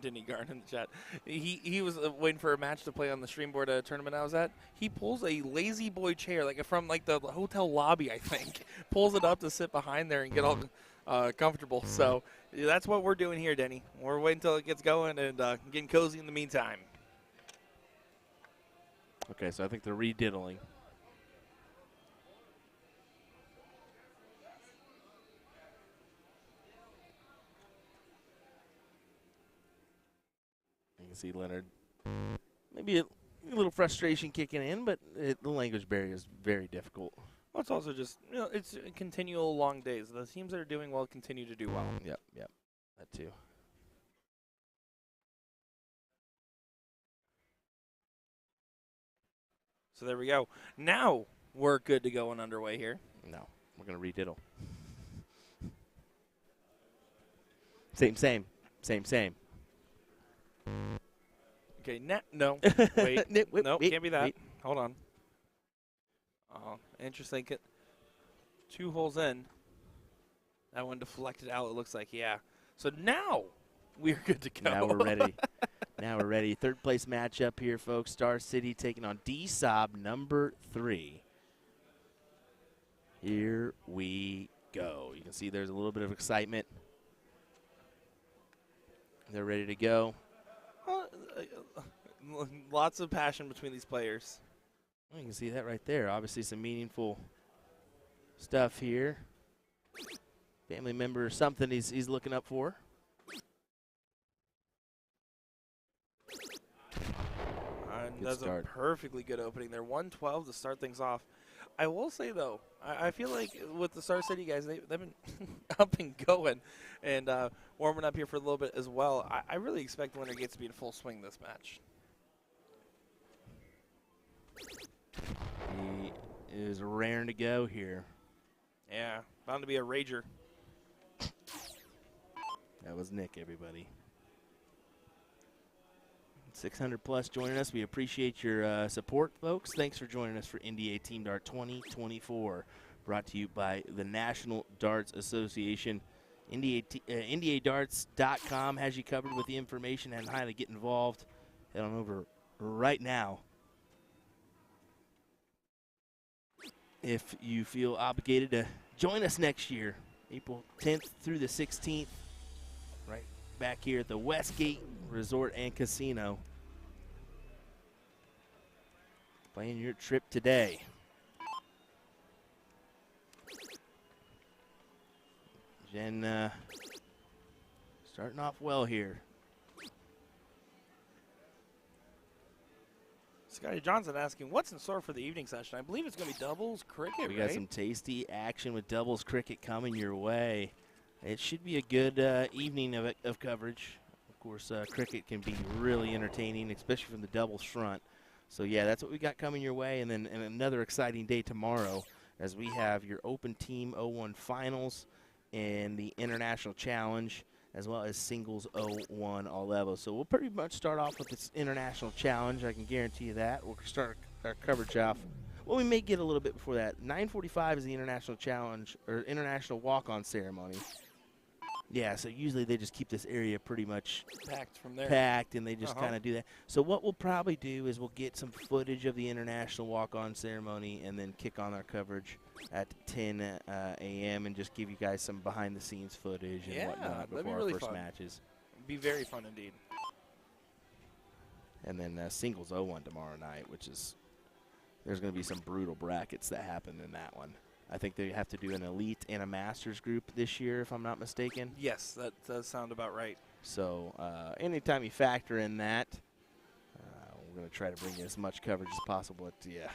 Denny Garn in the chat. He was waiting for a match to play on the Streamboard tournament I was at. He pulls a lazy boy chair, from the hotel lobby, I think. Pulls it up to sit behind there and get all comfortable. So that's what we're doing here, Denny. We're waiting until it gets going and getting cozy in the meantime. Okay, so I think they're rediddling. You can see Leonard, maybe a little frustration kicking in, but the language barrier is very difficult. Well, it's also just, it's continual long days. The teams that are doing well continue to do well. Yep, that too. So there we go. Now we're good to go and underway here. No, we're going to rediddle. Same. Okay, no. Wait. No, can't be that. Wait. Hold on. Oh, interesting. 2 holes in. That one deflected out, it looks like, yeah. So now we're good to go. Now we're ready. Now we're ready. Third place matchup here, folks. Star City taking on D-Sob number 3. Here we go. You can see there's a little bit of excitement. They're ready to go. Lots of passion between these players. Well, you can see that right there. Obviously some meaningful stuff here. Family member or something he's looking up for. That's a perfectly good opening there. 112 to start things off. I will say, though, I feel like with the Star City guys, they've been up and going and warming up here for a little bit as well. I really expect Winter Gates to be in full swing this match. He is raring to go here. Yeah, bound to be a rager. That was Nick, everybody. 600 plus joining us. We appreciate your support, folks. Thanks for joining us for NDA Team Dart 2024, brought to you by the National Darts Association. NDAdarts.com has you covered with the information and how to get involved. Head on over right now. If you feel obligated to join us next year, April 10th through the 16th, right back here at the Westgate Resort and Casino. Playing your trip today. Jen Starting off well here. Scotty Johnson asking, what's in store for the evening session? I believe it's going to be doubles cricket, We right? got some tasty action with doubles cricket coming your way. It should be a good evening of coverage. Of course, cricket can be really entertaining, especially from the doubles front. So, yeah, that's what we got coming your way. And then another exciting day tomorrow as we have your Open Team 01 Finals and the International Challenge, as well as Singles 01 all levels. So we'll pretty much start off with this International Challenge. I can guarantee you that. We'll start our coverage off. Well, we may get a little bit before that. 9:45 is the International Challenge, or International Walk-On Ceremony. Yeah, so usually they just keep this area pretty much Packed from there. packed, and they just kind of do that. So what we'll probably do is we'll get some footage of the International Walk-On Ceremony and then kick on our coverage at 10 a.m. and just give you guys some behind-the-scenes footage and whatnot that'd be before really our first fun. matches. It'd be very fun indeed. And then Singles 01 tomorrow night, which is there's going to be some brutal brackets that happen in that one. I think they have to do an Elite and a Masters group this year, if I'm not mistaken. Yes, that does sound about right. So anytime you factor in that, we're going to try to bring you as much coverage as possible. But, yeah,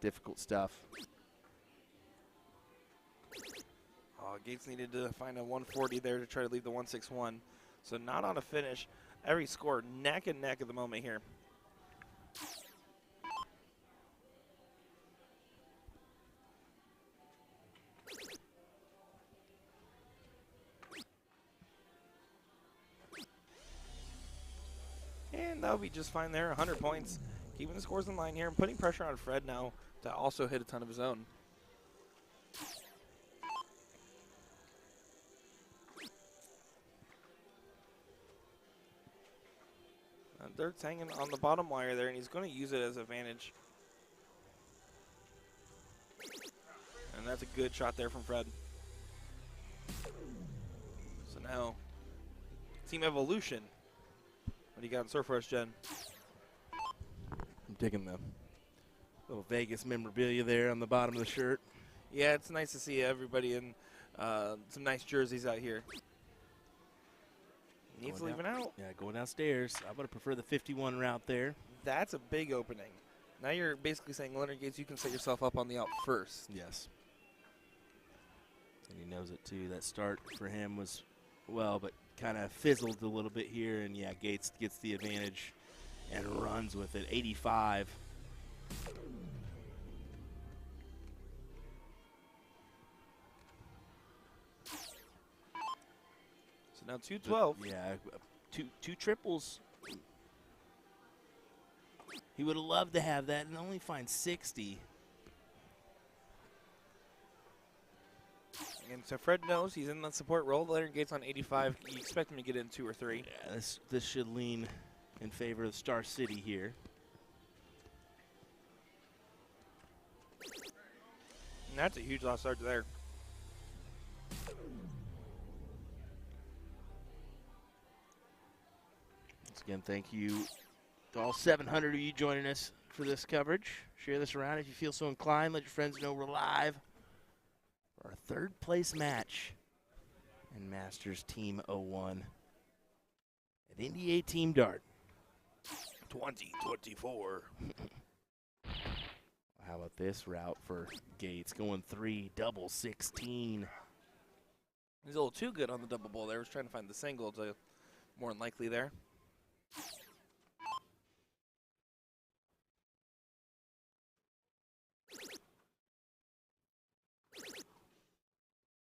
difficult stuff. Gates needed to find a 140 there to try to leave the 161. So not on a finish. Every score neck and neck at the moment here. And that'll be just fine there. 100 points. Keeping the scores in line here and putting pressure on Fred now to also hit a ton of his own. Dirt's hanging on the bottom wire there, and he's going to use it as advantage. And that's a good shot there from Fred. So now, Team Evolution. What do you got in store for us, Jen? I'm digging the little Vegas memorabilia there on the bottom of the shirt. Yeah, it's nice to see everybody in some nice jerseys out here. Needs Going leaving out. Yeah, going downstairs. I would have preferred the 51 route there. That's a big opening. Now you're basically saying, Leonard Gates, you can set yourself up on the out first. Yes. And he knows it, too. That start for him was, well, but kind of fizzled a little bit here. And, yeah, Gates gets the advantage and runs with it. 85. So now 212. Yeah, two triples. He would have loved to have that and only find 60. And so Fred knows he's in the support role. Leonard Gates on 85. You expect him to get in 2 or 3. Yeah, this should lean in favor of Star City here. And that's a huge lost start there. Once again, thank you to all 700 of you joining us for this coverage. Share this around if you feel so inclined. Let your friends know we're live for our third place match in Masters Team 01 at NDA Team Dart 2024. How about this route for Gates? Going 3, double 16. He's a little too good on the double bowl there. Was trying to find the single to more than likely there.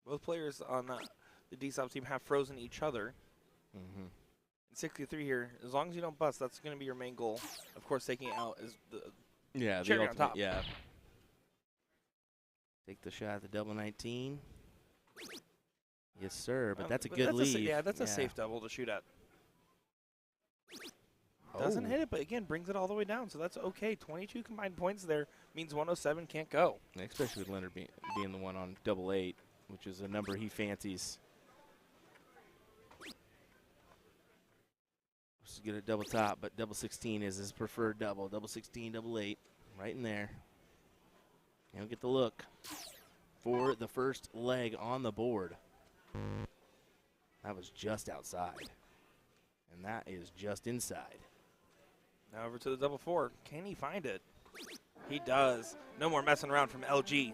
Both players on the DSOP team have frozen each other. Mm-hmm. In 63 here, as long as you don't bust, that's going to be your main goal. Of course, taking it out is the Yeah, cherry the on ultimate, top. yeah. Take the shot at the double 19. Yes, sir, but that's a good lead. Yeah, that's a safe double to shoot at. Doesn't hit it, but again, brings it all the way down, so that's okay. 22 combined points there means 107 can't go. Especially with Leonard being the one on double 8, which is a number he fancies. Just get a double top, but double 16 is his preferred double. Double 16, double 8, right in there. He'll get the look for the first leg on the board. That was just outside. And that is just inside. Now over to the double four. Can he find it? He does. No more messing around from LG.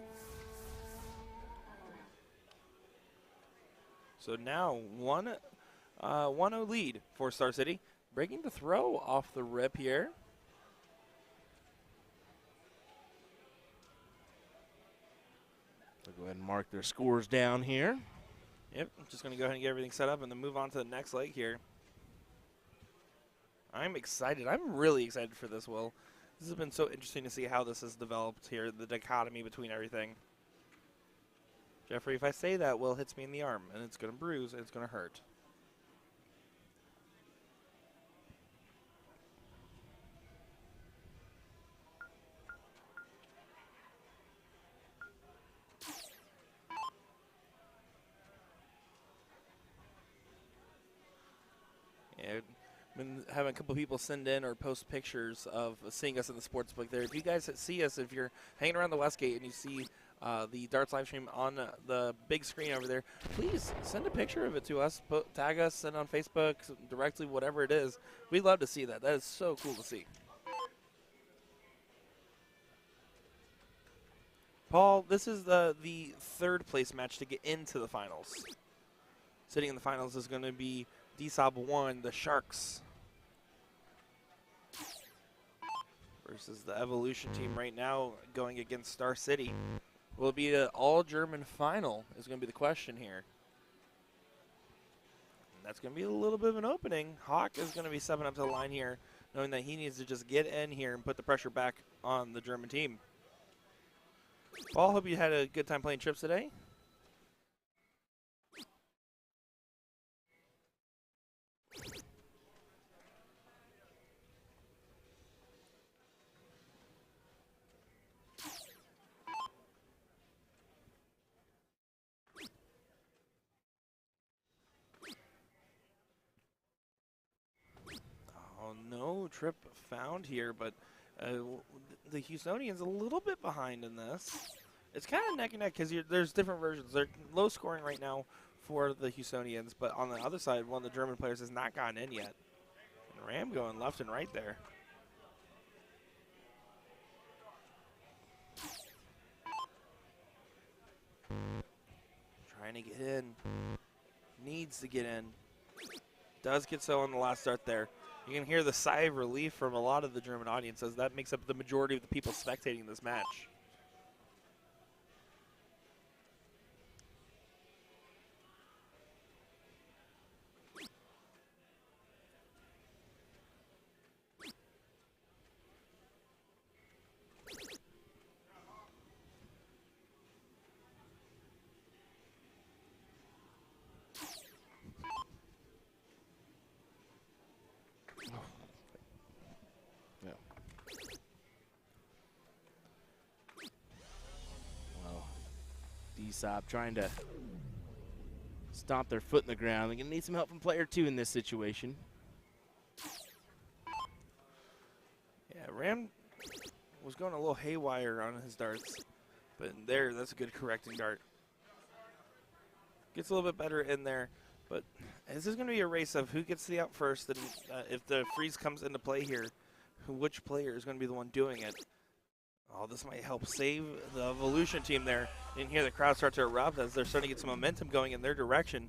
So now 1-0 lead for Star City. Breaking the throw off the rip here. So go ahead and mark their scores down here. Yep, just going to go ahead and get everything set up and then move on to the next leg here. I'm excited. I'm really excited for this, Will. This has been so interesting to see how this has developed here, the dichotomy between everything. Jeffrey, if I say that, Will hits me in the arm, and it's going to bruise, and it's going to hurt. Yeah, been having a couple people send in or post pictures of seeing us in the sports book there. If you guys see us, if you're hanging around the Westgate and you see the darts live stream on the big screen over there, please send a picture of it to us. Tag us, send it on Facebook, directly, whatever it is. We'd love to see that. That is so cool to see. Paul, this is the third place match to get into the finals. Sitting in the finals is going to be DSOB 1, the Sharks, versus the Evolution team right now going against Star City. Will it be an all-German final is going to be the question here. And that's going to be a little bit of an opening. Hawk is going to be stepping up to the line here, knowing that he needs to just get in here and put the pressure back on the German team. Paul, hope you had a good time playing trips today. Oh, no trip found here, but the Houstonians a little bit behind in this. It's kind of neck and neck because there's different versions. They're low scoring right now for the Houstonians, but on the other side, one of the German players has not gotten in yet. And Ram going left and right there. Trying to get in. Needs to get in. Does get so on the last start there. You can hear the sigh of relief from a lot of the German audience as that makes up the majority of the people spectating this match. DSOB trying to stomp their foot in the ground. They're going to need some help from player 2 in this situation. Yeah, Ram was going a little haywire on his darts, but there, that's a good correcting dart. Gets a little bit better in there, but this is going to be a race of who gets the out first, and if the freeze comes into play here, which player is going to be the one doing it. Oh, this might help save the Evolution team there. You can hear the crowd start to erupt as they're starting to get some momentum going in their direction.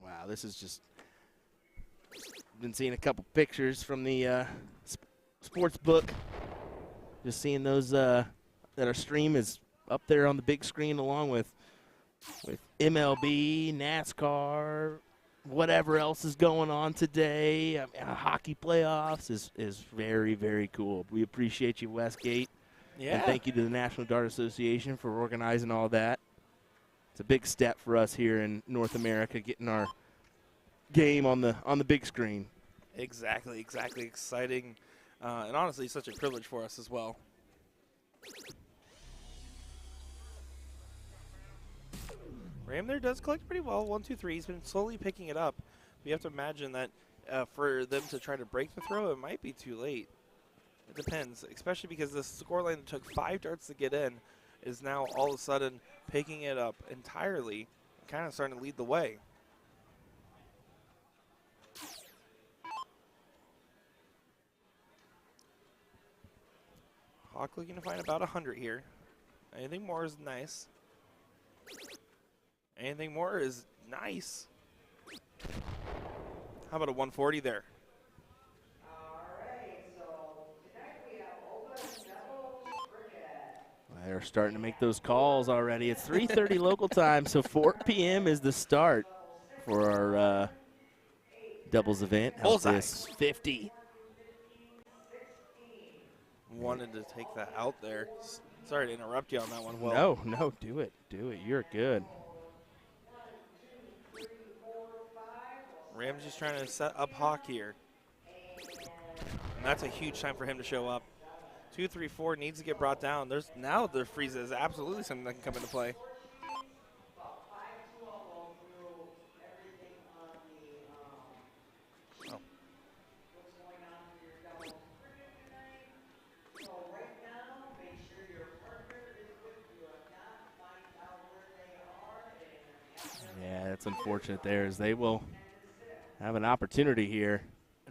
Wow, this is just been seeing a couple pictures from the sports book. Just seeing those that our stream is up there on the big screen along with MLB, NASCAR, whatever else is going on today. I mean, hockey playoffs is very, very cool. We appreciate you, Westgate. Yeah. And thank you to the National Dart Association for organizing all that. It's a big step for us here in North America, getting our game on the big screen. Exactly. Exciting. And honestly, such a privilege for us as well. Ram there does collect pretty well. 1, 2, 3. He's been slowly picking it up. We have to imagine that for them to try to break the throw, it might be too late. It depends, especially because the scoreline that took 5 darts to get in is now all of a sudden picking it up entirely, kind of starting to lead the way. Hawk looking to find about 100 here. Anything more is nice. Anything more is nice. How about a 140 there? They're starting to make those calls already. It's 3:30 local time, so 4 p.m. is the start for our doubles event. Help Bullseye. this 50. Wanted to take that out there. Sorry to interrupt you on that one, Will. No, do it. Do it. You're good. Ramsey's trying to set up Hawk here. And that's a huge time for him to show up. 2, 3, 4 needs to get brought down. There's now the freeze is absolutely something that can come into play. Oh. Yeah, that's unfortunate there, as they will have an opportunity here.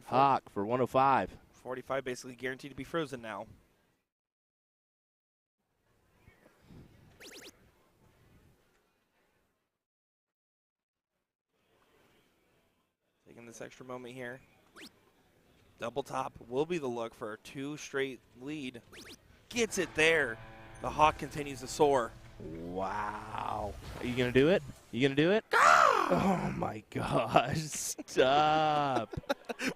Hawk for 105. 45 basically guaranteed to be frozen now. Taking this extra moment here. Double top will be the look for a 2 straight lead. Gets it there. The Hawk continues to soar. Wow. Are you going to do it? You going to do it? Oh, my gosh. Stop.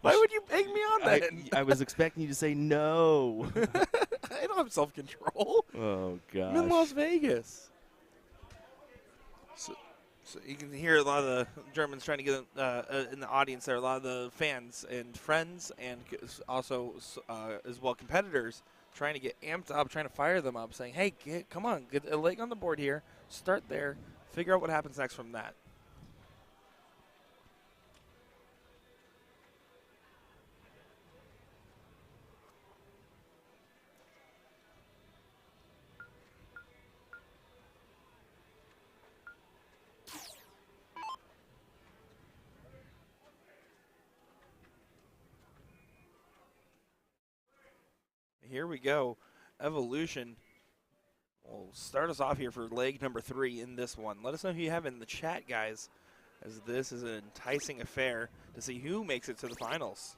Why would you egg me on that? I was expecting you to say no. I don't have self-control. Oh, gosh. I'm in Las Vegas. So you can hear a lot of the Germans trying to get in the audience there, a lot of the fans and friends and also as well competitors trying to get amped up, trying to fire them up, saying, hey, come on, get a leg on the board here, start there, figure out what happens next from that. Here we go. Evolution will start us off here for leg number 3 in this one. Let us know who you have in the chat, guys, as this is an enticing affair to see who makes it to the finals.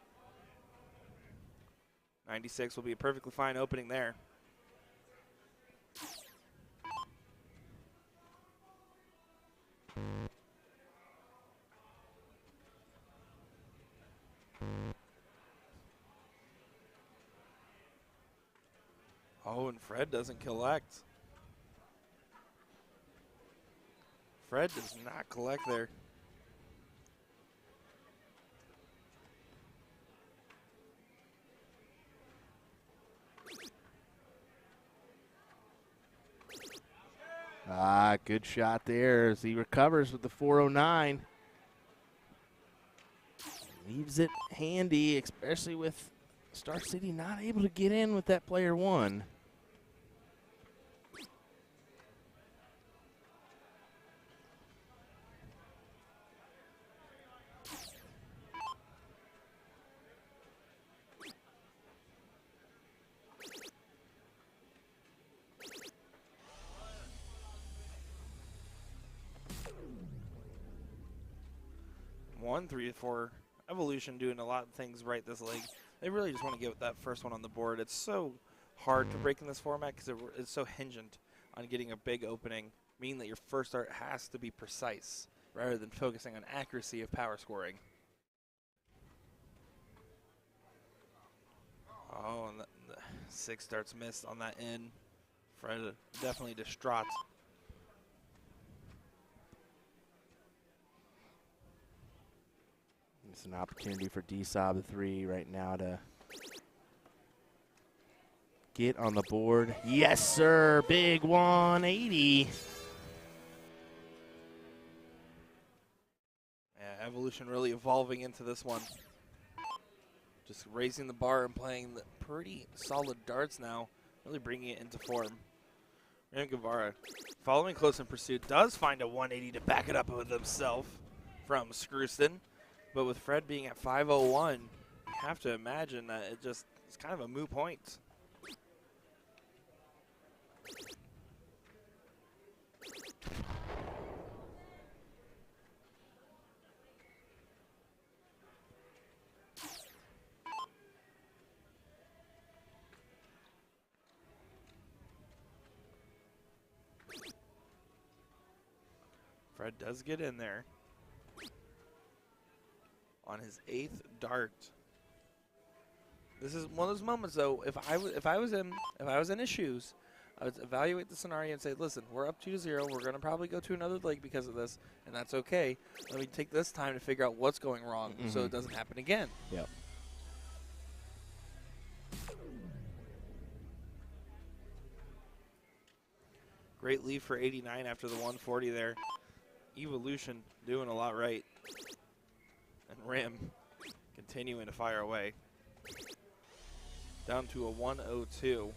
96 will be a perfectly fine opening there. Oh, and Fred doesn't collect. Fred does not collect there. Good shot there as he recovers with the 409. Leaves it handy, especially with Star City not able to get in with that player 1. One, 3, 4. Evolution doing a lot of things right this leg. They really just want to get that first one on the board. It's so hard to break in this format because it's so hingent on getting a big opening, meaning that your first start has to be precise rather than focusing on accuracy of power scoring. Oh, and the 6 darts missed on that in. Fred definitely distraught. It's an opportunity for D-Sob 3 right now to get on the board. Yes, sir. Big 180. Yeah, Evolution really evolving into this one. Just raising the bar and playing the pretty solid darts now, really bringing it into form. Ram Guevara, following close in pursuit, does find a 180 to back it up with himself from Screwston. But with Fred being at 501, you have to imagine that it's kind of a moot point. Fred does get in there on his 8th dart. This is one of those moments, though. If I was in his shoes, I would evaluate the scenario and say, "Listen, we're up 2-0. We're gonna probably go to another leg because of this, and that's okay. Let me take this time to figure out what's going wrong, so it doesn't happen again." Yep. Great lead for 89 after the 140 there. Evolution doing a lot right. And Ram continuing to fire away. Down to a 102.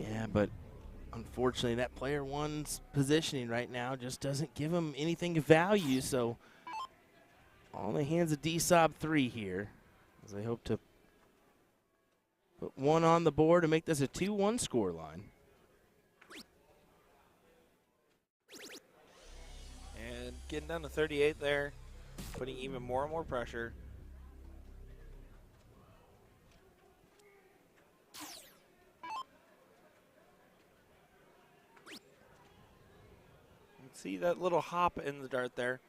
Yeah, but unfortunately that player one's positioning right now just doesn't give him anything of value, so all in the hands of D-Sob 3 here, as they hope to put one on the board and make this a 2-1 score line. And getting down to 38 there, putting even more and more pressure. See that little hop in the dart there.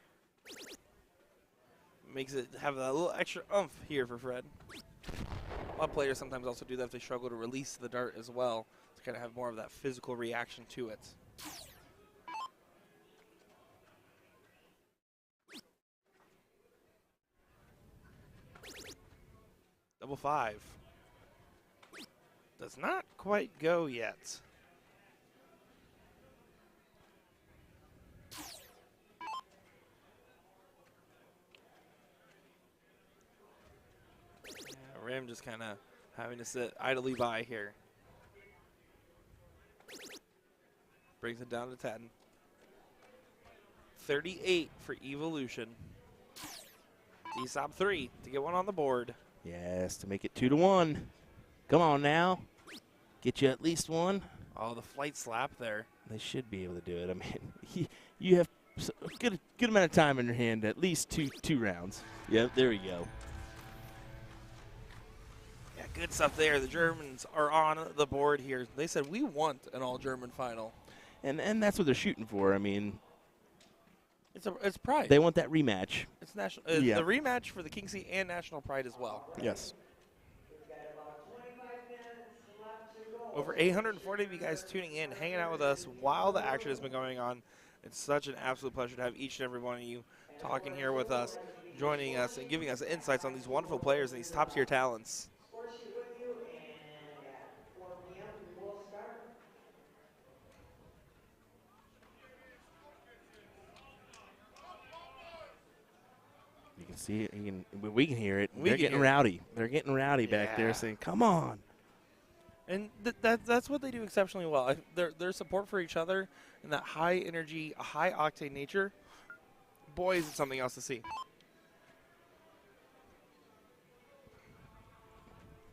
Makes it have a little extra oomph here for Fred. A lot of players sometimes also do that if they struggle to release the dart as well, to kind of have more of that physical reaction to it. Double 5. Does not quite go yet. Ram just kind of having to sit idly by here. Brings it down to 10. 38 for Evolution. D-Sob 3 to get one on the board. Yes, to make it 2-1. Come on now. Get you at least one. Oh, the flight slap there. They should be able to do it. I mean, you have a good amount of time in your hand, at least two rounds. Yep, there we go. Yeah, good stuff there. The Germans are on the board here. They said we want an all-German final. And that's what they're shooting for. I mean, it's pride. they want that rematch. It's national. Yeah. The rematch for the Kingsley and national pride as well. Yes. Over 840 of you guys tuning in, hanging out with us while the action has been going on. It's such an absolute pleasure to have each and every one of you talking here with us, joining us, and giving us insights on these wonderful players and these top-tier talents. You can see it. We can hear it. We They're can getting hear it. rowdy. They're getting rowdy back there, Yeah. saying, "Come on." And that's what they do exceptionally well. Their support for each other and that high energy, high octane nature, boy, is it something else to see.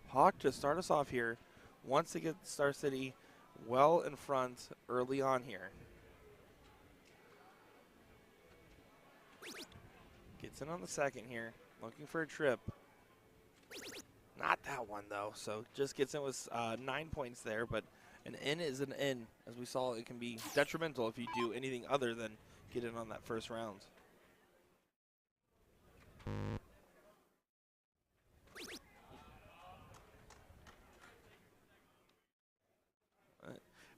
Hawk to start us off here wants to get Star City well in front early on here. Gets in on the second here, looking for a trip. Not that one, though, so just gets in with 9 points there, but an in is an in. As we saw, it can be detrimental if you do anything other than get in on that first round.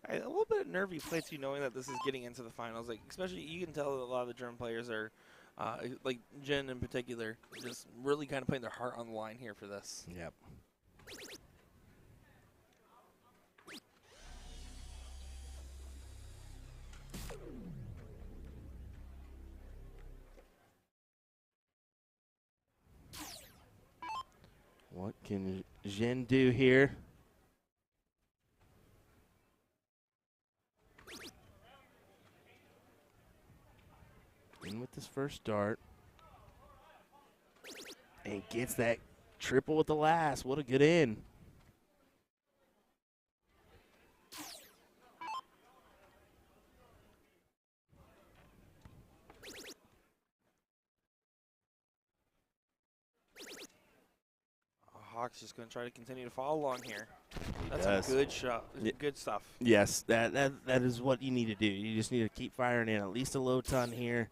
A little bit nervy plays you knowing that this is getting into the finals. Like, especially, you can tell that a lot of the German players are, like Jen in particular, just really kind of putting their heart on the line here for this. Yep. What can Jin do here? In with this first dart. And gets that triple with the last. What a good in. Hawk's just going to try to continue to follow along here. He That's does. a good shot. Good stuff. Yes, that is what you need to do. You just need to keep firing in at least a low ton here.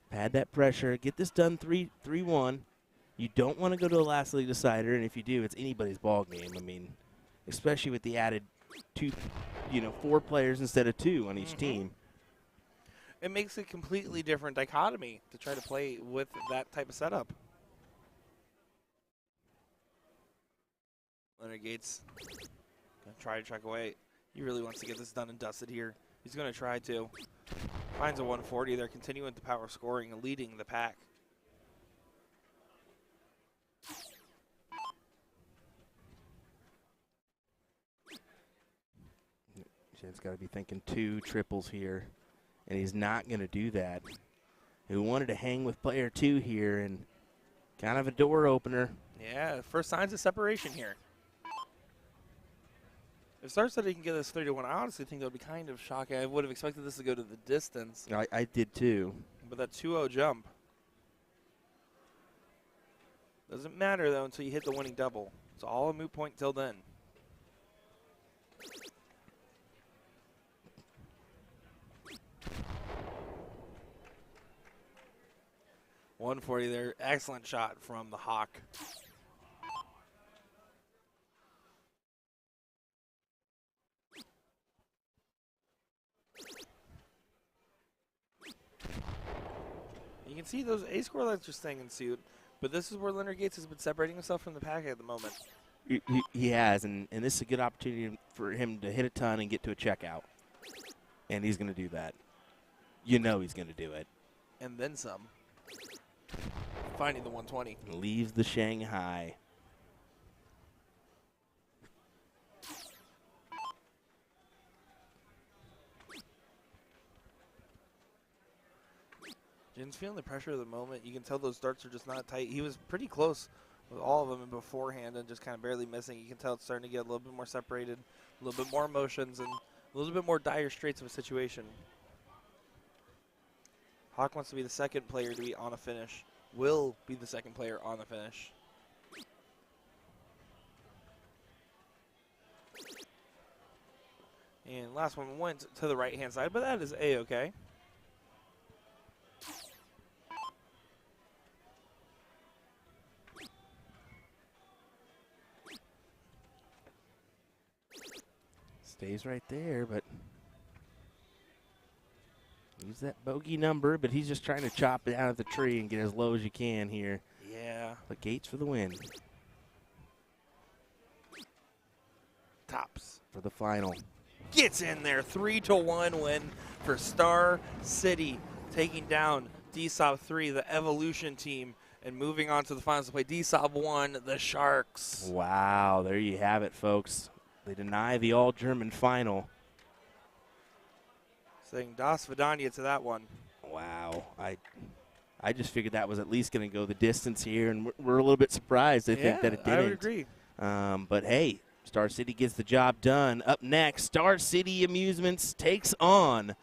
Pad that pressure. Get this done 3-1. You don't want to go to a last league decider, and if you do, it's anybody's ball game. I mean, especially with the added 4 players instead of 2 on each team. It makes a completely different dichotomy to try to play with that type of setup. Leonard Gates going to try to track away. He really wants to get this done and dusted here. He's going to try to. Finds a 140. They're continuing the power scoring and leading the pack. Jin's got to be thinking 2 triples here, and he's not going to do that. He wanted to hang with player 2 here, and kind of a door opener. Yeah, first signs of separation here. If Star said he can get this 3-1, I honestly think that would be kind of shocking. I would have expected this to go to the distance. I did too. But that 2-0 jump doesn't matter, though, until you hit the winning double. It's all a moot point till then. .140 there. Excellent shot from the Hawk. You can see those A-score lines are staying in suit, but this is where Leonard Gates has been separating himself from the pack at the moment. He has, and this is a good opportunity for him to hit a ton and get to a checkout. And he's going to do that. You know he's going to do it. And then some. Finding the 120. Leaves the Shanghai. Jin's feeling the pressure of the moment. You can tell those darts are just not tight. He was pretty close with all of them beforehand and just kind of barely missing. You can tell it's starting to get a little bit more separated, a little bit more emotions, and a little bit more dire straits of a situation. Hawk wants to be the second player to be on a finish. Will be the second player on the finish. And last one went to the right-hand side, but that is A-okay. Stays right there, but use that bogey number, but he's just trying to chop it out of the tree and get as low as you can here. Yeah. But Gates for the win. Tops. For the final. Gets in there. 3-1 win for Star City, taking down DSOB 3, the Evolution team, and moving on to the finals to play DSOB 1, the Sharks. Wow, there you have it, folks. They deny the all-German final. Saying Das Vidania to that one. Wow. I just figured that was at least going to go the distance here, and we're a little bit surprised, I think, that it didn't. I would agree. But, hey, Star City gets the job done. Up next, Star City Amusements takes on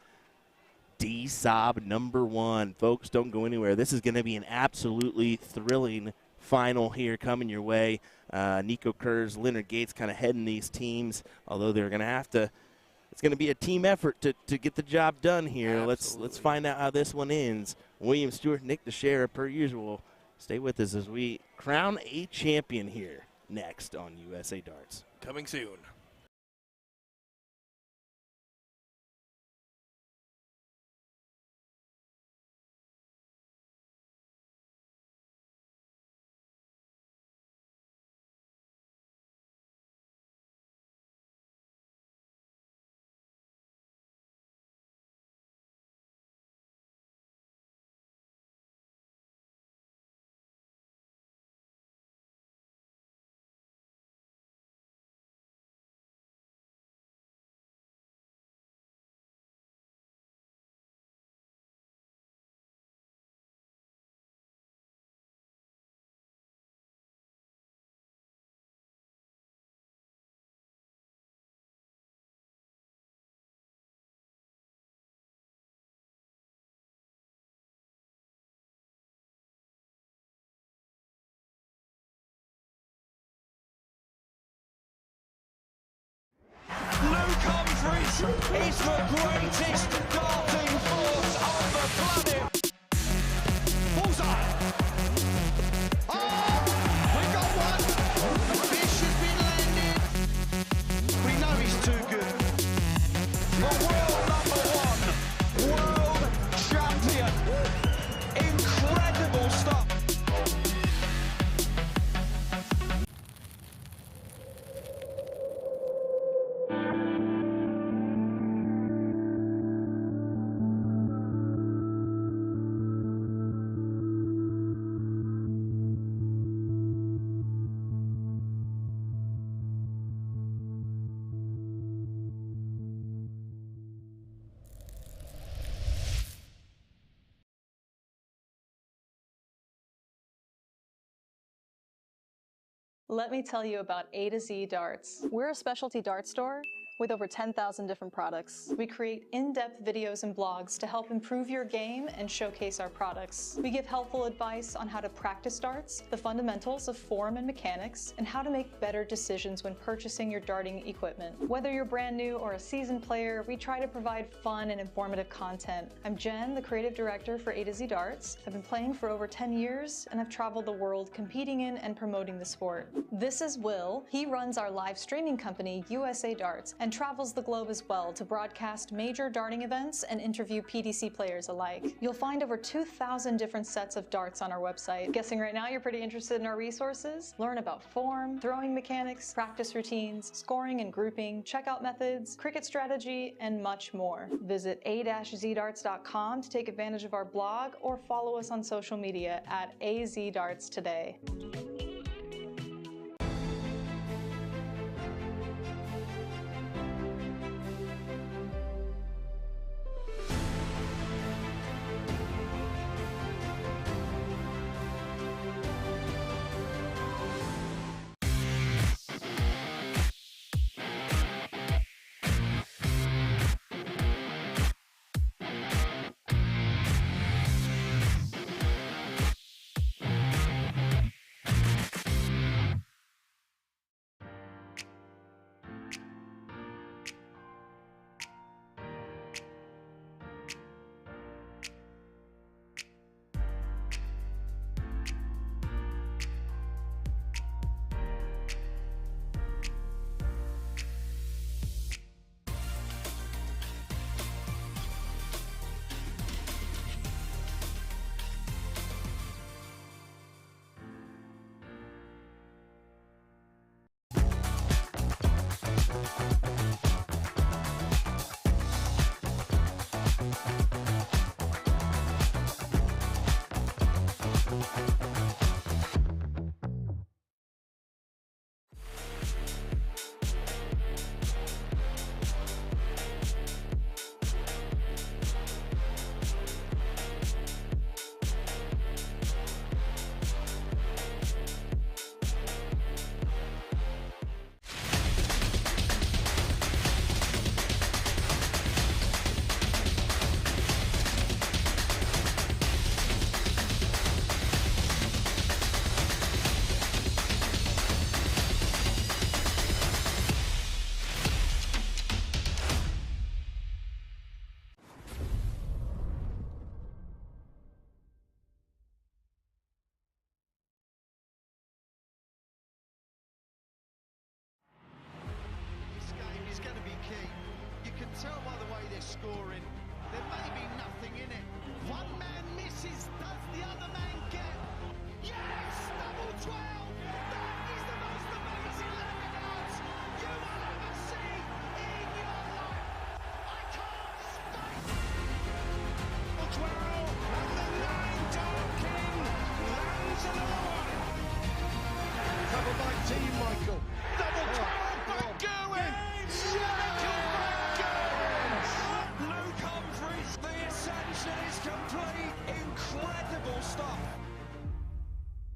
DSOB number 1. Folks, don't go anywhere. This is going to be an absolutely thrilling final here coming your way. Nico Kurz, Leonard Gates kind of heading these teams, although they're going to have to – it's going to be a team effort to get the job done here. Absolutely. Let's find out how this one ends. William Stewart, Nick DeShera, per usual. Stay with us as we crown a champion here next on USA Darts. Coming soon. Humphries is the greatest darting force on the planet. Bullseye. Oh, we got one. A fish has been landed. We know he's too good. The world number one, world champion. Incredible stuff. Let me tell you about A to Z Darts. We're a specialty dart store with over 10,000 different products. We create in-depth videos and blogs to help improve your game and showcase our products. We give helpful advice on how to practice darts, the fundamentals of form and mechanics, and how to make better decisions when purchasing your darting equipment. Whether you're brand new or a seasoned player, we try to provide fun and informative content. I'm Jen, the creative director for A to Z Darts. I've been playing for over 10 years and I've traveled the world competing in and promoting the sport. This is Will. He runs our live streaming company, USA Darts, and travels the globe as well to broadcast major darting events and interview PDC players alike. You'll find over 2,000 different sets of darts on our website. Guessing right now you're pretty interested in our resources? Learn about form, throwing mechanics, practice routines, scoring and grouping, checkout methods, cricket strategy, and much more. Visit a-zdarts.com to take advantage of our blog or follow us on social media at AZDarts today. tell by the way they're scoring, there may be nothing in it. One man misses, does the other man get? Yes! Double 12! That is the most amazing leg of darts you will ever see in your life! I can't speak! Double 12, and the 9 Dart King lands another one! Covered by Team Michael. Double 12, back going! Luke Humphries, the ascension is complete. Incredible stuff.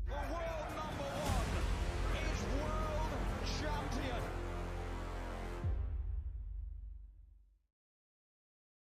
The world number one is world champion.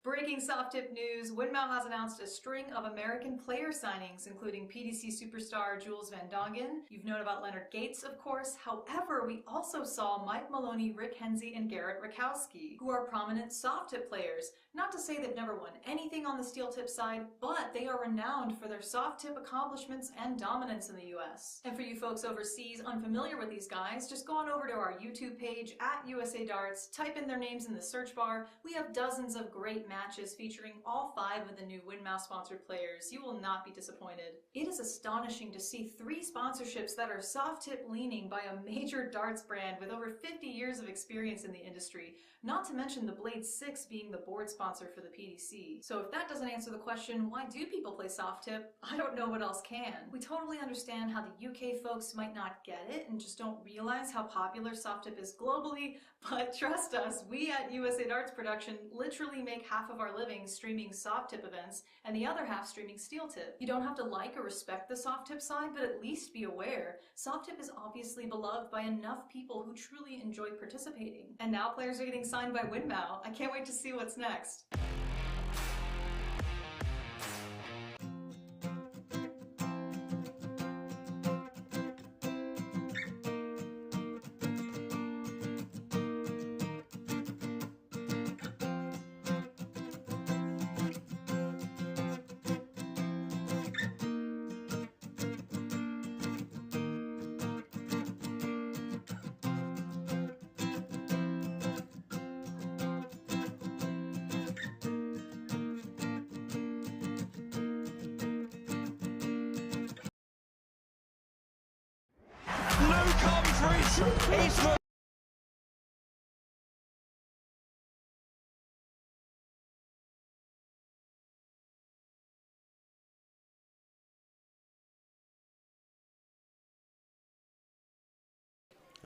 Break breaking soft tip news, Windmill has announced a string of American player signings, including PDC superstar Jules Van Dongen. You've known about Leonard Gates, of course. However, we also saw Mike Maloney, Rick Hensey, and Garrett Rakowski, who are prominent soft tip players. Not to say they've never won anything on the steel tip side, but they are renowned for their soft tip accomplishments and dominance in the US. And for you folks overseas unfamiliar with these guys, just go on over to our YouTube page at USA Darts, type in their names in the search bar. We have dozens of great matches featuring all 5 of the new Windmouse sponsored players. You will not be disappointed. It is astonishing to see 3 sponsorships that are soft tip leaning by a major darts brand with over 50 years of experience in the industry, not to mention the Blade 6 being the board sponsor for the PDC. So if that doesn't answer the question, why do people play soft tip? I don't know what else can. We totally understand how the UK folks might not get it and just don't realize how popular soft tip is globally, but trust us, we at USA Darts Production literally make half of our living streaming soft tip events and the other half streaming steel tip. You don't have to like or respect the soft tip side, but at least be aware. Soft tip is obviously beloved by enough people who truly enjoy participating. And now players are getting signed by Windmow. I can't wait to see what's next.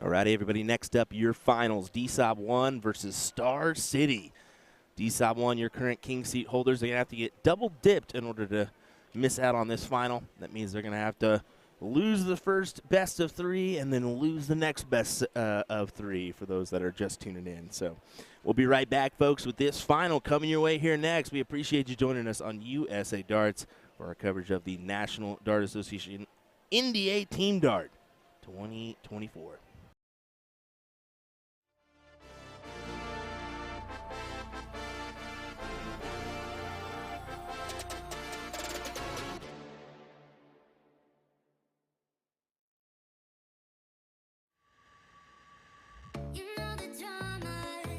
All right, everybody, next up, your finals. DSOB 1 versus Star City. DSOB 1, your current king seat holders, they're going to have to get double dipped in order to miss out on this final. That means they're going to have to lose the first best of 3 and then lose the next best of 3 for those that are just tuning in. So we'll be right back, folks, with this final coming your way here next. We appreciate you joining us on USA Darts for our coverage of the National Dart Association NDA Team Dart 2024. You know the drama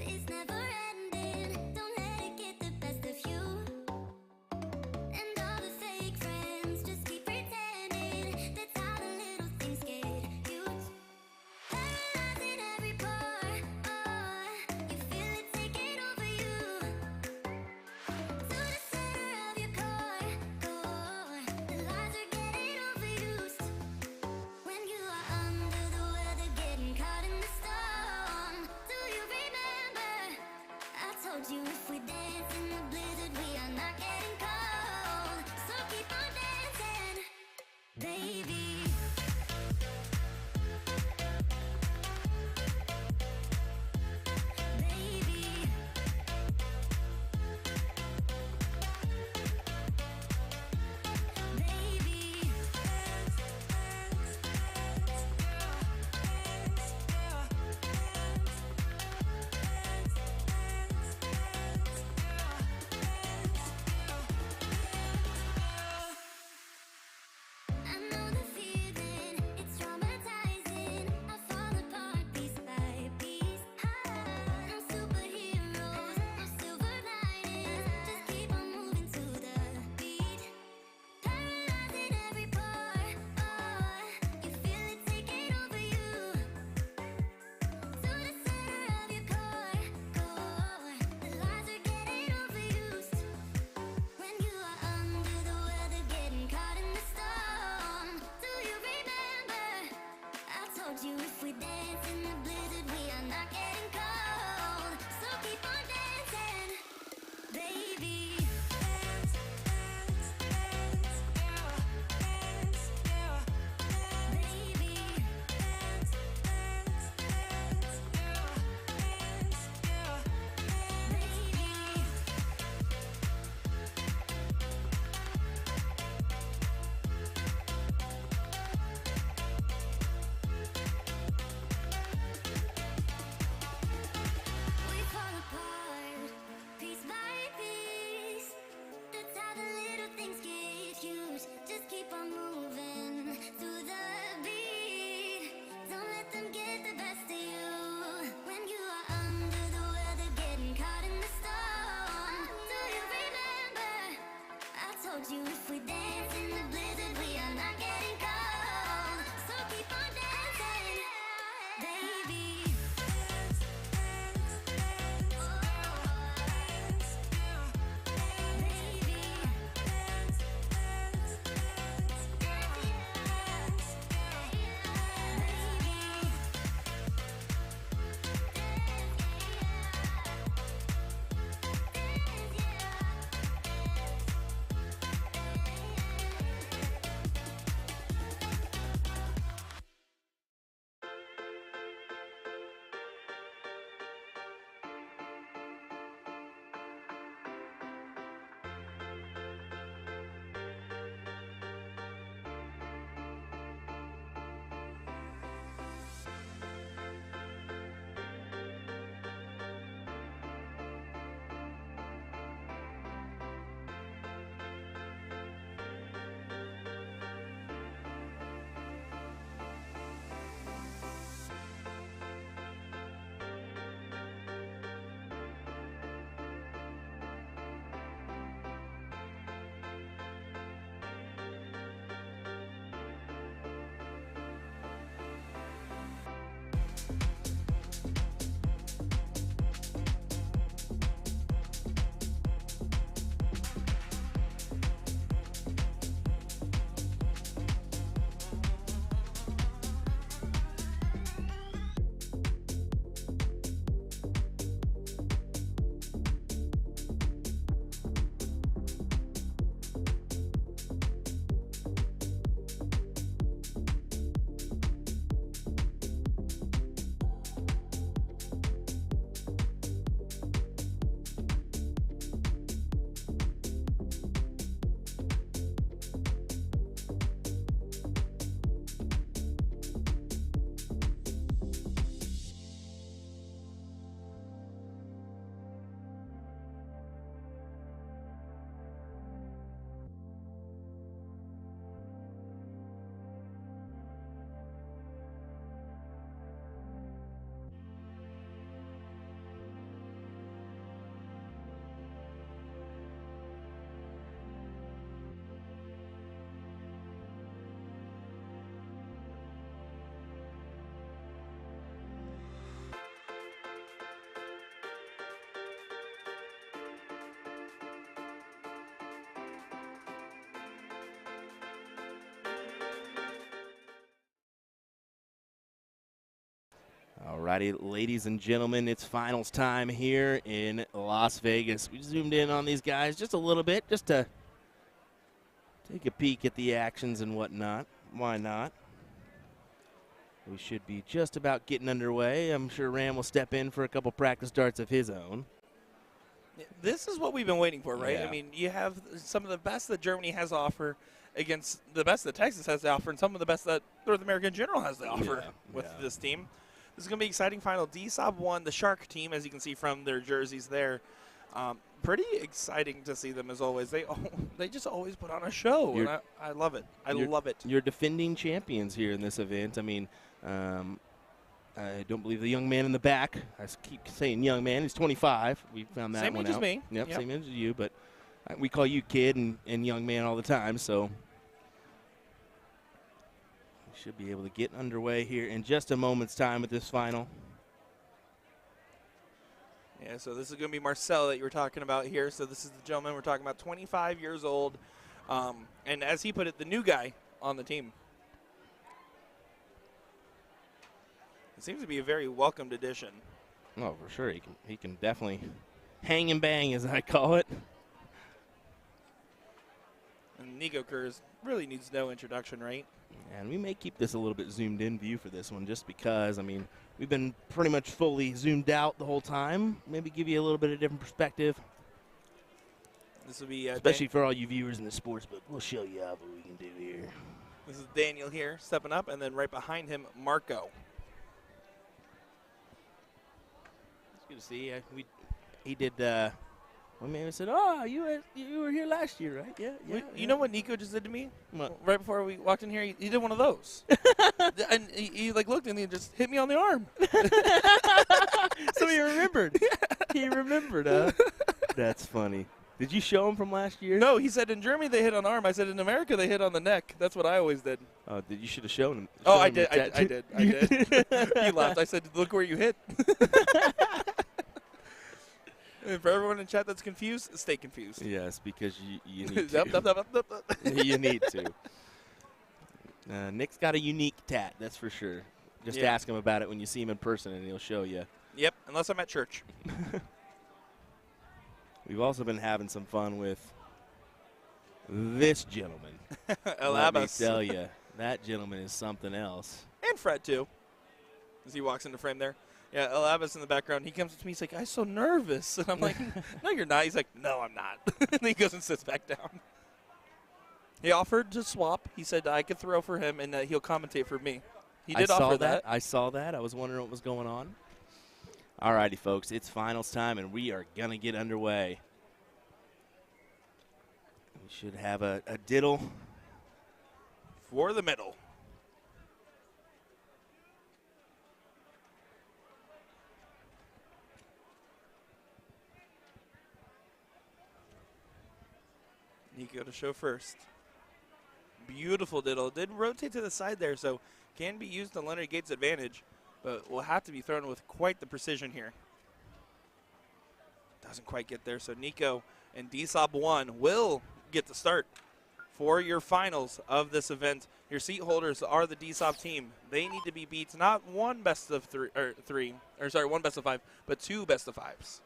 is never ending. Don't let it get the best of you. And all the fake friends just keep pretending. That's how the little things get huge. Alrighty, ladies and gentlemen, it's finals time here in Las Vegas. We zoomed in on these guys just a little bit, just to take a peek at the actions and whatnot. Why not? We should be just about getting underway. I'm sure Ram will step in for a couple practice darts of his own. This is what we've been waiting for, right? Yeah. I mean, you have some of the best that Germany has to offer against the best that Texas has to offer, and some of the best that North America in general has to offer with this team. This is going to be an exciting final. DSOB won the Shark team, as you can see from their jerseys there. Pretty exciting to see them, as always. They just always put on a show, and I love it. I love it. You're defending champions here in this event. I mean, I don't believe the young man in the back. I keep saying young man. He's 25. We found that Same one age out. as me. Yep, Yep. same age as you, but we call you kid and young man all the time, so we should be able to get underway here in just a moment's time with this final. Yeah, so this is going to be Marcel that you were talking about here. So this is the gentleman we're talking about, 25 years old. And as he put it, the new guy on the team. It seems to be a very welcomed addition. Oh, for sure. He can definitely hang and bang, as I call it. And Nico Kurz really needs no introduction, right? And we may keep this a little bit zoomed in view for this one just because, I mean, we've been pretty much fully zoomed out the whole time. Maybe give you a little bit of different perspective. This will be Especially for all you viewers in the sports book. We'll show you what we can do here. This is Daniel here stepping up, and then right behind him, Marco. It's good to see. He did. One man said, "Oh, you were here last year, right?" Yeah. You know what Nico just did to me? What? Right before we walked in here, he did one of those. And he like looked and he just hit me on the arm. So he remembered. He remembered, huh? That's funny. Did you show him from last year? No, he said in Germany they hit on arm. I said in America they hit on the neck. That's what I always did. Oh, you should have shown him. Oh, shown I him did. the I tattoo. did. He laughed. I said, "Look where you hit." And for everyone in chat that's confused, stay confused. Yes, because you need Yup, to. yup, yup, yup, yup. You need to. Nick's got a unique tat, that's for sure. Just Yeah. ask him about it when you see him in person, and he'll show you. Yep, unless I'm at church. We've also been having some fun with this gentleman. El Let me Abbas. tell you, that gentleman is something else. And Fred, too, as he walks into frame there. Yeah, El Abbas in the background. He comes up to me. He's like, "I'm so nervous." And I'm like, "No, you're not." He's like, "No, I'm not." And he goes and sits back down. He offered to swap. He said I could throw for him and he'll commentate for me. He did offer that. I saw that. I was wondering what was going on. All righty, folks. It's finals time, and we are going to get underway. We should have a diddle. For the middle. Nico to show first. Beautiful diddle. Did rotate to the side there, so can be used to Leonard Gates' advantage, but will have to be thrown with quite the precision here. Doesn't quite get there, so Nico and DSOB 1 will get the start for your finals of this event. Your seat holders are the DSOB team. They need to be beat not one best of one best of five, but two best of fives.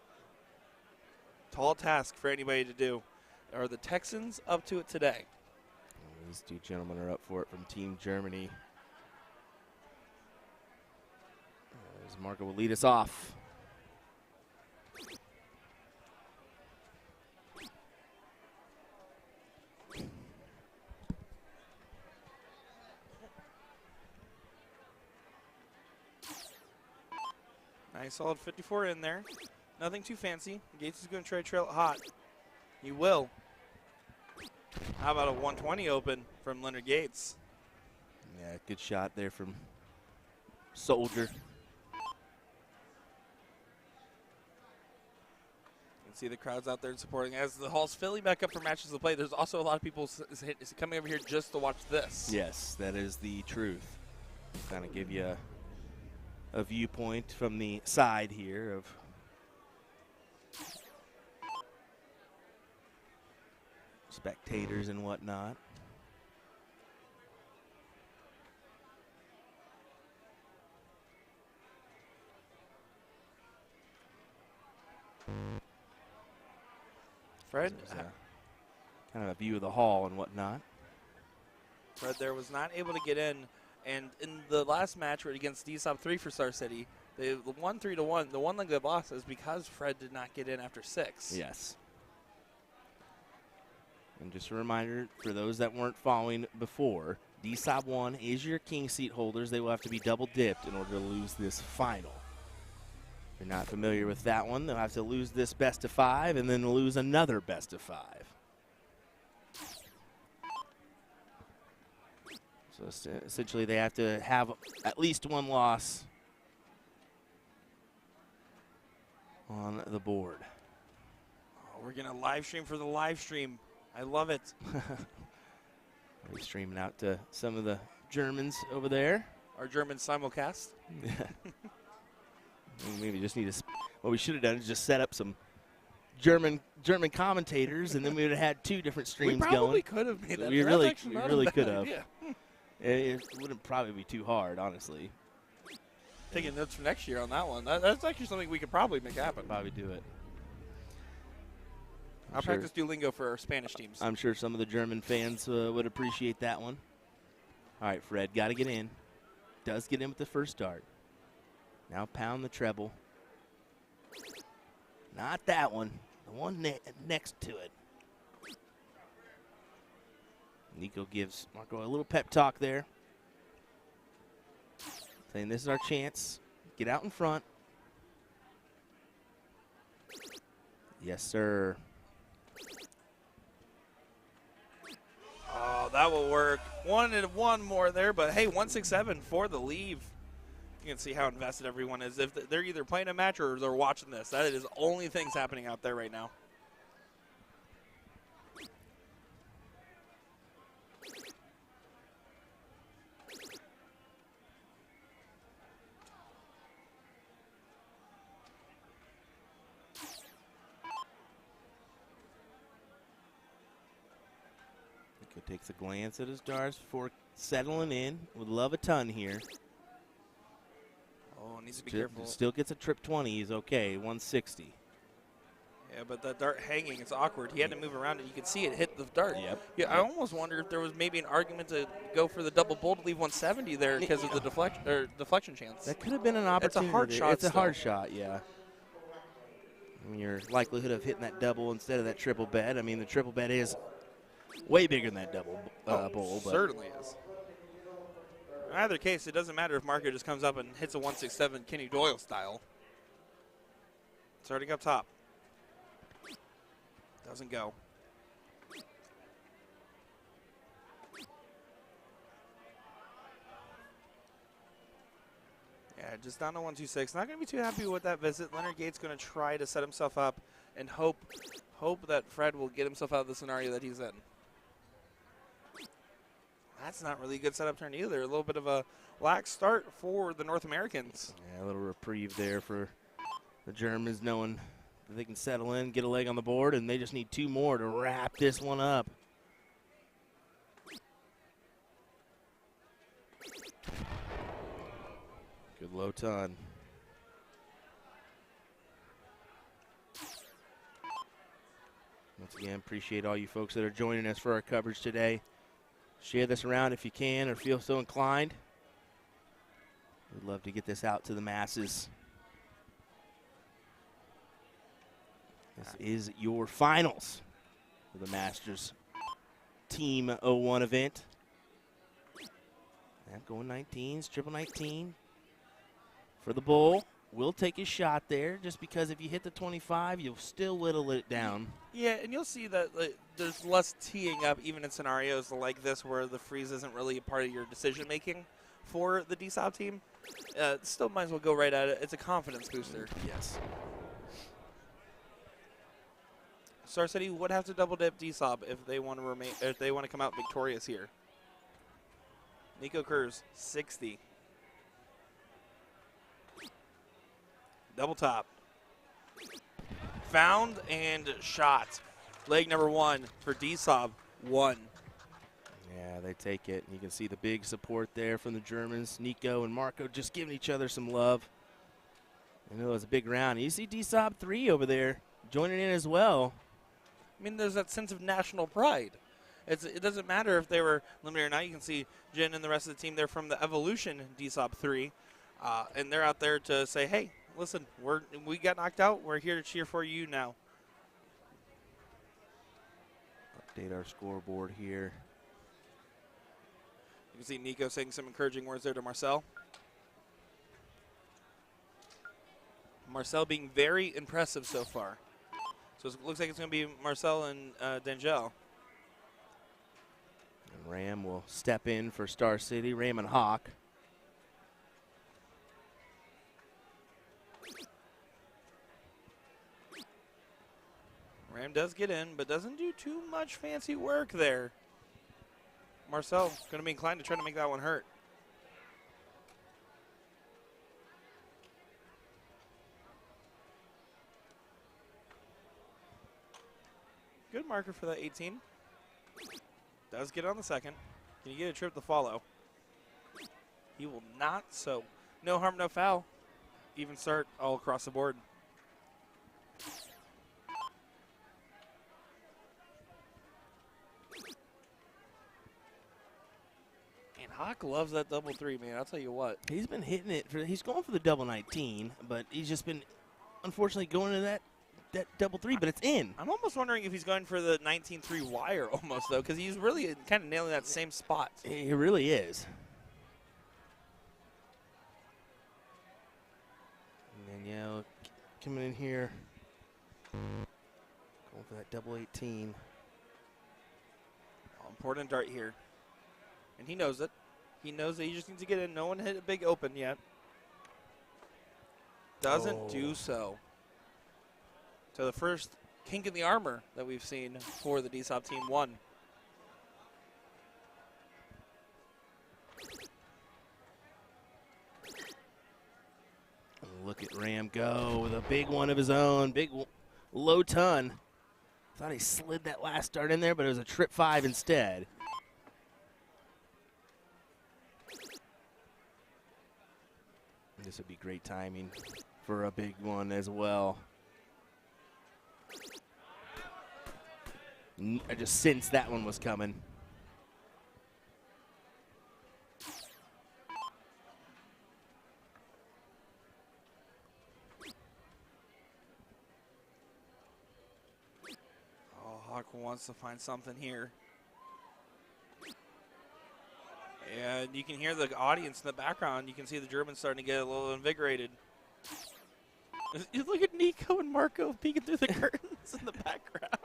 Tall task for anybody to do. Are the Texans up to it today? These two gentlemen are up for it from Team Germany. As Marco will lead us off. Nice solid 54 in there. Nothing too fancy. Gates is going to try to trail it hot. He will. How about a 120 open from Leonard Gates? Yeah, good shot there from Soldier. You can see the crowds out there supporting. As the hall's filling back up for matches to play, there's also a lot of people coming over here just to watch this. Yes, that is the truth. Kind of give you a viewpoint from the side here of spectators and whatnot. Fred, Kind of a view of the hall and whatnot. Fred there was not able to get in. And in the last match against D-Sop 3 for Star City, they won 3-1. The one leg they lost is because Fred did not get in after 6. Yes. And just a reminder for those that weren't following before, DSOB 1 is your king seat holders. They will have to be double dipped in order to lose this final. If you're not familiar with that one, they'll have to lose this best of 5 and then lose another best of 5. So essentially they have to have at least one loss on the board. Oh, we're going to live stream for the live stream. I love it. We're streaming out to some of the Germans over there. Our German simulcast. Maybe just need to. What we should have done is just set up some German commentators, and then we would have had 2 different streams going. We probably could have made that. We That's really actually not a really bad could have. idea. It wouldn't probably be too hard, honestly. Taking notes for next year on that one. That's actually something we could probably make happen. Probably do it. I'll practice Duolingo for our Spanish teams. I'm sure some of the German fans would appreciate that one. All right, Fred, got to get in. Does get in with the first dart. Now pound the treble. Not that one. The one next to it. Nico gives Marco a little pep talk there. Saying this is our chance. Get out in front. Yes, sir. Oh, that will work. One more there, but hey, 167 for the leave. You can see how invested everyone is. If they're either playing a match or they're watching this, that is only things happening out there right now. Takes a glance at his darts before settling in. Would love a ton here. Oh, needs to be careful. Still gets a trip 20. He's okay. 160. Yeah, but the dart hanging, it's awkward. He had to move around it. You could see it hit the dart. Yep. Yeah, I almost wonder if there was maybe an argument to go for the double bull to leave 170 there because of the deflection chance. That could have been an opportunity. It's a hard shot. It's a hard shot, yeah. I mean, your likelihood of hitting that double instead of that triple bet. I mean, the triple bet is way bigger than that double bowl. But Certainly is. In either case, it doesn't matter if Marco just comes up and hits a 167 Kenny Doyle style. Starting up top. Doesn't go. Yeah, just down to 126. Not going to be too happy with that visit. Leonard Gates going to try to set himself up and hope that Fred will get himself out of the scenario that he's in. That's not really a good setup turn either. A little bit of a lax start for the North Americans. Yeah, a little reprieve there for the Germans, knowing that they can settle in, get a leg on the board, and they just need 2 more to wrap this one up. Good low ton. Once again, appreciate all you folks that are joining us for our coverage today. Share this around if you can or feel so inclined. We'd love to get this out to the masses. This is your finals for the Masters Team 01 event. And going 19s, triple 19 for the bull. Will take a shot there just because if you hit the 25, you'll still whittle it down. Yeah, and you'll see that there's less teeing up even in scenarios like this where the freeze isn't really a part of your decision making for the DSOB team. Still might as well go right at it. It's a confidence booster. Yes. Star City would have to double dip DSOB if they want to remain, if they want to come out victorious here. Nico Kurz, 60. Double top. Found and shot. Leg number 1 for DSOB, 1. Yeah, they take it. You can see the big support there from the Germans. Nico and Marco just giving each other some love. And it was a big round. You see DSOB 3 over there joining in as well. I mean, there's that sense of national pride. It doesn't matter if they were limited or not. You can see Jin and the rest of the team, they're from the Evolution DSOP 3, and they're out there to say, hey, listen, we got knocked out. We're here to cheer for you now. Update our scoreboard here. You can see Nico saying some encouraging words there to Marcel. Marcel being very impressive so far. So it looks like it's going to be Marcel and Dangel. And Ram will step in for Star City. Ram and Hawk. Ram does get in, but doesn't do too much fancy work there. Marcel going to be inclined to try to make that one hurt. Good marker for that 18. Does get on the second. Can you get a trip to follow? He will not, so no harm, no foul. Even start all across the board. And Hawk loves that double three, man. I'll tell you what. He's been hitting it. He's going for the double 19, but he's just been, unfortunately, going to that double three, but it's in. I'm almost wondering if he's going for the 19-3 wire almost, though, because he's really kind of nailing that same spot. He really is. And then, yeah, coming in here, going for that double 18. Important dart here. And he knows it. He knows that he just needs to get in. No one hit a big open yet. Doesn't do so. So the first kink in the armor that we've seen for the DSOP team won. Look at Ram go with a big one of his own. Big low ton. Thought he slid that last dart in there, but it was a trip 5 instead. This would be great timing for a big one as well. I just sensed that one was coming. Oh, Hawk wants to find something here. And you can hear the audience in the background. You can see the Germans starting to get a little invigorated. You look at Nico and Marco peeking through the curtains in the background.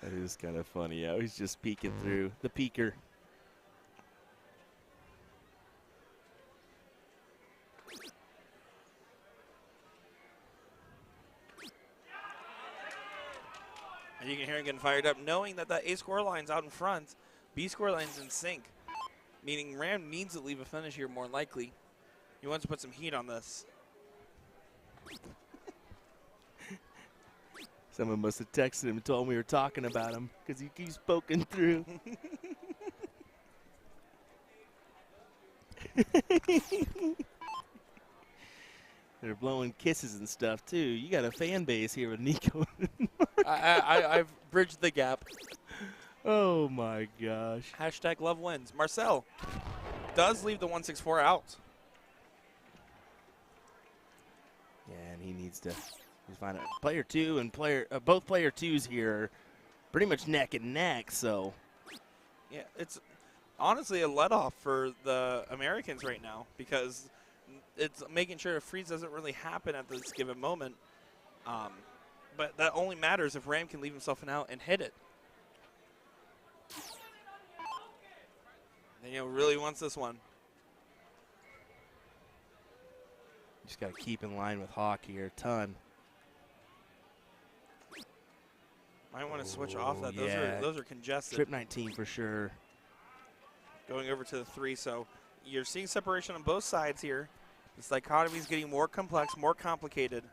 That is kind of funny. Yeah, he's just peeking through the peeker. And you can hear him getting fired up, knowing that A score line's out in front, B score line's in sync, meaning Ram needs to leave a finish here more likely. He wants to put some heat on this. Someone must have texted him and told him we were talking about him because he keeps poking through. They're blowing kisses and stuff, too. You got a fan base here with Nico. I've bridged the gap. Oh, my gosh. Hashtag love wins. Marcel does leave the 164 out. Yeah, and he needs to find a player 2 and both player 2s here are pretty much neck and neck, so. Yeah, it's honestly a let-off for the Americans right now because it's making sure a freeze doesn't really happen at this given moment. But that only matters if Ram can leave himself an out and hit it. Daniel really wants this one. Just got to keep in line with Hawk here a ton. Might want to switch off that. Yeah. Those are congested. Trip 19 for sure. Going over to the 3, so you're seeing separation on both sides here. This dichotomy is getting more complex, more complicated.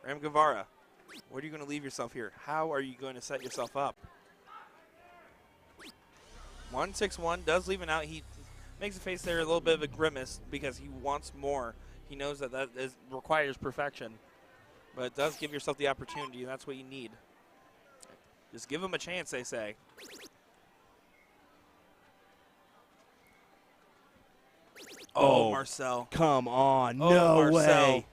Ram Guevara, where are you going to leave yourself here? How are you going to set yourself up? 161 does leave an out. He makes a face there, a little bit of a grimace because he wants more. He knows that requires perfection. But it does give yourself the opportunity, and that's what you need. Just give them a chance, they say. Oh, Marcel. Come on. Oh, No Marcel. way.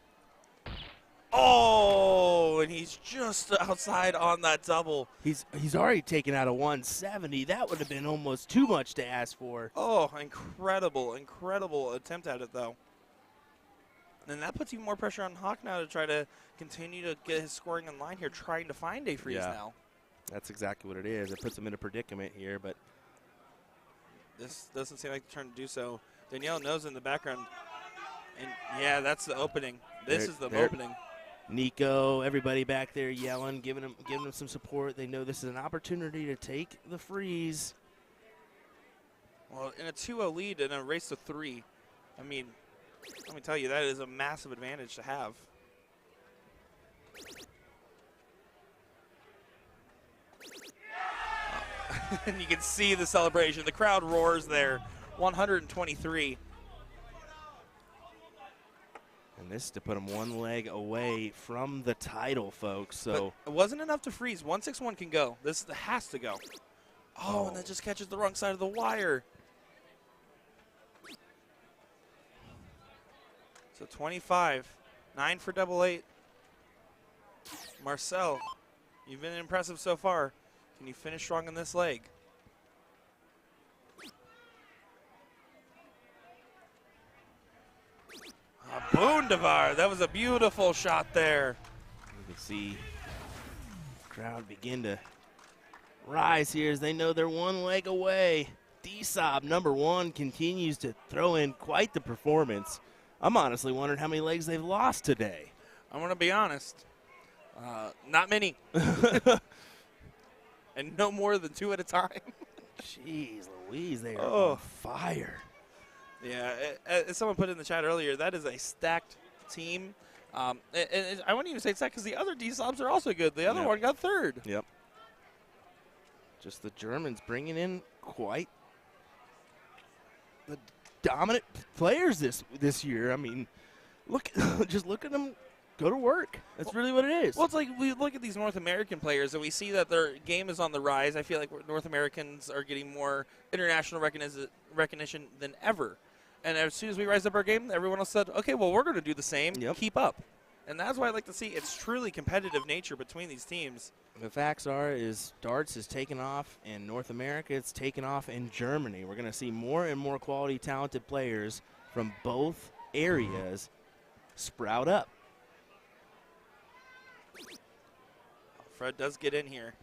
Oh, and he's just outside on that double. He's already taken out a 170. That would have been almost too much to ask for. Oh, incredible, incredible attempt at it, though. And that puts even more pressure on Hawk now to try to continue to get his scoring in line here, trying to find a freeze now. That's exactly what it is. It puts him in a predicament here, but This doesn't seem like the turn to do so. Danielle knows in the background. And, yeah, that's the opening. This is the opening. Nico, everybody back there yelling, giving him some support. They know this is an opportunity to take the freeze. Well, in a 2-0 lead and a race to 3, I mean, let me tell you, that is a massive advantage to have. And you can see the celebration. The crowd roars there. 123. And this is to put him one leg away from the title, folks. So But it wasn't enough to freeze. 161 can go. This has to go. Oh, and that just catches the wrong side of the wire. So 25. 9 for double 8. Marcel, you've been impressive so far. Can you finish strong in this leg? Boondevar, that was a beautiful shot there. you can see the crowd begin to rise here as they know they're one leg away. D-Sob, number 1, continues to throw in quite the performance. I'm honestly wondering how many legs they've lost today. I'm going to be honest. Not many. And no more than 2 at a time. Jeez Louise, they are Oh. on fire. Yeah, as someone put in the chat earlier, that is a stacked team. And I wouldn't even say stacked because the other D-Sobs are also good. The other Yeah. one got 3rd. Yep. Just the Germans bringing in quite the dominant players this year. I mean, just look at them go to work. That's really what it is. Well, it's like we look at these North American players and we see that their game is on the rise. I feel like North Americans are getting more international recognition than ever. And as soon as we rise up our game, everyone else said, okay, well, we're going to do the same. Yep. Keep up. And that's what I like to see. It's truly competitive nature between these teams. The facts is darts is taking off in North America. It's taken off in Germany. We're going to see more and more quality, talented players from both areas sprout up. Fred does get in here.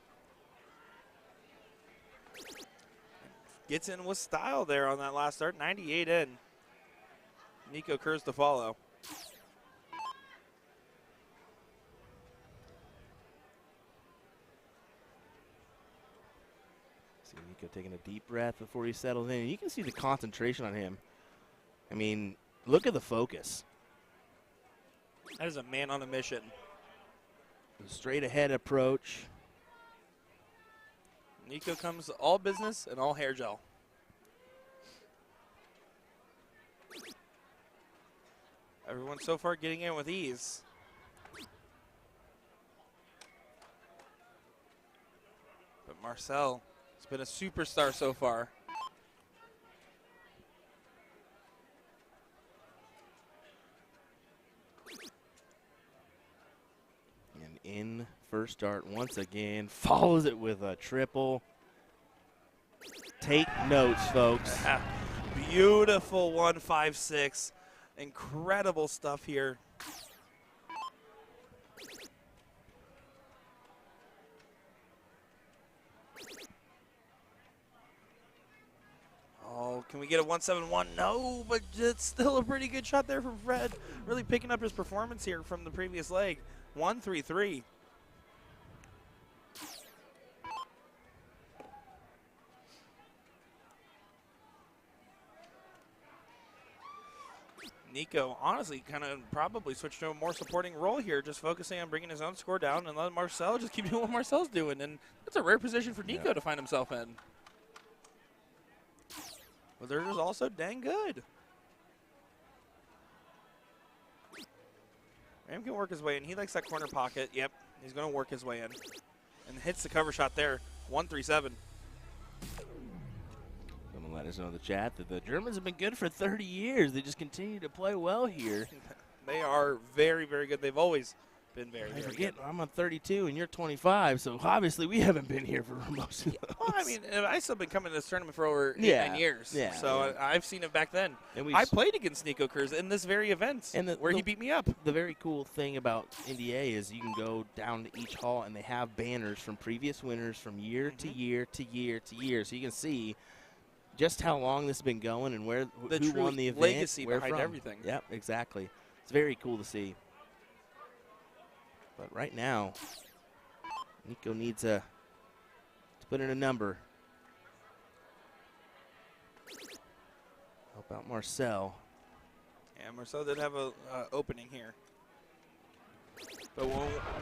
Gets in with style there on that last start. 98 in. Nico Kurz to follow. See Nico taking a deep breath before he settles in. You can see the concentration on him. I mean, look at the focus. That is a man on a mission. The straight ahead approach. Nico comes all business and all hair gel. Everyone so far getting in with ease. But Marcel has been a superstar so far. And in first start once again, follows it with a triple. Take notes, folks. Beautiful 156. Incredible stuff here. Oh, can we get a 171? No, but it's still a pretty good shot there from Fred. Really picking up his performance here from the previous leg. 133. Nico, honestly, kind of probably switched to a more supporting role here, just focusing on bringing his own score down and letting Marcel just keep doing what Marcel's doing. And that's a rare position for Nico to find himself in. But they're just also dang good. Ram can work his way in. He likes that corner pocket. Yep, he's going to work his way in. And hits the cover shot there. 1-3-7. Someone let us know in the chat that the Germans have been good for 30 years. They just continue to play well here. They are very, very good. They've always been very, I very forget, good. I'm on 32 and you're 25, so obviously we haven't been here for most of those. Well, I mean, I've still been coming to this tournament for over 8, Yeah, 9 years. yeah, So yeah. I've seen it back then. And we've I played against Nico Kurz in this very event And where he beat me up. The very cool thing about NDA is you can go down to each hall and they have banners from previous winners from year to year to year to year. So you can see just how long this has been going and where The who true won the event. legacy where behind from. everything. Yep, exactly. It's very cool to see. But right now, Nico needs to put in a number. Help out Marcel. Yeah, Marcel did have a opening here. But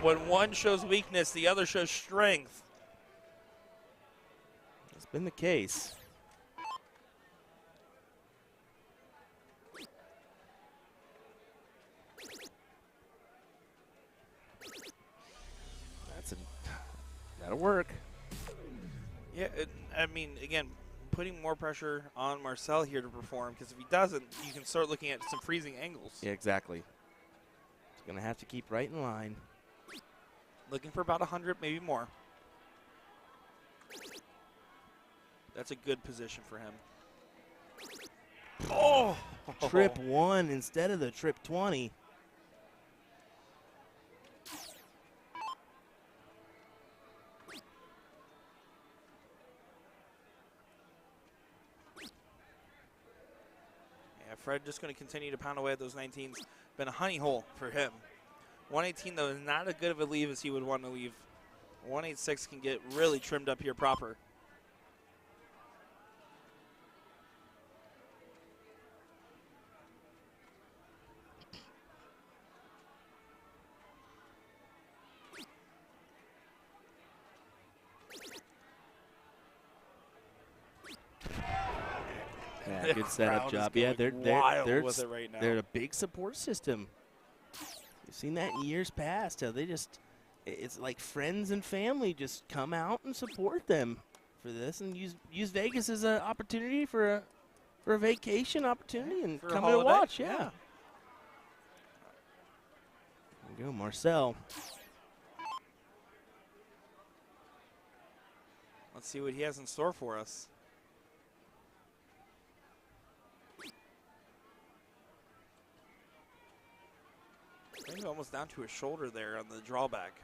when one shows weakness, the other shows strength. It's been the case. That'll work. Yeah, I mean, again, putting more pressure on Marcel here to perform, because if he doesn't, you can start looking at some freezing angles. Yeah, exactly. He's going to have to keep right in line. Looking for about 100, maybe more. That's a good position for him. Oh! Trip 1 instead of the trip 20. Fred just going to continue to pound away at those 19s. Been a honey hole for him. 118, though, is not as good of a leave as he would want to leave. 186 can get really trimmed up here proper. Yeah, good setup job. Yeah, they're with it right now. they're a big support system. We've seen that in years past. How they just, it's like friends and family just come out and support them for this, and use Vegas as an opportunity for a vacation opportunity and For a come to holiday, watch. yeah. There you go, Marcel. Let's see what he has in store for us. Maybe almost down to his shoulder there on the drawback.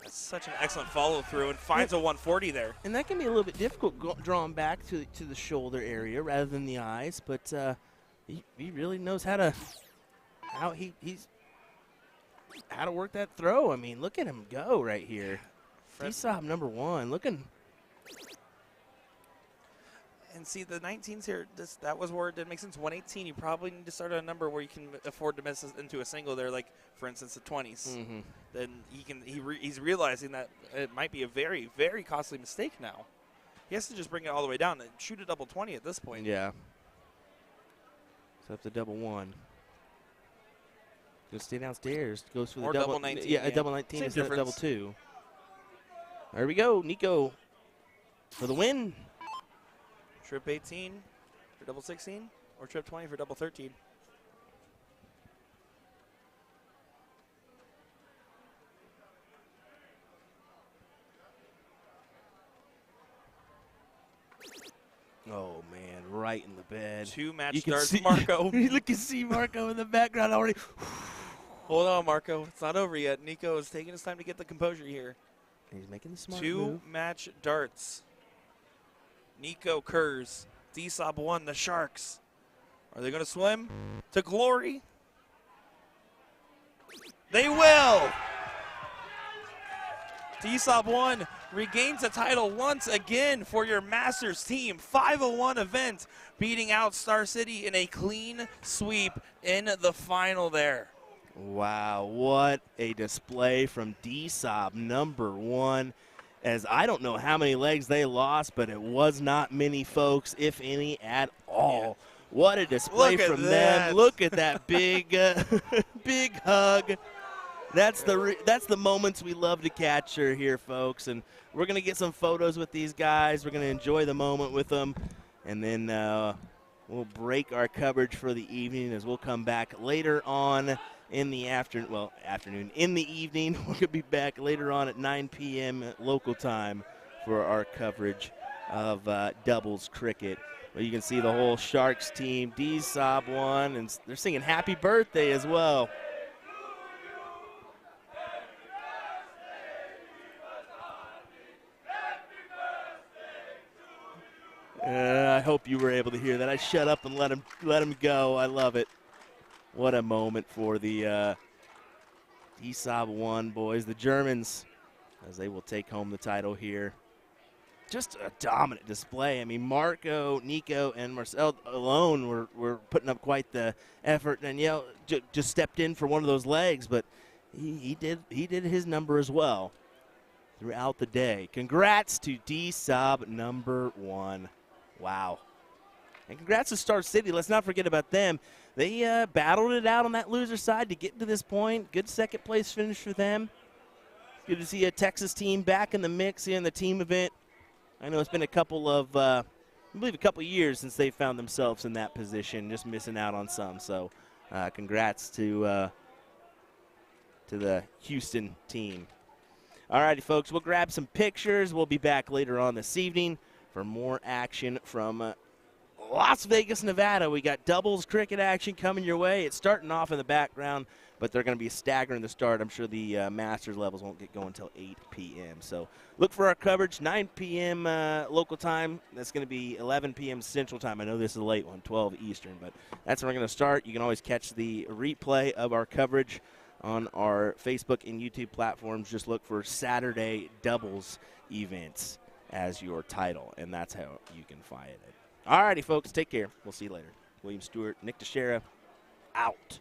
That's such an excellent follow through and finds a 140 there. And that can be a little bit difficult drawing back to the shoulder area rather than the eyes, but he really knows how to work that throw. I mean, look at him go right here. D-Sob #1, looking. And see, the 19s here, that was where it didn't make sense. 118, you probably need to start at a number where you can afford to miss into a single there, like, for instance, the 20s. Mm-hmm. Then he's realizing that it might be a very, very costly mistake now. He has to just bring it all the way down and shoot a double 20 at this point. Yeah. So up to #1. Gonna stay downstairs. Goes for the Or double 19, Yeah, a yeah. double 19 Same instead of difference. #2. There we go, Nico for the win. Trip 18 for double 16 or trip 20 for double 13. Oh man, right in the bed. Two match You can starts, see Marco. You can see Marco in the background already. Hold on, Marco. It's not over yet. Nico is taking his time to get the composure here. He's making the smart Two move. match darts. Nico Kurz. D-Sob won the Sharks. Are they going to swim to glory? They will. D-Sob 1 regains the title once again for your Masters team. 501 event, beating out Star City in a clean sweep in the final there. Wow, what a display from D-Sob #1. As I don't know how many legs they lost, but it was not many folks, if any, at all. What a display Look at from that. them. Look at that big, big hug. That's the moments we love to capture here, folks. And we're going to get some photos with these guys. We're going to enjoy the moment with them. And then we'll break our coverage for the evening as we'll come back later on in the afternoon. In the evening, we're going to be back later on at 9 p.m. local time for our coverage of doubles cricket. Well, you can see the whole Sharks team. D-Sob won, and they're singing happy birthday as well. I hope you were able to hear that. I shut up and let him go. I love it. What a moment for the D-Sob 1 boys, the Germans, as they will take home the title here. Just a dominant display. I mean, Marco, Nico, and Marcel alone were putting up quite the effort. And just stepped in for one of those legs, but he did his number as well throughout the day. Congrats to D-Sob number 1. Wow. And congrats to Star City. Let's not forget about them. They battled it out on that loser side to get to this point. Good second place finish for them. Good to see a Texas team back in the mix here in the team event. I know it's been a couple of years since they found themselves in that position, just missing out on some. So congrats to the Houston team. All righty, folks, we'll grab some pictures. We'll be back later on this evening for more action from Las Vegas, Nevada. We got doubles cricket action coming your way. It's starting off in the background, but they're going to be staggering the start. I'm sure the Masters levels won't get going until 8 p.m. So look for our coverage, 9 p.m. Local time. That's going to be 11 p.m. Central time. I know this is a late one, 12 Eastern, but that's when we're going to start. You can always catch the replay of our coverage on our Facebook and YouTube platforms. Just look for Saturday doubles events as your title, and that's how you can find it. All righty, folks, take care. We'll see you later. William Stewart, Nick Teixeira, out.